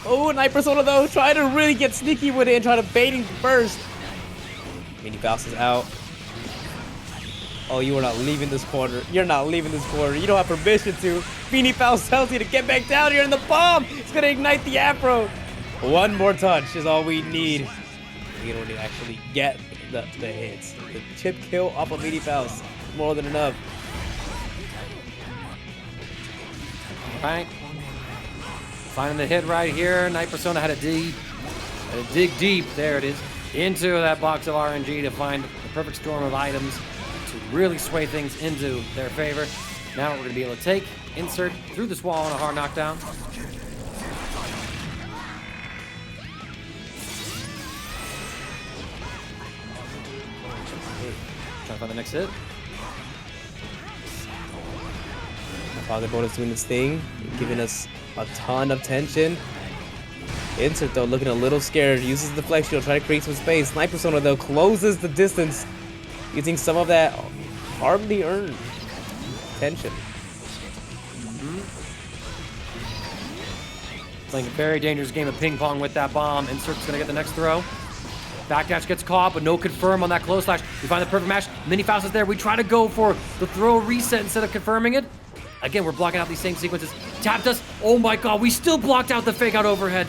A: Oh, Night Persona though, trying to really get sneaky with it and try to bait him first. Mini Faust is out. Oh, you are not leaving this corner. You're not leaving this corner. You don't have permission to. Mini Faust tells you to get back down here in the bomb. It's gonna ignite the Afro. One more touch is all we need. We don't need to actually get the hits. The chip kill off of Mini Faust. More than enough.
B: Right. Finding the hit right here. Night Persona had to dig deep. There it is. Into that box of RNG to find the perfect storm of items to really sway things into their favor. Now we're going to be able to take Insert through this wall on a hard knockdown. Trying to find the next hit.
A: Father bonus doing this thing, giving us a ton of tension. Insert though looking a little scared, uses the flex shield, try to create some space. Night Persona though closes the distance, using some of that hardly earned tension.
B: Playing a very dangerous game of ping pong with that bomb. Insert's gonna get the next throw. Backdash gets caught, but no confirm on that close slash. We find the perfect match. Mini Faust is there. We try to go for the throw reset instead of confirming it. Again, we're blocking out these same sequences. Tapped us. Oh my god, we still blocked out the fake out overhead.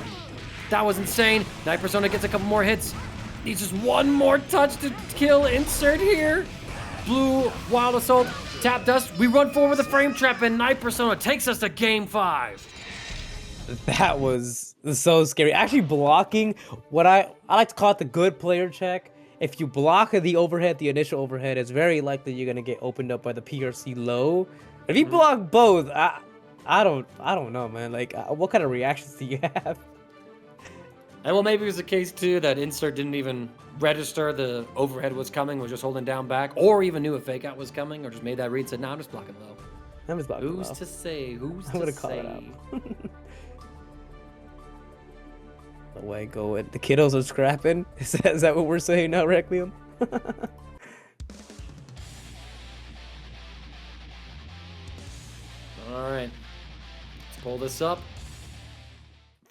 B: That was insane. Night Persona gets a couple more hits. Needs just one more touch to kill Insert here. Blue, Wild Assault, Tap Dust. We run forward with the frame trap, and Night Persona takes us to game 5.
A: That was so scary. Actually blocking what I like to call it the good player check. If you block the overhead, the initial overhead, it's very likely you're gonna get opened up by the PRC low. If you block both, I don't know, man. Like, what kind of reactions do you have?
B: And well, maybe it was the case too that Insert didn't even register the overhead was coming, was just holding down back, or even knew a fake out was coming, or just made that read, said, "Nah, I'm just blocking low."
A: I'm just blocking
B: Who's
A: low.
B: to say? Who's
A: I'm
B: to
A: gonna call
B: say?
A: it out. Away go it. The kiddos are scrapping. Is that what we're saying now, Requiem?
B: All right, let's pull this up.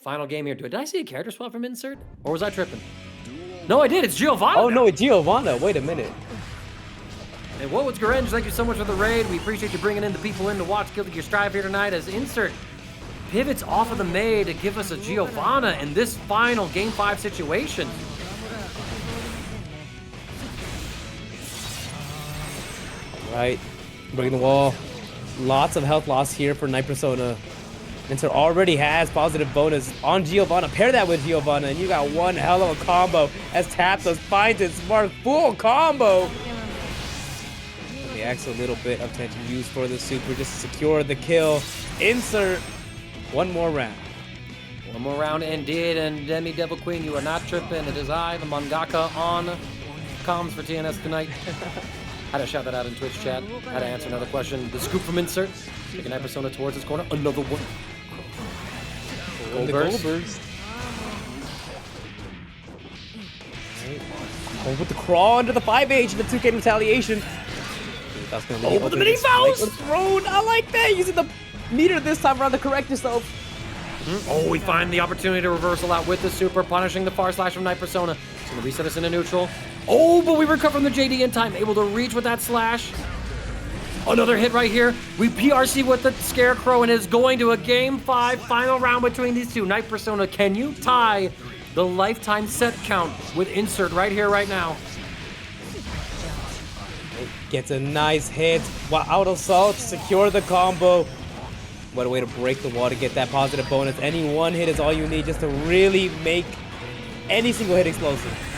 B: Final game here. Did I see a character swap from Insert, or was I tripping? No, I did. It's Giovanna.
A: Oh no, it's Giovanna. Wait a minute.
B: And what was Garenge? Thank you so much for the raid. We appreciate you bringing in the people in to watch Guilty Gear Strive here tonight as Insert pivots off of the May to give us a Giovanna in this final Game 5 situation.
A: Right, breaking the wall. Lots of health loss here for Night Persona. Insert already has positive bonus on Giovanna. Pair that with Giovanna, and you got one hell of a combo as Tapsos finds its mark. Full combo. The X a little bit of tension used for the super just to secure the kill. Insert one more round.
B: One more round indeed, and Demi Devil Queen, you are not tripping. It is I, the Mangaka, on comms for TNS tonight. Had to shout that out in Twitch chat. Had to answer another question. The scoop from Insert. Taking Night Persona towards his corner. Another one.
A: The Goldbergs. Oh, with the crawl into the 5H and the 2K retaliation. That's gonna
B: with the mini Faust!
A: Thrown. I like that. Using the meter this time around to correct yourself.
B: Oh, we find the opportunity to reversal out with the super, punishing the far slash from Night Persona. It's gonna reset us into neutral. Oh, but we recover from the JD in time, able to reach with that slash. Another hit right here. We PRC with the Scarecrow, and it's going to a Game 5 final round between these two. Night Persona, can you tie the lifetime set count with Insert right here, right now?
A: It gets a nice hit while out of salt, secure the combo. What a way to break the wall to get that positive bonus. Any one hit is all you need just to really make any single hit explosive.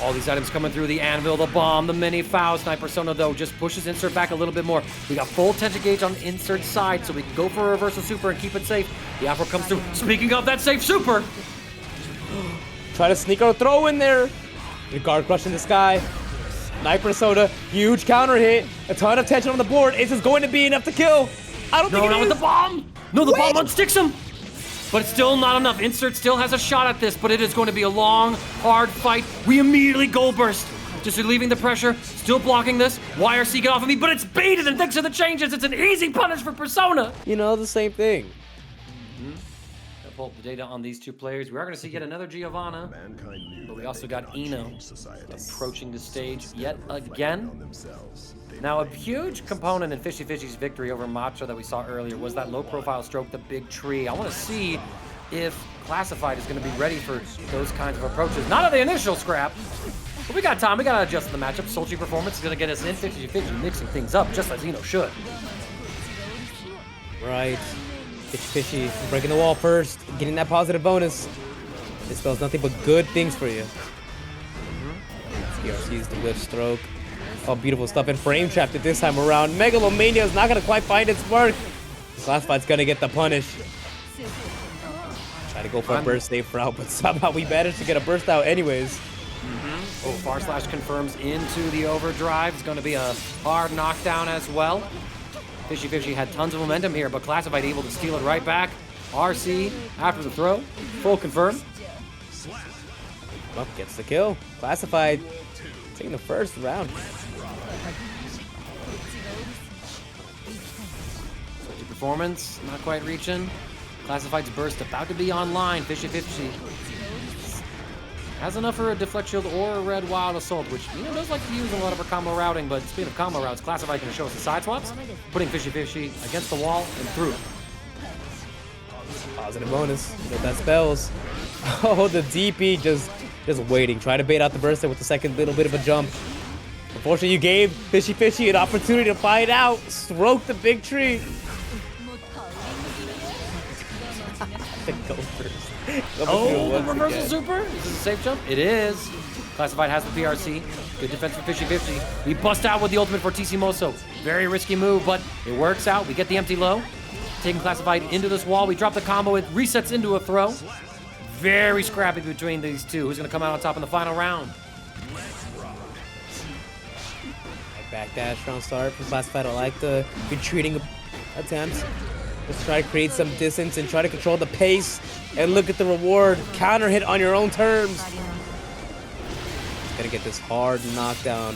B: All these items coming through, the anvil, the bomb, the mini Faust. Night Persona, though, just pushes Insert back a little bit more. We got full tension gauge on Insert's side, so we can go for a reversal super and keep it safe. The Afro comes through. Speaking of that safe super.
A: Try to sneak our throw in there. The guard crush in the sky. Night Persona, huge counter hit. A ton of tension on the board. Is this going to be enough to kill? I don't think it is.
B: No, not with the bomb. No, the bomb unsticks him. But it's still not enough. Insert still has a shot at this, but it is going to be a long, hard fight. We immediately goal burst. Just relieving the pressure, still blocking this. YRC, get off of me, but it's baited, and thanks to the changes, it's an easy punish for Persona.
A: You know, the same thing.
B: Gonna pull up the data on these two players. We are going to see yet another Giovanna, but we also got Eno approaching the stage yet again. Now, a huge component in FishyFishy's victory over Macho that we saw earlier was that low-profile stroke, the big tree. I want to see if Classified is going to be ready for those kinds of approaches. Not at the initial scrap, but we got time. We got to adjust the matchup. Sultry performance is going to get us in FishyFishy, mixing things up just as Eno should.
A: Right. FishyFishy breaking the wall first, getting that positive bonus. It spells nothing but good things for you. PRC's the whip stroke. Oh, beautiful stuff, and frame trapped it this time around. Megalomania is not going to quite find its mark. Classified's going to get the punish. Try to go for a burst safe route, but somehow we managed to get a burst out anyways.
B: Oh, far slash confirms into the overdrive. It's going to be a hard knockdown as well. FishyFishy had tons of momentum here, but Classified able to steal it right back. RC after the throw. Full confirm.
A: Well, gets the kill. Classified taking the first round.
B: Switchy performance, not quite reaching. Classified's burst about to be online. FishyFishy has enough for a deflect shield or a red wild assault, which does like to use in a lot of her combo routing, but speaking of combo routes, Classified can show us the side swaps, putting FishyFishy against the wall and through.
A: Positive bonus. Get that spells. Oh, the DP just waiting. Try to bait out the burster with the second little bit of a jump. Unfortunately, you gave FishyFishy an opportunity to find out. Stroke the big tree. Go first.
B: Oh, the reversal super? Is this a safe jump? It is. Classified has the PRC. Good defense for FishyFishy. We bust out with the ultimate for TC Moso. Very risky move, but it works out. We get the empty low. Taking Classified into this wall. We drop the combo. It resets into a throw. Very scrappy between these two. Who's going to come out on top in the final round?
A: Backdash round start from Classified. I like the retreating attempts. Let's try to create some distance and try to control the pace and look at the reward. Counter hit on your own terms. Gonna get this hard knockdown.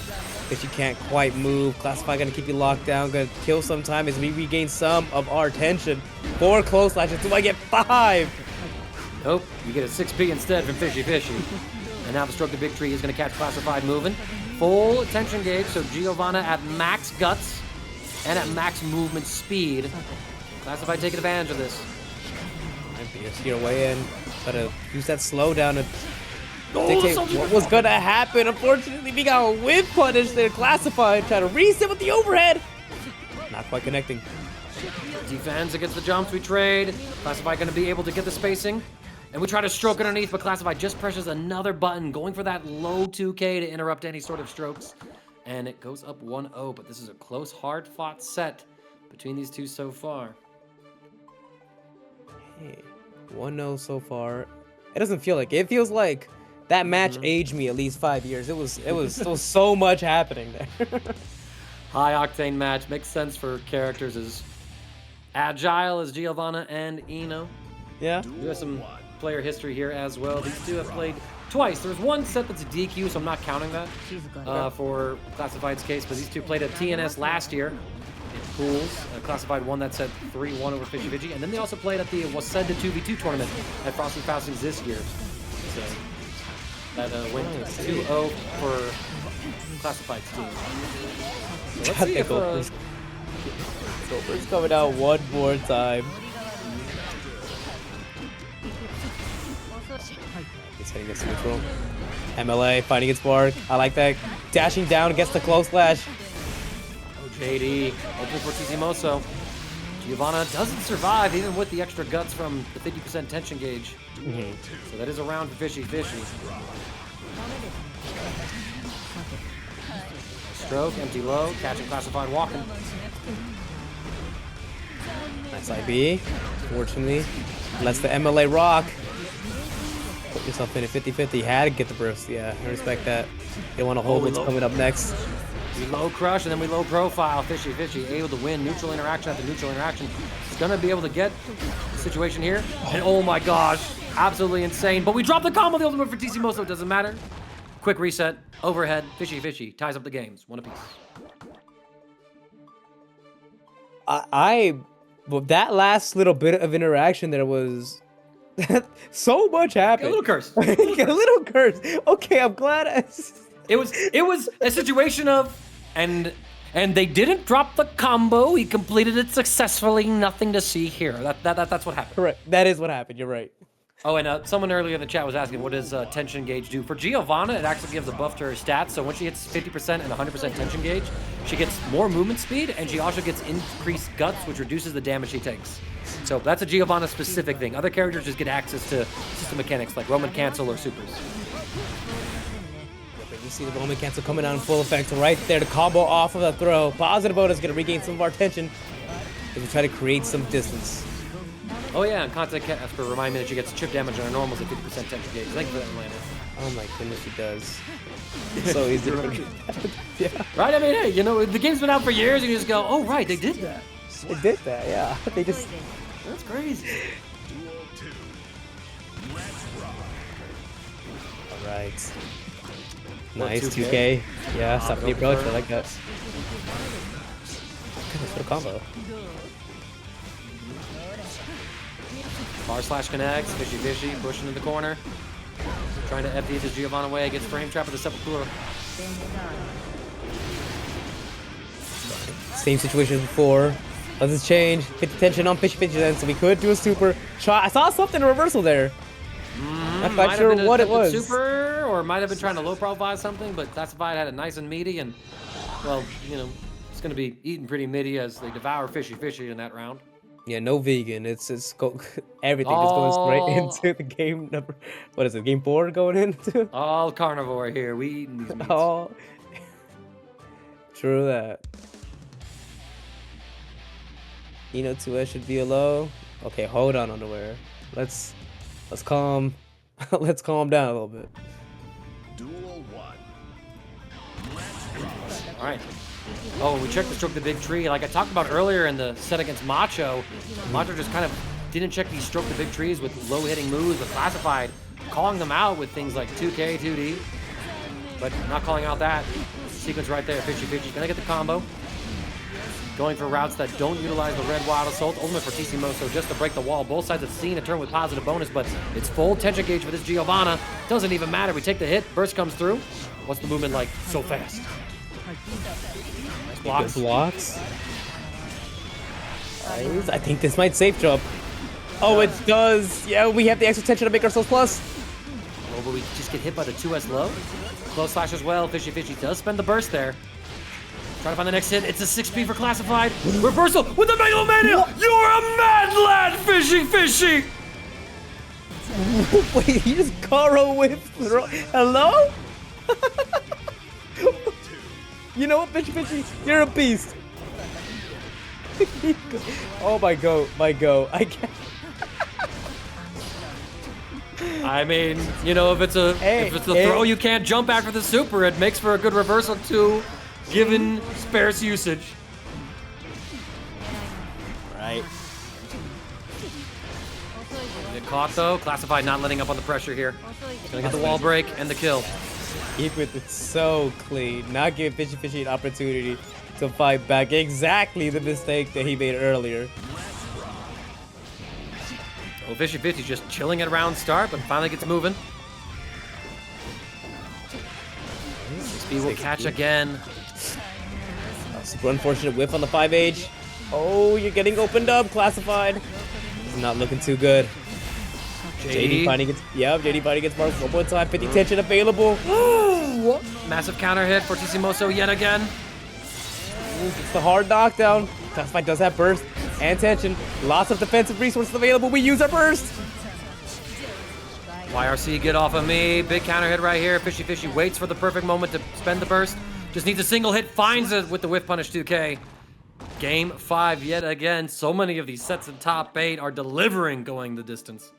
A: If you can't quite move, Classified gonna keep you locked down. Gonna kill some time as we regain some of our tension. 4 close slashes. Do I get 5?
B: Nope, you get a 6P instead from FishyFishy. And now the stroke the big tree is going to catch Classified moving. full tension gauge, so Giovanna at max guts and at max movement speed. Classified taking advantage of this.
A: Pierce your way in. Gotta use that slowdown to dictate what was gonna happen. Unfortunately, we got a whip punish there. Classified, try to reset with the overhead. Not quite connecting.
B: Defense against the jumps, we trade. Classified gonna be able to get the spacing. And we try to stroke underneath, but Classified just presses another button, going for that low 2K to interrupt any sort of strokes. And it goes up 1-0, but this is a close, hard-fought set between these two so far.
A: Hey, 1-0 so far. It doesn't feel like it. It feels like that match aged me at least 5 years. It was so much happening there.
B: High octane match makes sense for characters as agile as Giovanna and Ino.
A: Yeah.
B: We have some player history here as well. These two have played twice. There was one set that's a DQ, so I'm not counting that for Classified's case, but these two played at TNS last year. Pools. Classified won that set 3-1 over FishyFishy, and then they also played at the Waseda 2v2 tournament at Faust and Faustings this year. So that went 2-0 for Classified's team. So let's see if
A: Goldlewis coming out one more time. He's hitting this neutral. MLA fighting its spark. I like that. Dashing down against the close slash.
B: JD, open for Tissimoso. Giovanna doesn't survive even with the extra guts from the 50% tension gauge. So that is a round for FishyFishy. Stroke, empty low, catching Classified walking.
A: Nice IB. Fortunately, lets the MLA rock. Put yourself in a 50-50. Had to get the burst. Yeah, I respect that. They want to hold what's coming up next.
B: We low crush and then we low profile. FishyFishy able to win neutral interaction after neutral interaction. He's gonna be able to get the situation here. And oh my gosh, absolutely insane. But we drop the combo, the ultimate for Tissimoso, it doesn't matter. Quick reset, overhead, FishyFishy ties up the games, one apiece.
A: Well, that last little bit of interaction there was so much happened.
B: A little curse.
A: A little curse. Okay, I'm glad.
B: It was a situation of and they didn't drop the combo. He completed it successfully. Nothing to see here. That's what happened.
A: Correct. That is what happened. You're right.
B: Oh, and someone earlier in the chat was asking, what does tension gauge do? For Giovanna, it actually gives a buff to her stats. So when she hits 50% and 100% tension gauge, she gets more movement speed, and she also gets increased guts, which reduces the damage she takes. So that's a Giovanna specific thing. Other characters just get access to system mechanics like Roman cancel or supers.
A: You see the Roman cancel coming out in full effect right there. The combo off of the throw. Positive bonus going to regain some of our tension as we try to create some distance.
B: Oh yeah, and Content Casper remind me that she gets chip damage on her normals at 50% tension gauge. Thank you for that reminder.
A: Oh my goodness, she does. So easy to forget. Yeah.
B: Right? I mean, hey, you know, the game's been out for years and you just go, oh right, they did that.
A: They did that, yeah. They just...
B: That's crazy.
A: All right. Nice 2K. Yeah, stop the approach. I like that. Goodness, what a combo.
B: Bar slash connects. FishyFishy pushing in the corner. Trying to FD the Giovanna away. Gets frame trap with the Sepultura.
A: Same situation as before. Let's change. Hit the tension on FishyFishy then, so we could do a super shot. I saw something in reversal there. I'm not sure what it was.
B: Super, or might have been trying to low profile something, but Classified had it nice and meaty, and well, you know, it's going to be eaten pretty meaty as they devour FishyFishy in that round.
A: Yeah, no vegan. It's everything is going straight into the game number. What is it? Game 4 going into?
B: All carnivore here. We eating these meats.
A: Oh, true that. You know, 2S should be a low. Okay, hold on, underwear. Let's calm down a little bit.
C: Duel 1.
B: All right. Oh, we checked the stroke the big tree. Like I talked about earlier in the set against Macho, Macho just kind of didn't check these stroke the big trees with low hitting moves, but Classified calling them out with things like 2K, 2D, but not calling out that sequence right there. FishyFishy gonna get the combo. Going for routes that don't utilize the red wild assault. Ultimate for Tissimoso just to break the wall. Both sides have seen a turn with positive bonus, but it's full tension gauge for this Giovanna. Doesn't even matter. We take the hit. Burst comes through. What's the movement like? So fast. Nice blocks.
A: Good blocks. Nice. I think this might safe jump. Oh, it does. Yeah, we have the extra tension to make ourselves plus.
B: Oh, but we just get hit by the 2S low. Close slash as well. FishyFishy does spend the burst there. Trying to find the next hit. It's a 6P for classified. Reversal with the Megalomania. You're a mad lad, FishyFishy.
A: Wait, he just Karo with hello? You know what, FishyFishy? You're a beast. Oh my go. I can't.
B: I mean, you know, if it's a throw you can't jump after the super, it makes for a good reversal too, given sparse usage.
A: Right.
B: Get caught though. Classified not letting up on the pressure here. Gonna get the wall break and the kill.
A: Keep it so clean. Not give FishyFishy an opportunity to fight back. Exactly the mistake that he made earlier.
B: Well, FishyFishy just chilling at round start, but finally gets moving. Speed will catch again.
A: Super unfortunate whiff on the 5H. Oh, you're getting opened up, classified. It's not looking too good. JD finally gets marked 1 more time. 50 tension available.
B: Massive counter hit for Tissimoso yet again.
A: It's the hard knockdown. Classified does have burst and tension. Lots of defensive resources available. We use our burst.
B: YRC, get off of me. Big counter hit right here. FishyFishy waits for the perfect moment to spend the burst. Just needs a single hit. Finds it with the whiff punish 2K. Game 5 yet again. So many of these sets in top 8 are delivering going the distance.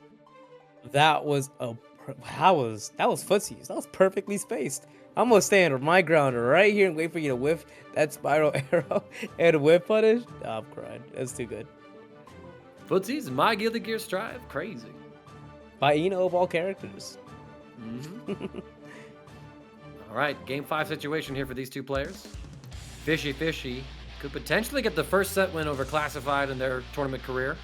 A: That was footsies. That was perfectly spaced. I'm gonna stand my ground right here and wait for you to whiff that spiral arrow and whiff punish. Oh, I'm crying. That's too good.
B: Footsies, my Guilty Gear Strive, crazy.
A: Baiken of all characters.
B: All right, game 5 situation here for these two players. FishyFishy could potentially get the first set win over Classified in their tournament career.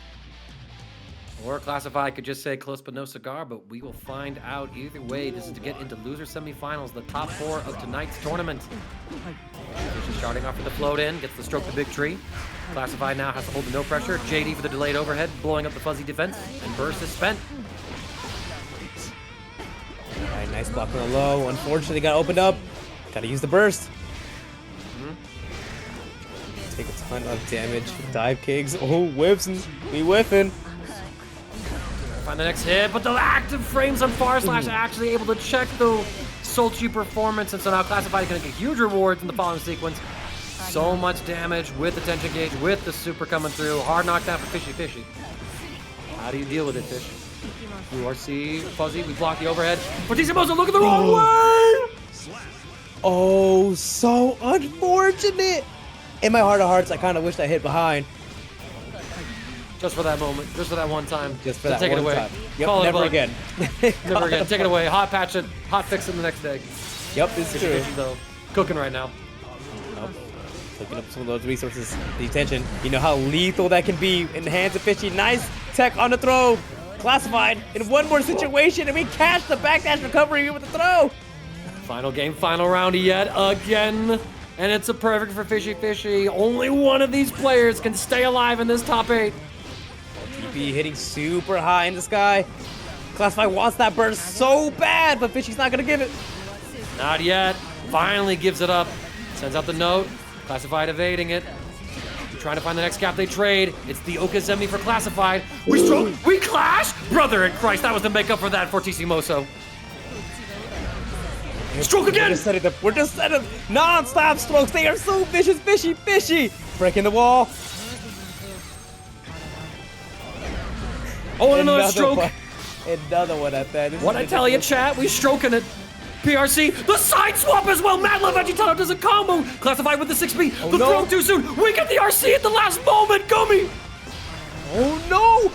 B: Or Classified could just say close but no cigar, but we will find out either way. This is to get into loser semifinals, the top 4 of tonight's tournament. Fishy starting off with the float in, gets the stroke the big tree. Classified now has to hold the no pressure. JD for the delayed overhead, blowing up the fuzzy defense, and burst is spent.
A: All right, nice block on the low. Unfortunately, got opened up. Gotta use the burst. Take a ton of damage. Dive kicks. Oh, whips and we whiffing.
B: Find the next hit, but the active frames on Far Slash are actually able to check the sultry performance, and so now Classified is going to get huge rewards in the following sequence. So much damage with the tension gauge, with the super coming through. Hard knockdown for FishyFishy. How do you deal with it, Fish? URC, Fuzzy, we block the overhead. But Tissimoso, look at the wrong way!
A: Oh, so unfortunate. In my heart of hearts, I kind of wish I hit behind.
B: Just for that moment, just for that one time.
A: Just for
B: then
A: that
B: take
A: one
B: it away.
A: time. Yep,
B: Call
A: never
B: it
A: again.
B: Never again. Take it away. Hot patch it. Hot fix it the next day.
A: Yep, this is true.
B: FishyFishy, though, cooking right now.
A: Picking up some of those resources. The tension. You know how lethal that can be in the hands of Fishy. Nice tech on the throw. Classified in one more situation, and we catch the backdash recovery with the throw.
B: Final game, final round yet again. And it's a perfect for FishyFishy. Only one of these players can stay alive in this top 8.
A: TP hitting super high in the sky. Classified wants that burst so bad, but Fishy's not gonna give it.
B: Not yet. Finally gives it up. Sends out the note. Classified evading it. Trying to find the next gap they trade. It's the Okazemi for Classified. We stroke, we clash! Brother in Christ, that was the makeup for that for Tissimoso. Stroke again!
A: We're just setting up non-stop strokes. They are so vicious, Fishy. Breaking the wall.
B: Oh, and another stroke.
A: One. Another one at that.
B: What I tell you, chat, we stroking it. PRC, the side swap as well. Mad Love Vegetano does a combo. Classified with the 6B. The throw too soon. We get the RC at the last moment. Gummie.
A: Oh no!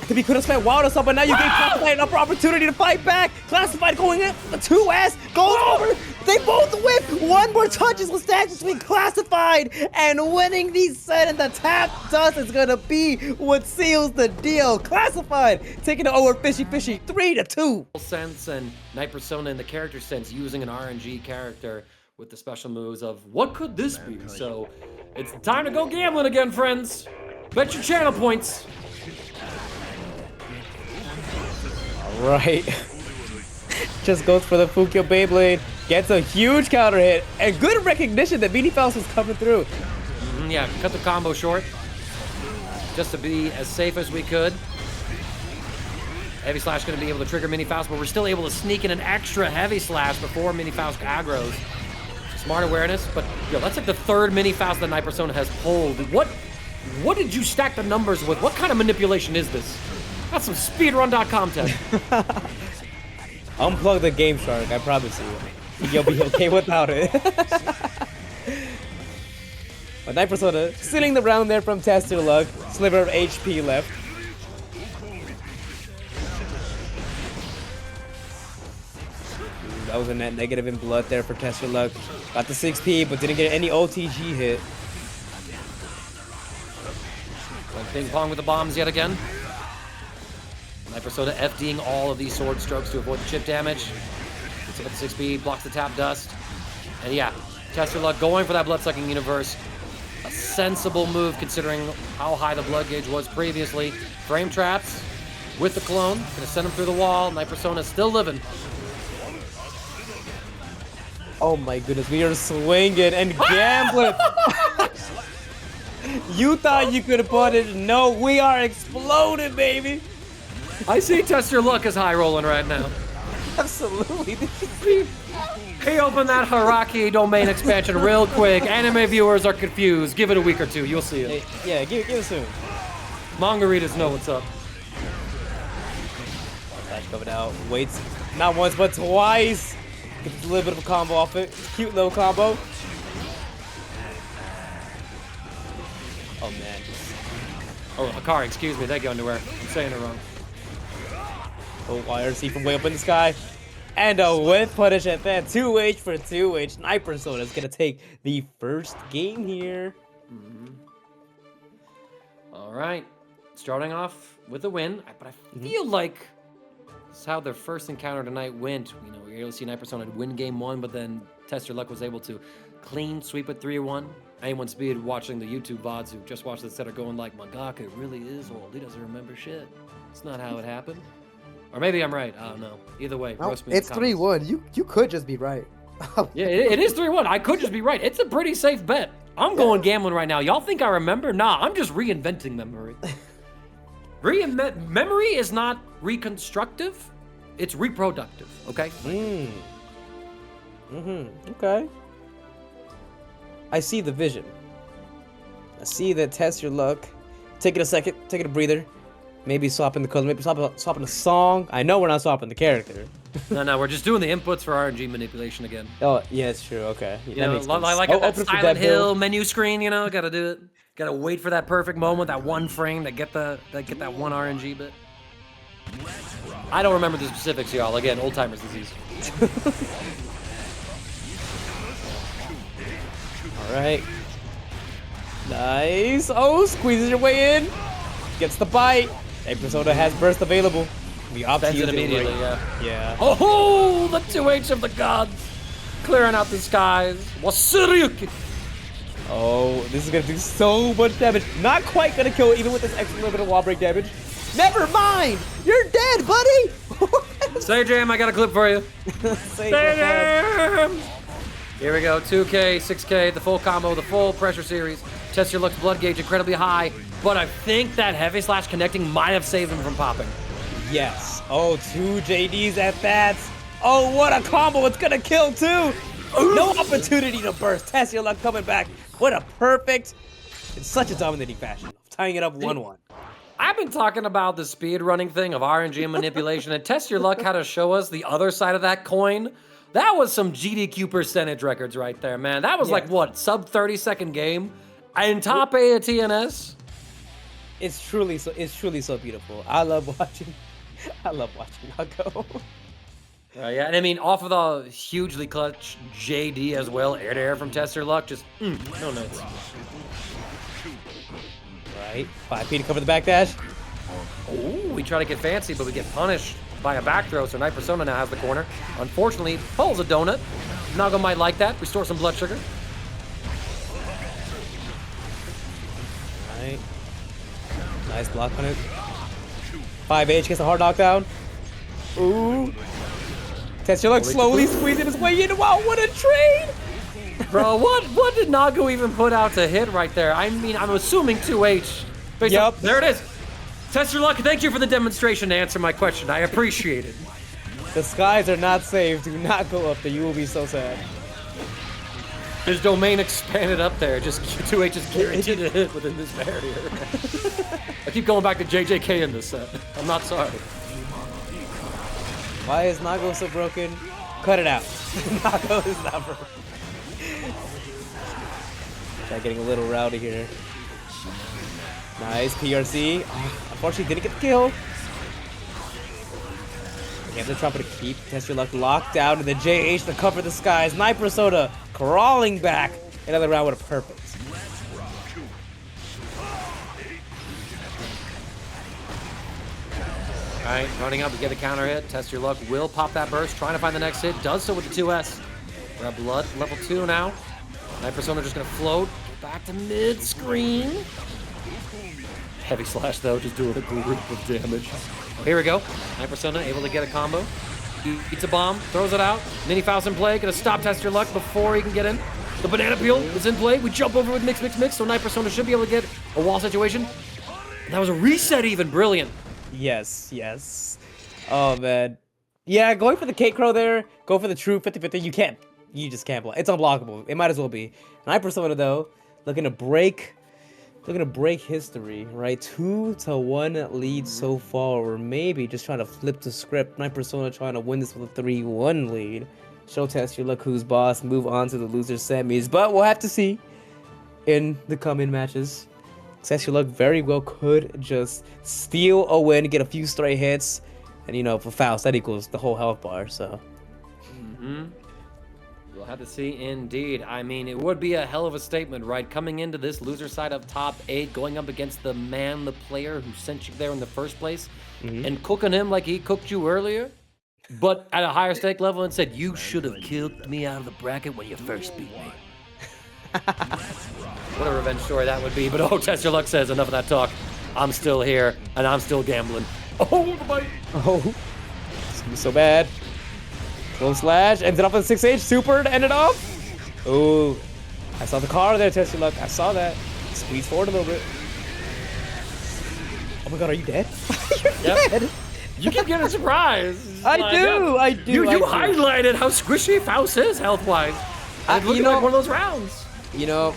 A: I think we could have spent wild or something, but now you gave Classified an upper opportunity to fight back. Classified going in, the 2S goes over They both win! One more touches will stand between classified and winning the set, and the tap dust is gonna be what seals the deal. Classified taking it over FishyFishy 3-2.
B: Sense and Night Persona in the character sense using an RNG character with the special moves of what could this be? So it's time to go gambling again, friends. Bet your channel points.
A: All right. Just goes for the Fukyo Beyblade. Gets a huge counter hit and good recognition that Beanie Faust was coming through.
B: Yeah, cut the combo short just to be as safe as we could. Heavy Slash going to be able to trigger Mini Faust, but we're still able to sneak in an extra Heavy Slash before Mini Faust aggroes. Smart awareness, but yo, that's like the third Mini Faust that Night Persona has pulled. What did you stack the numbers with? What kind of manipulation is this? That's some speedrun.com test.
A: Unplug the Game Shark, I promise you. You'll be okay without it. But Night Persona stealing the round there from TestYourLuck. Sliver of HP left. That was a net negative in blood there for TestYourLuck. Got the 6P, but didn't get any OTG hit.
B: Ping pong with the bombs yet again. Night Persona FDing all of these sword strokes to avoid the chip damage. Gets up at 6P, blocks the tap dust. And yeah, TestYourLuck going for that blood-sucking universe. A sensible move considering how high the blood gauge was previously. Frame traps with the clone. Gonna send him through the wall. Night Persona still living.
A: Oh my goodness, we are swinging and gambling. You thought you could have put it. No, we are exploding, baby.
B: I see TestYourLuck is high rolling right now.
A: Absolutely.
B: He opened that Haraki domain expansion real quick. Anime viewers are confused. Give it a week or two. You'll see it.
A: Hey, yeah, give it soon.
B: Mangaritas know what's up.
A: Flash coming out. Waits not once, but twice. Gets a little bit of a combo off it. Cute little combo. Oh, man.
B: Oh, Akari, excuse me. Thank you, Underwear. I'm saying it wrong.
A: Oh, YRC from way up in the sky. And a whiff punish at that. 2H for 2H. Night Persona is going to take the first game here.
B: All right. Starting off with a win. But I feel like this is how their first encounter tonight went. You know, we were able to see Night Persona win game one, but then TestYourLuck was able to clean sweep it 3-1. Anyone speed watching the YouTube VODs who just watched this set are going like, Mangaka really is old. He doesn't remember shit. It's not how it happened. Or maybe I'm right. I don't know. Either way,
D: No,
B: roast me in
D: it's
B: the comments.
D: 3-1. You could just be right.
B: Yeah, it is 3-1. I could just be right. It's a pretty safe bet. I'm going gambling right now. Y'all think I remember? Nah, I'm just reinventing memory. Memory is not reconstructive. It's reproductive, okay?
A: Okay. I see the vision. I see that TestYourLuck. Taking a second, taking a breather. Maybe swapping the color, maybe swapping the song. I know we're not swapping the character.
B: No, we're just doing the inputs for RNG manipulation again.
A: Oh, yeah, it's true. Okay.
B: You know, like that Silent Hill menu screen, you know, gotta do it. Gotta wait for that perfect moment, that one frame to get that one RNG bit. I don't remember the specifics, y'all. Again, old timers disease.
A: All right. Nice. Oh, squeezes your way in. Gets the bite. Night Persona has burst available. We opt to
B: Spends
A: use
B: it immediately,
A: right.
B: yeah.
A: Yeah.
B: Oh, the 2H of the gods. Clearing out the skies. Wasuryuki.
A: Oh, this is gonna do so much damage. Not quite gonna kill it, even with this extra little bit of wall break damage. Never mind. You're dead, buddy.
B: Say Jam, I got a clip for you.
A: Say
B: Jam. Here we go. 2K, 6K, the full combo, the full pressure series. TestYourLuck's blood gauge incredibly high, but I think that Heavy Slash connecting might have saved him from popping.
A: Yes. Oh, 2 JDs at that. Oh, what a combo. It's gonna kill too. No opportunity to burst. TestYourLuck coming back. What a perfect, in such a dominating fashion. Tying it up 1-1.
B: I've been talking about the speed running thing of RNG manipulation, and TestYourLuck had to show us the other side of that coin. That was some GDQ percentage records right there, man. That was like, what, sub 30-second game? And top A at TNS?
A: It's truly so beautiful. I love watching Nago.
B: Yeah, and I mean, off of the hugely clutch JD as well, air to air from TestYourLuck, just no notes.
A: Right. 5P to cover the backdash.
B: Ooh, we try to get fancy, but we get punished by a back throw, so Night Persona now has the corner. Unfortunately, pulls a donut. Nago might like that. Restore some blood sugar.
A: Right. Nice block on it. 5H gets a hard knockdown. Ooh. TestYourLuck slowly squeezing his way in. Wow, what a trade!
B: Bro, what did Nago even put out to hit right there? I mean, I'm assuming 2H.
A: Yep.
B: There it is. TestYourLuck, thank you for the demonstration to answer my question. I appreciate it.
A: The skies are not safe. Do not go up there. You will be so sad.
B: His domain expanded up there. Just 2H is guaranteed to hit within this barrier. I keep going back to JJK in this set. I'm not sorry.
A: Why is Nago so broken? Cut it out. Nago is not broken. Try getting a little rowdy here. Nice PRC. Unfortunately, didn't get the kill. Again, they're trying to keep TestYourLuck locked down to the JH to cover the skies. Night Persona crawling back. Another round with a purpose.
B: All right, running up to get a counter hit. TestYourLuck will pop that burst, trying to find the next hit. Does so with the 2S. We're at blood level 2 now. Night Persona just gonna float back to mid-screen. Heavy slash though, just doing a group of damage. Here we go. Night Persona able to get a combo. He eats a bomb, throws it out. Mini Faust in play, gonna stop TestYourLuck before he can get in. The banana peel is in play. We jump over with mix, so Night Persona should be able to get a wall situation. And that was a reset even, brilliant.
A: Yes, yes. Oh, man. Yeah, going for the Cake Crow there, go for the true 50-50, you just can't block. It's unblockable. It might as well be. Night Persona, though, looking to break history, right? 2-1 lead so far, or maybe just trying to flip the script. Night Persona trying to win this with a 3-1 lead. Show TestYourLuck who's boss, move on to the loser semis, but we'll have to see in the coming matches. TestYourLuck very well could just steal a win, get a few stray hits, and you know, for Faust, that equals the whole health bar, so.
B: We'll have to see indeed. I mean, it would be a hell of a statement, right? Coming into this loser side of top 8, going up against the man, the player who sent you there in the first place, and cooking him like he cooked you earlier, but at a higher stake level and said, you should have killed me out of the bracket when you first beat me. What a revenge story that would be. But oh, TestYourLuck says, enough of that talk. I'm still here, and I'm still gambling. Oh, the bite.
A: Oh, it's gonna be so bad. Close slash, ended up on 6H, supered, ended up. Oh, I saw the car there, TestYourLuck. I saw that. Squeeze forward a little bit. Oh my god, are you dead? You're dead.
B: You keep getting surprised.
A: I do.
B: You highlighted how squishy Faust is health-wise. It's looking like one of those rounds.
A: You know,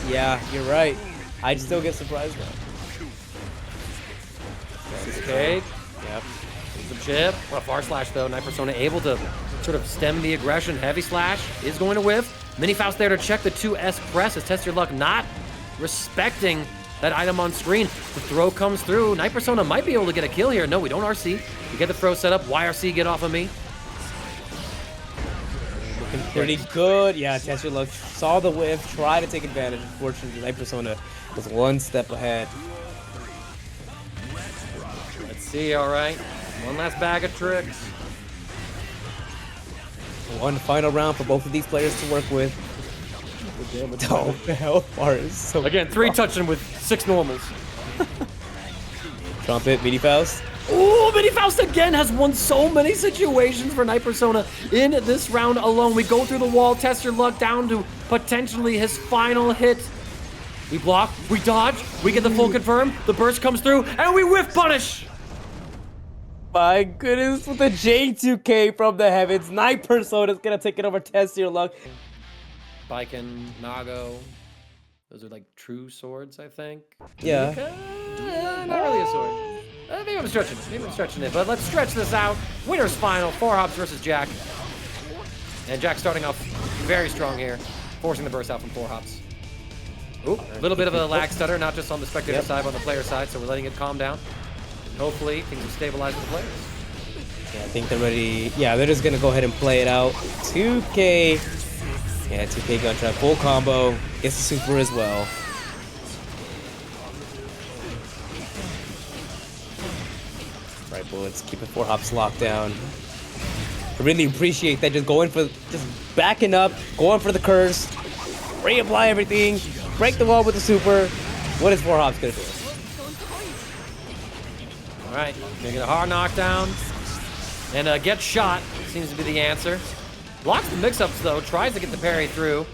A: yeah, you're right. I'd still get surprised though.
B: This is cake.
A: Yep.
B: Some chip. What a far slash though. Night Persona able to sort of stem the aggression. Heavy slash is going to whiff. Mini Faust there to check the 2S press as TestYourLuck not respecting that item on screen. The throw comes through. Night Persona might be able to get a kill here. No, we don't RC. We get the throw set up. YRC, get off of me.
A: Looking pretty good. Yeah, TestYourLuck saw the whiff, tried to take advantage. Unfortunately, Night Persona was one step ahead.
B: Let's see, all right. One last bag of tricks.
A: One final round for both of these players to work with. Oh, the health bar is so
B: Again, 3 touching with 6 normals.
A: Trumpet, Mini Faust.
B: Ooh, Mini Faust again has won so many situations for Night Persona in this round alone. We go through the wall, TestYourLuck down to potentially his final hit. We block, we dodge, we get the full confirm, the burst comes through, and we whiff punish!
A: My goodness, with the J2K from the heavens, Night Persona is gonna take it over TestYourLuck.
B: Baiken, Nago, those are like true swords, I think.
A: Yeah.
B: Not really a sword. Maybe I'm stretching it, but let's stretch this out. Winner's final, fourhops versus Jack. And Jack starting off very strong here, forcing the burst out from fourhops. Ooh, a little bit of a lag stutter, not just on the spectator side, but on the player side, so we're letting it calm down. And hopefully, things will stabilize with the players.
A: Yeah, I think they're ready. Yeah, they're just gonna go ahead and play it out. 2K. Yeah, 2K gonna try full combo. Gets the super as well. Right, bullets. Keeping four hops locked down. I really appreciate that. Just backing up, going for the curse, reapply everything, break the wall with the super. What is four hops gonna do?
B: All right, gonna get a hard knockdown and get shot. Seems to be the answer. Blocks the mix-ups though. Tries to get the parry through.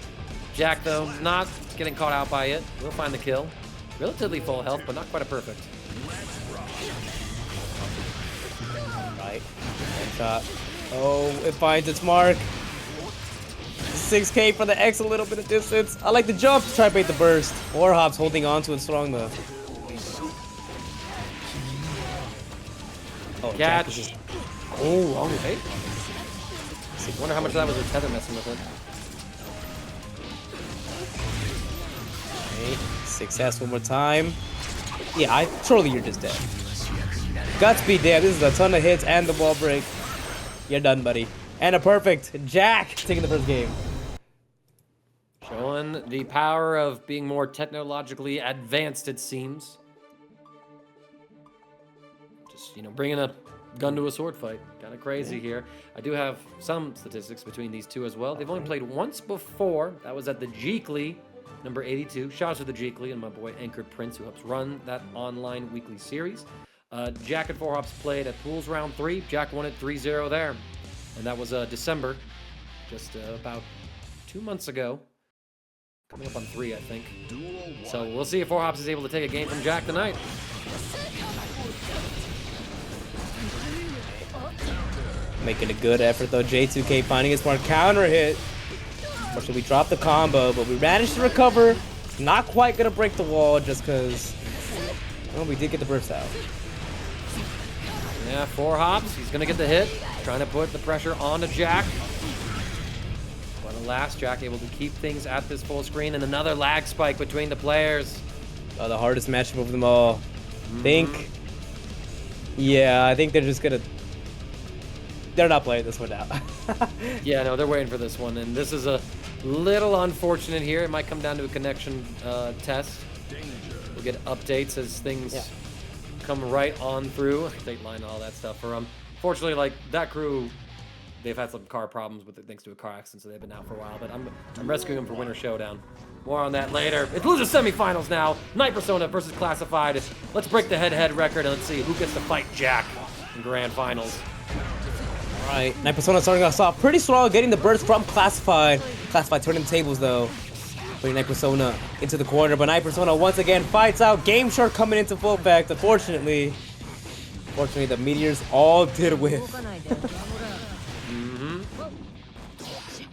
B: Jack though not getting caught out by it. Will find the kill. Relatively full health, but not quite a perfect.
A: Right, headshot. Oh, it finds its mark. 6K for the X, a little bit of distance. I like the jump to try to bait the burst. Four hops holding on to it strong though. Oh, Jack is
B: Catch.
A: just,
B: Oh, wrong way. Wonder how much of that was a tether messing with it.
A: okay. Success one more time. Yeah, surely you're just dead. Guts be damned. This is a ton of hits and the wall break. You're done, buddy. And a perfect. Jack taking the first game.
B: Showing the power of being more technologically advanced, it seems. Just, you know, bringing a gun to a sword fight. Kind of crazy here. I do have some statistics between these two as well. They've only played once before. That was at the Geekly, number 82. Shouts to the Geekly and my boy Anchored Prince, who helps run that online weekly series. Jack and four hops played at Pools round 3. Jack won it 3-0 there. And that was December, just about 2 months ago. Coming up on 3, I think. So we'll see if four hops is able to take a game from Jack tonight.
A: Making a good effort though. J2K finding his mark. Counter hit. Unfortunately, we dropped the combo, but we managed to recover. Not quite gonna break the wall just because we did get the burst out.
B: Yeah, four hops. He's gonna get the hit. Trying to put the pressure onto Jack. But alas, Jack able to keep things at this full screen, and another lag spike between the players.
A: The hardest matchup of them all. Yeah, I think they're just gonna. They're not playing this one out.
B: Yeah, no, they're waiting for this one, and this is a little unfortunate here. It might come down to a connection test. We'll get updates as things come right on through. State line and all that stuff. Fortunately, like, that crew, they've had some car problems with it thanks to a car accident, so they've been out for a while, but I'm rescuing them for Winter Showdown. More on that later. It's Loser Semifinals now. Night Persona versus Classified. Let's break the head-to-head record and let's see who gets to fight Jack in Grand Finals.
A: Right, Night Persona starting us off pretty strong, getting the burst from Classified. Classified turning the tables though. Putting Night Persona into the corner, but Night Persona once again fights out. Game Shark coming into full effect. Unfortunately, the Meteors all did whiff.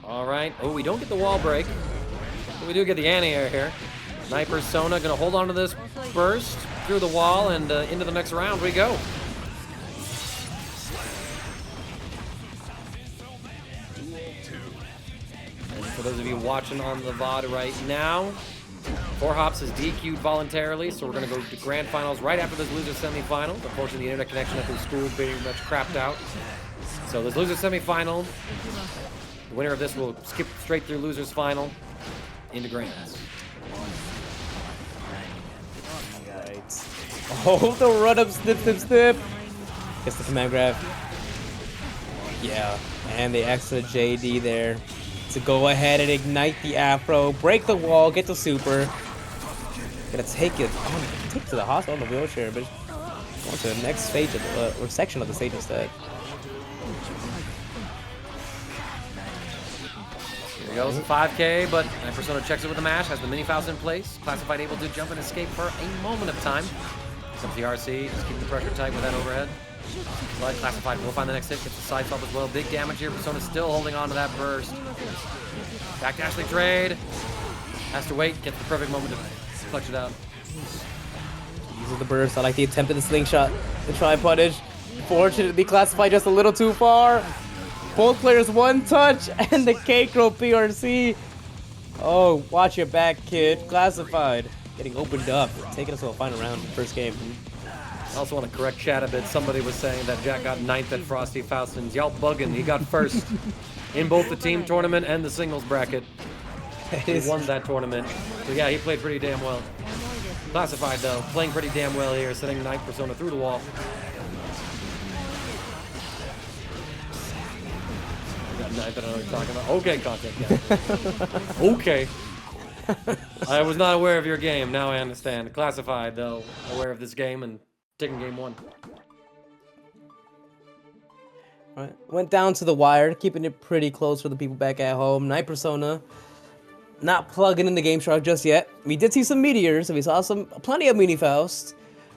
B: All right. Oh, we don't get the wall break, but we do get the anti-air here. Night Persona gonna hold on to this burst through the wall, and into the next round we go. For those of you watching on the VOD right now, four hops is DQ'd voluntarily, so we're going to go to Grand Finals right after this loser semifinal. Unfortunately, the internet connection at the school pretty much crapped out. So this loser semifinal, the winner of this will skip straight through losers final into Grands.
A: Right. Oh, the run up, snip. Gets the command grab. Yeah, and the extra JD there to go ahead and ignite the Afro, break the wall, get the super. Gonna take it to the hospital on the wheelchair, but going to the next stage of the, or section of the stage instead.
B: Here goes the 5K, but Night Persona checks it with a mash, has the mini Faust in place. Classified able to jump and escape for a moment of time. Comes the RC, just keeping the pressure tight with that overhead. But Classified will find the next hit, gets the side swap as well. Big damage here. Persona still holding on to that burst. Back to Ashley trade. Has to wait, gets the perfect moment to clutch it out.
A: Uses the burst. I like the attempt at the slingshot to try and punish. Fortunately, Classified just a little too far. Both players one touch and the K-Crow PRC. Oh, watch your back, kid. Classified getting opened up, taking us to a final round in the first game.
B: I also want to correct chat a bit. Somebody was saying that Jack got 9th at Frosty Faustins. Y'all bugging. He got 1st in both the team tournament and the singles bracket. He won that tournament. So yeah, he played pretty damn well. Classified though, playing pretty damn well here, sending Night Persona through the wall. Got 9th, I don't know what you're talking about. Okay, content, yeah. Okay. I was not aware of your game, now I understand. Classified though, aware of this game and taking game 1.
A: Right. Went down to the wire, keeping it pretty close for the people back at home. Night Persona not plugging in the Game Shark just yet. We did see some meteors, and we saw plenty of mini Faust.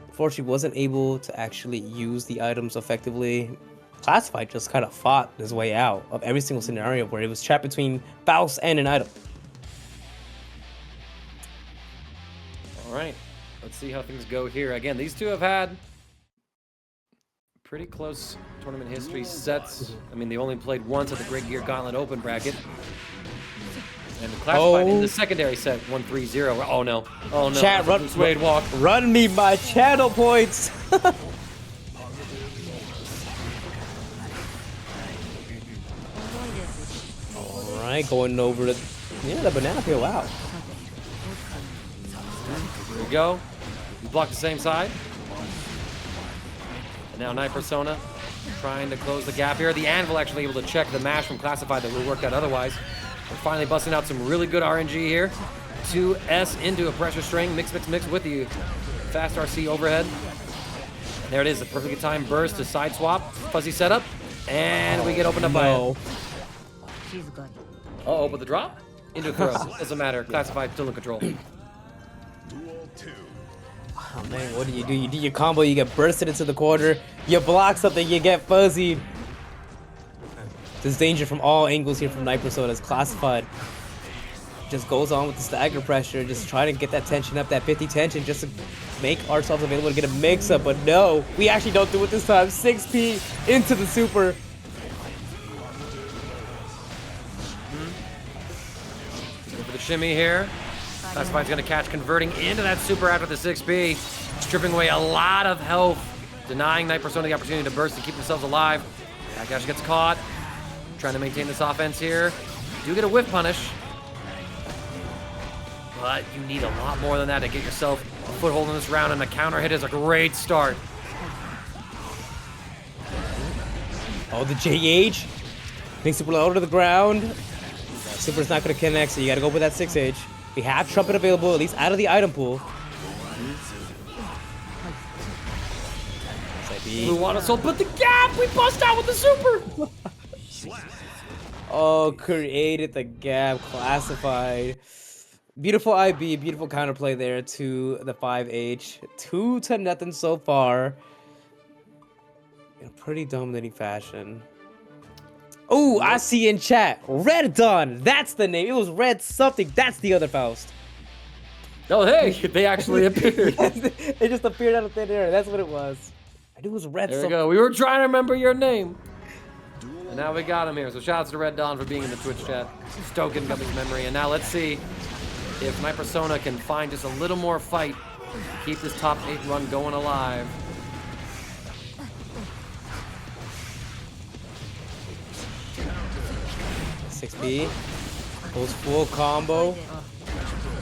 A: Unfortunately, wasn't able to actually use the items effectively. Classified just kind of fought his way out of every single scenario where he was trapped between Faust and an item.
B: All right, let's see how things go here. Again, these two have had pretty close tournament history sets. I mean, they only played once at the Great Gear Gauntlet Open bracket. And Classified in the secondary set, 1-3-0. Oh no. Oh no.
A: Chat, run me my channel points. Alright, going over to the banana peel. Wow.
B: There we go. We block the same side. And now Night Persona trying to close the gap here. The Anvil actually able to check the mash from Classified that would have worked out otherwise. We're finally busting out some really good RNG here. 2S into a pressure string. Mix with the fast RC overhead. And there it is, the perfectly timed burst to side swap. Fuzzy setup. And we get opened up by it. Uh-oh, but the drop? Into a throw. Doesn't matter. Classified still in control.
C: Duel 2.
A: Oh man, what do? You do your combo, you get bursted into the corner. You block something, you get fuzzied. There's danger from all angles here from Night Persona. It's Classified. Just goes on with the stagger pressure, just trying to get that tension up, that 50 tension, just to make ourselves available to get a mix-up. But no, we actually don't do it this time. 6P into the super.
B: Go for the shimmy here. Classified's gonna catch, converting into that super after the 6B. Stripping away a lot of health, denying Night Persona the opportunity to burst to keep themselves alive. Backdash gets caught. Trying to maintain this offense here. Do get a whiff punish. But you need a lot more than that to get yourself a foothold in this round, and the counter hit is a great start.
A: Oh, the JH. Big super low to the ground. Super's not going to connect, so you got to go with that 6H. We have Trumpet available, at least out of the item pool.
B: Blue Water Soul, but the gap! We bust out with the super!
A: Oh, created the gap, Classified. Beautiful IB, beautiful counterplay there to the 5H. 2-0 so far. In a pretty dominating fashion. Oh, I see in chat. Red Dawn. That's the name. It was Red something. That's the other Faust.
B: Oh, hey, they actually appeared.
A: They just appeared out of thin air. That's what it was. I knew it was Red
B: There
A: something.
B: we go. We were trying to remember your name. And now we got him here. So shout out to Red Dawn for being in the Twitch chat. Stoking Gummie's memory. And now let's see if Night Persona can find just a little more fight to keep this top 8 run going alive.
A: B. Goes full combo.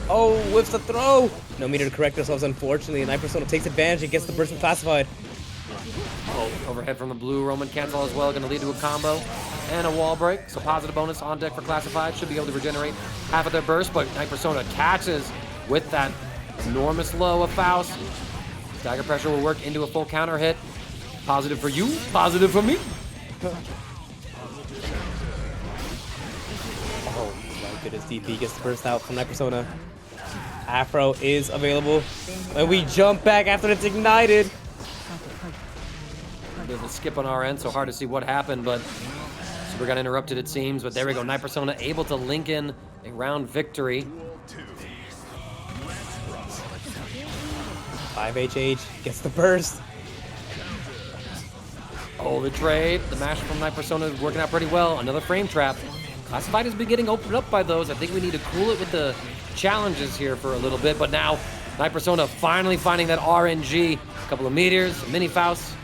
A: Oh, whips the throw. No meter to correct ourselves, unfortunately. And Night Persona takes advantage and gets the burst from Classified.
B: Oh, overhead from the blue. Roman cancel as well. Going to lead to a combo and a wall break. So positive bonus on deck for Classified. Should be able to regenerate half of their burst. But Night Persona catches with that enormous low of Faust. Stagger pressure will work into a full counter hit. Positive for you. Positive for me.
A: Oh my goodness, DP gets the burst out from Night Persona. Afro is available. And we jump back after it's ignited.
B: A bit of a skip on our end, so hard to see what happened, but super got interrupted it seems. But there we go, Night Persona able to link in a round victory.
A: 5HH gets the burst.
B: Oh, the trade, the mash from Night Persona is working out pretty well. Another frame trap. Classified has been getting opened up by those. I think we need to cool it with the challenges here for a little bit, but now Night Persona finally finding that RNG. couple of meteors, mini Faust,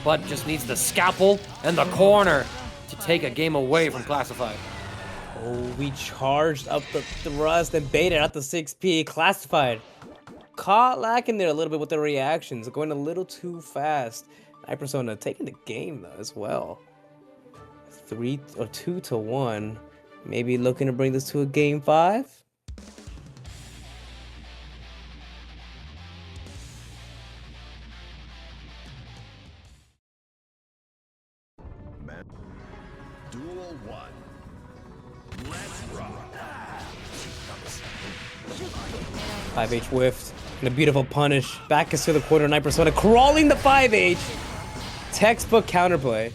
B: but just needs the scalpel and the corner to take a game away from Classified.
A: Oh, we charged up the thrust and baited out the 6P. Classified. Caught lacking there a little bit with the reactions. Going a little too fast. Night Persona taking the game though as well. 2-1. Maybe looking to bring this to a game 5.
C: Duel 1. Let's rock.
A: 5H whiffed. And a beautiful punish. Back into the corner. Night Persona crawling the 5H. Textbook counterplay.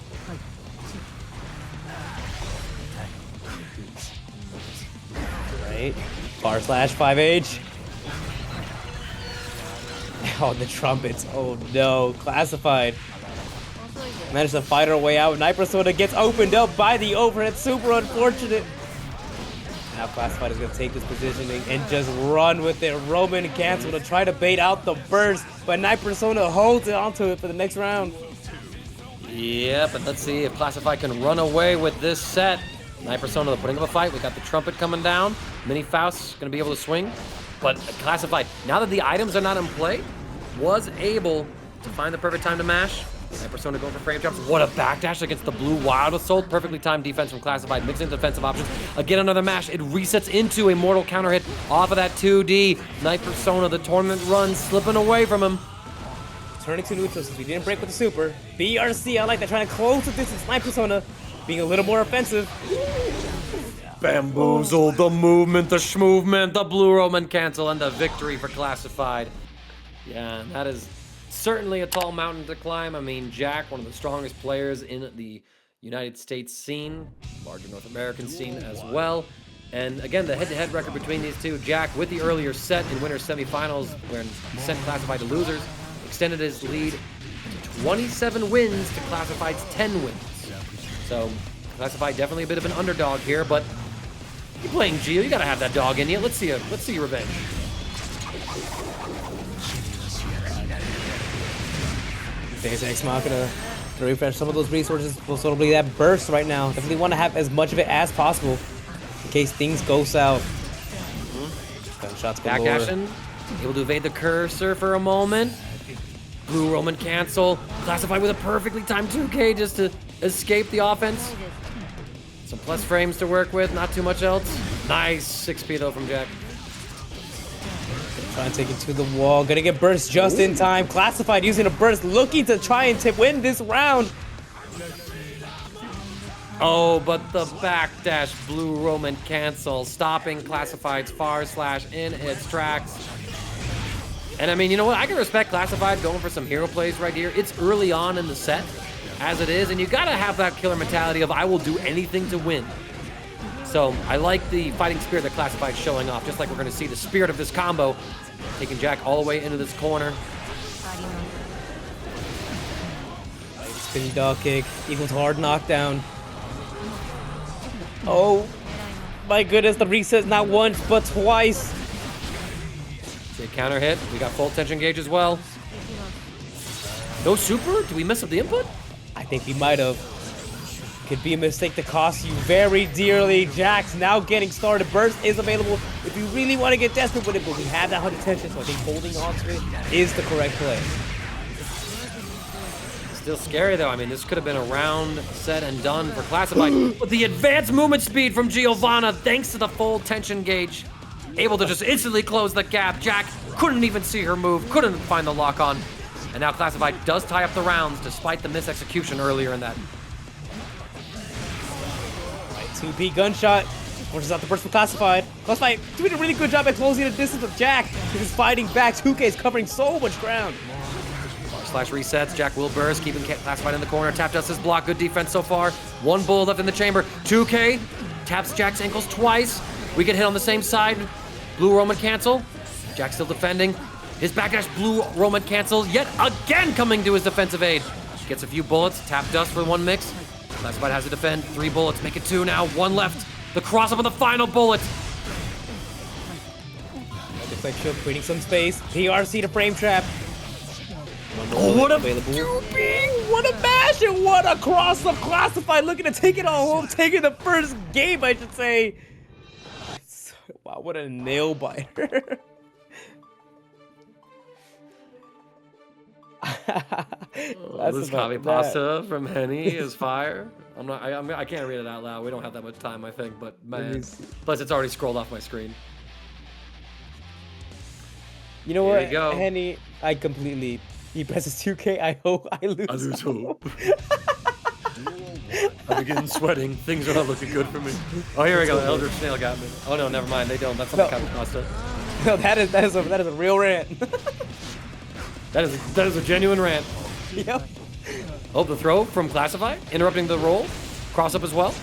A: Right. Bar slash 5H. Oh, the trumpets. Oh no. Classified. Managed to fight her way out. Night Persona gets opened up by the overhead. Super unfortunate. Now Classified is going to take this positioning and just run with it. Roman cancel to try to bait out the burst, but Night Persona holds it onto it for the next round.
B: Yep, and let's see if Classified can run away with this set. Night Persona, they're putting up a fight. We got the trumpet coming down. Mini Faust going to be able to swing. But Classified, now that the items are not in play, was able to find the perfect time to mash. Night Persona going for frame drops. What a backdash against the blue Wild Assault. Perfectly timed defense from Classified, mixing defensive options. Again, another mash. It resets into a mortal counter hit off of that 2D. Night Persona, the tournament run, slipping away from him.
A: Turning to neutral since we didn't break with the super. BRC, I like that, trying to close the distance. Night Persona being a little more offensive.
B: Bamboozled, the movement, the schmovement, the blue Roman cancel, and the victory for Classified. Yeah, and that is certainly a tall mountain to climb. I mean, Jack, one of the strongest players in the United States scene, larger North American scene as well. And again, the head-to-head record between these two, Jack with the earlier set in winter semifinals, when he sent Classified to losers, extended his lead to 27 wins to Classified's 10 wins. So Classified definitely a bit of an underdog here, but you're playing Geo, you gotta have that dog in you. Let's see your revenge.
A: There's Ex Machina to refresh some of those resources, most notably that burst right now. Definitely want to have as much of it as possible in case things go south. Gunshots galore.
B: Backdashing, able to evade the cursor for a moment. Blue Roman cancel, Classified with a perfectly timed 2K just to escape the offense. Some plus frames to work with, not too much else. Nice 6P though from Jack.
A: Trying to take it to the wall. Gonna get burst just in time. Classified using a burst, looking to try and win this round.
B: Oh, but the backdash blue Roman cancel, stopping Classified's far slash in its tracks. And I mean, you know what? I can respect Classified going for some hero plays right here. It's early on in the set, as it is, and you gotta have that killer mentality of I will do anything to win. So I like the fighting spirit that Classified's showing off, just like we're gonna see the spirit of this combo, taking Jack all the way into this corner.
A: Spinning dog kick, equals hard knockdown. Oh my goodness, the reset not once but twice.
B: See a counter hit. We got full tension gauge as well. No super? Did we mess up the input?
A: I think we might have. Could be a mistake to cost you very dearly. Jack's now getting started. Burst is available if you really want to get desperate with it, but we have that 100 tension, so I think holding on to it is the correct play.
B: Still scary though. I mean, this could have been a round set and done for Classified. With the advanced movement speed from Giovanna, thanks to the full tension gauge, able to just instantly close the gap. Jack couldn't even see her move, couldn't find the lock on. And now Classified does tie up the rounds despite the misexecution earlier in that.
A: 2P gunshot forces out the burst from Classified. Classified doing a really good job at closing the distance with Jack. He's fighting back. 2K is covering so much ground.
B: Slash resets. Jack will burst, keeping Classified in the corner. Tap Justice block. Good defense so far. One bullet left in the chamber. 2K taps Jack's ankles twice. We get hit on the same side. Blue Roman cancel. Jack still defending. His backdash blue Roman cancel yet again coming to his defensive aid. Gets a few bullets. Tap dust for one mix. Classified has to defend. 3 bullets. Make it 2 now. 1 left. The cross up on the final bullet.
A: Looks like she'll creating some space. PRC to frame trap. no
B: what a
A: available. What a mash and what a cross of classified, looking to take it all home, taking the first game, I should say. Wow, what a nail biter.
B: This copy pasta from Henny is fire. I can't read it out loud. We don't have that much time, I think, but man. Plus, it's already scrolled off my screen.
A: You know
B: Here
A: what,
B: we go.
A: Henny? I completely. He presses 2K. I hope I lose.
B: I lose hope. I'm getting sweating. Things are not looking good for me. Oh, here we go. Elder Snail got me. Oh no, never mind. They don't. That's not the copy pasta.
A: No, that is a real rant.
B: That is a genuine rant.
A: Yep.
B: Oh, the throw from Classified, interrupting the roll. Cross up as well.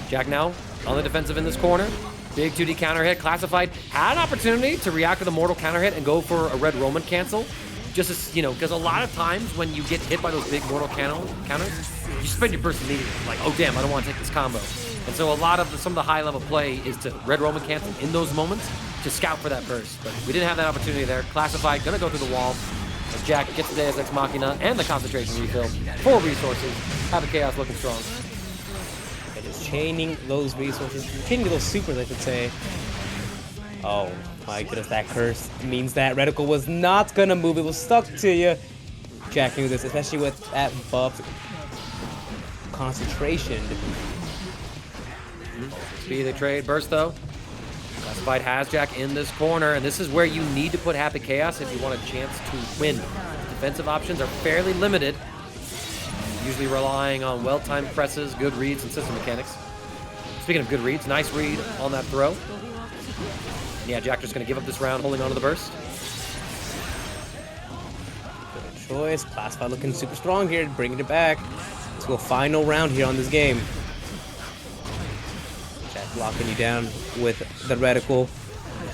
B: Jack now on the defensive in this corner. Big 2D counter hit. Classified had an opportunity to react to the mortal counter hit and go for a red Roman cancel. Just as, you know, because a lot of times when you get hit by those big mortal counters, you spend your burst immediately. Like, oh damn, I don't want to take this combo. And so a lot of some of the high level play is to red Roman cancel in those moments to scout for that burst. But we didn't have that opportunity there. Classified, gonna go through the wall. As Jack gets the Deus Ex Machina and the concentration refill. 4 resources. A.B.A looking strong.
A: And just chaining those resources, chaining those supers, I should say. Oh my goodness, that curse means that reticle was not gonna move. It was stuck to you. Jack knew this, especially with that buff concentration.
B: Speed of the trade burst though. Classified has Jack in this corner, and this is where you need to put Happy Chaos if you want a chance to win. Defensive options are fairly limited, usually relying on well-timed presses, good reads, and system mechanics. Speaking of good reads, nice read on that throw. Yeah, Jack just going to give up this round, holding on to the burst.
A: Good choice. Classified looking super strong here, bringing it back to a final round here on this game. Jack locking you down with the reticle.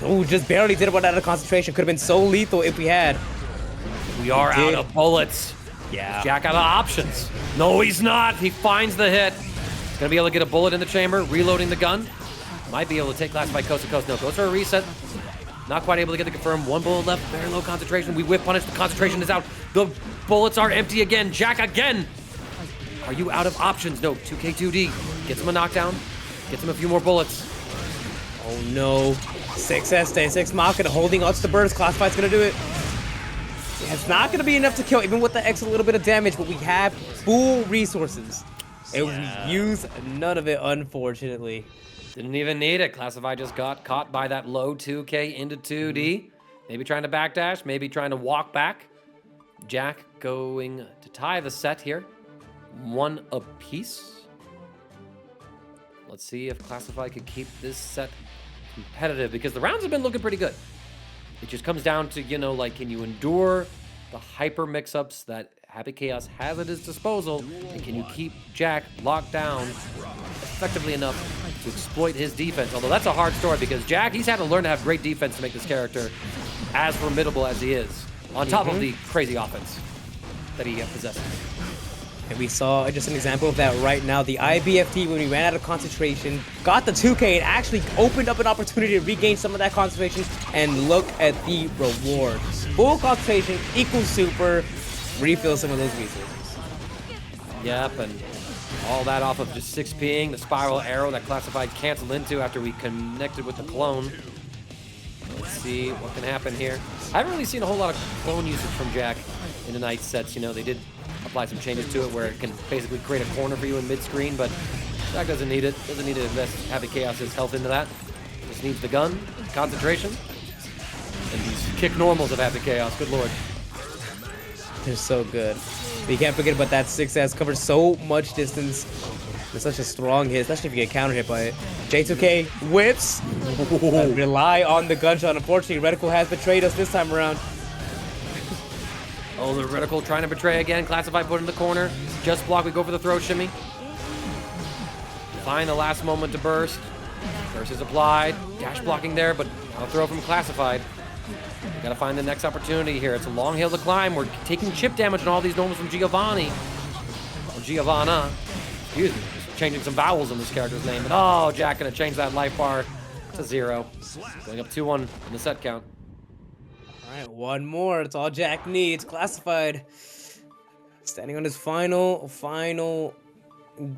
A: Oh, just barely did it without a concentration. Could have been so lethal if we had.
B: We are out of bullets.
A: Yeah.
B: Jack out of options. No, he's not. He finds the hit. Gonna be able to get a bullet in the chamber, reloading the gun. Might be able to take Classified coast to coast. No, goes for a reset. Not quite able to get the confirm. 1 bullet left, very low concentration. We whip punish, the concentration is out. The bullets are empty again. Jack again. Are you out of options? No, 2K2D. Gets him a knockdown. Gets him a few more bullets.
A: Oh no. 6S, Deus Ex Machina holding on to the burst. Classified's gonna do it. It's not gonna be enough to kill, even with the extra little bit of damage, but we have full resources. And we use none of it, unfortunately.
B: Didn't even need it. Classified just got caught by that low 2K into 2D. Maybe trying to backdash, maybe trying to walk back. Jack going to tie the set here. 1 apiece. Let's see if Classified could keep this set competitive, because the rounds have been looking pretty good. It just comes down to, you know, like, can you endure the hyper mix-ups that Happy Chaos has at his disposal, and can you keep Jack locked down effectively enough to exploit his defense? Although that's a hard story, because Jack, he's had to learn to have great defense to make this character as formidable as he is, on top of the crazy offense that he possesses.
A: And we saw just an example of that right now. The IBFT, when we ran out of concentration, got the 2K, and actually opened up an opportunity to regain some of that concentration, and look at the reward. Full concentration equals super, refill some of those resources.
B: Yep, and all that off of just 6Ping, the spiral arrow that Classified canceled into after we connected with the clone. Let's see what can happen here. I haven't really seen a whole lot of clone usage from Jack in tonight's sets. You know, they did apply some changes to it where it can basically create a corner for you in mid-screen, but Jack doesn't need it. Doesn't need to invest Happy Chaos's health into that. Just needs the gun, concentration, and these kick normals of Happy Chaos. Good lord.
A: They're so good. But you can't forget about that 6S. Covers so much distance. It's such a strong hit, especially if you get counter hit by it. J2K whips. Rely on the gunshot. Unfortunately, Reticle has betrayed us this time around.
B: Oh, the Reticle trying to betray again. Classified put in the corner. Just block. We go for the throw shimmy. Find the last moment to burst. Burst is applied. Dash blocking there, but a throw from Classified. We gotta find the next opportunity here. It's a long hill to climb. We're taking chip damage on all these normals from Giovanni. Or Giovanna. Excuse me. Just changing some vowels in this character's name. But oh, Jack gonna change that life bar to 0. Going up 2-1 in the set count.
A: All right, one more. It's all Jack needs. Classified. Standing on his final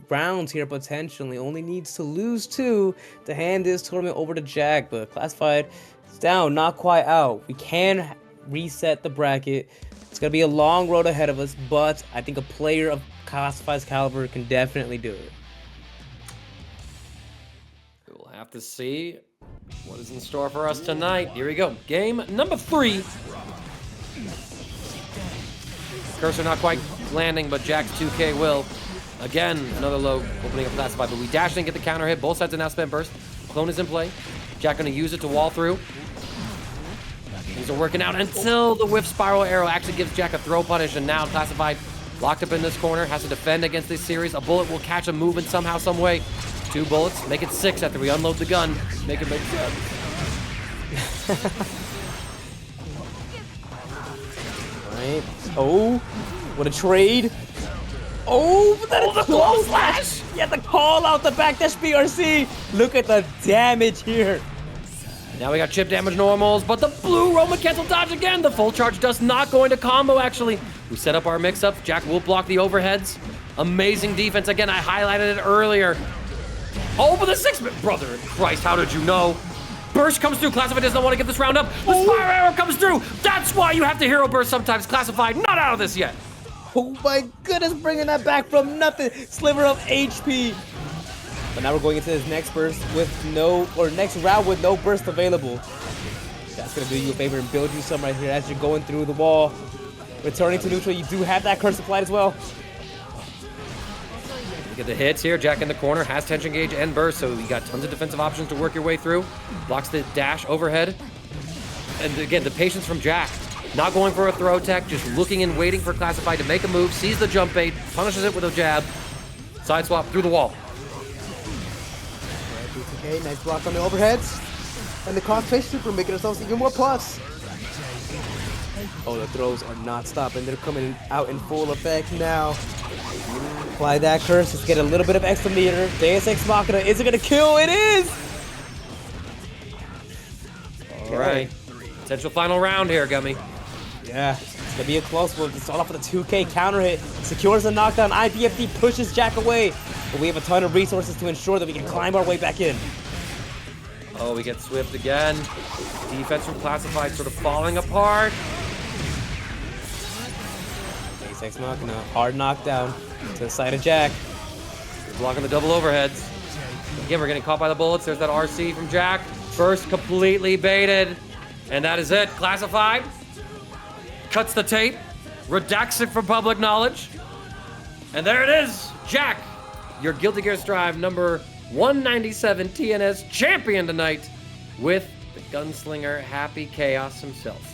A: rounds here potentially. Only needs to lose 2 to hand this tournament over to Jack. But Classified is down, not quite out. We can reset the bracket. It's going to be a long road ahead of us, but I think a player of Classified's caliber can definitely do it.
B: We'll have to see what is in store for us tonight. Here we go. Game number 3. Cursor not quite landing, but Jack's 2K will. Again, another low opening up Classified, but we dash and get the counter hit. Both sides are now spent burst. Clone is in play. Jack gonna use it to wall through. Things are working out until the whiff spiral arrow actually gives Jack a throw punish, and now Classified locked up in this corner, has to defend against this series. A bullet will catch a movement somehow, some way. 2 bullets, make it 6 after we unload the gun. Make it make sense.
A: Right. Oh, what a trade. Oh, that is close slash. Yeah, the call out the backdash BRC. Look at the damage here.
B: Now we got chip damage normals, but the blue Roman cancel dodge again. The full charge dust not going to combo, actually. We set up our mix-up. Jack will block the overheads. Amazing defense. Again, I highlighted it earlier. Oh, but the 6-bit. Brother Christ, how did you know? Burst comes through. Classified does not want to give this round up. The Spire Arrow comes through. That's why you have to hero burst sometimes. Classified not out of this yet.
A: Oh my goodness, bringing that back from nothing. Sliver of HP. But now we're going into this next burst with next round with no burst available. That's gonna do you a favor and build you some right here as you're going through the wall. Returning to neutral, you do have that curse applied as well.
B: You get the hits here. Jack in the corner has tension gauge and burst, so you got tons of defensive options to work your way through. Blocks the dash overhead. And again, the patience from Jack. Not going for a throw tech, just looking and waiting for Classified to make a move, sees the jump bait, punishes it with a jab, side swap through the wall.
D: Okay, nice block on the overheads. And the crossface super making ourselves even more plus.
A: Oh, the throws are not stopping. They're coming out in full effect now. Apply that curse. Let's get a little bit of extra meter. Deus Ex Machina. Is it going to kill? It is!
B: All right. Potential final round here, Gummie.
A: Yeah, it's going to be a close one. It's all off with a 2K counter hit. Secures the knockdown. IBFD pushes Jack away. But we have a ton of resources to ensure that we can climb our way back in.
B: Oh, we get Swift again. Defense from Classified sort of falling apart.
A: Deus Ex Machina. Hard knockdown to the side of Jack.
B: Blocking the double overheads. Again, we're getting caught by the bullets. There's that RC from Jack. First completely baited. And that is it. Classified cuts the tape, redacts it for public knowledge. And there it is. Jack, your Guilty Gear Strive number 197 TNS champion tonight with the gunslinger Happy Chaos himself.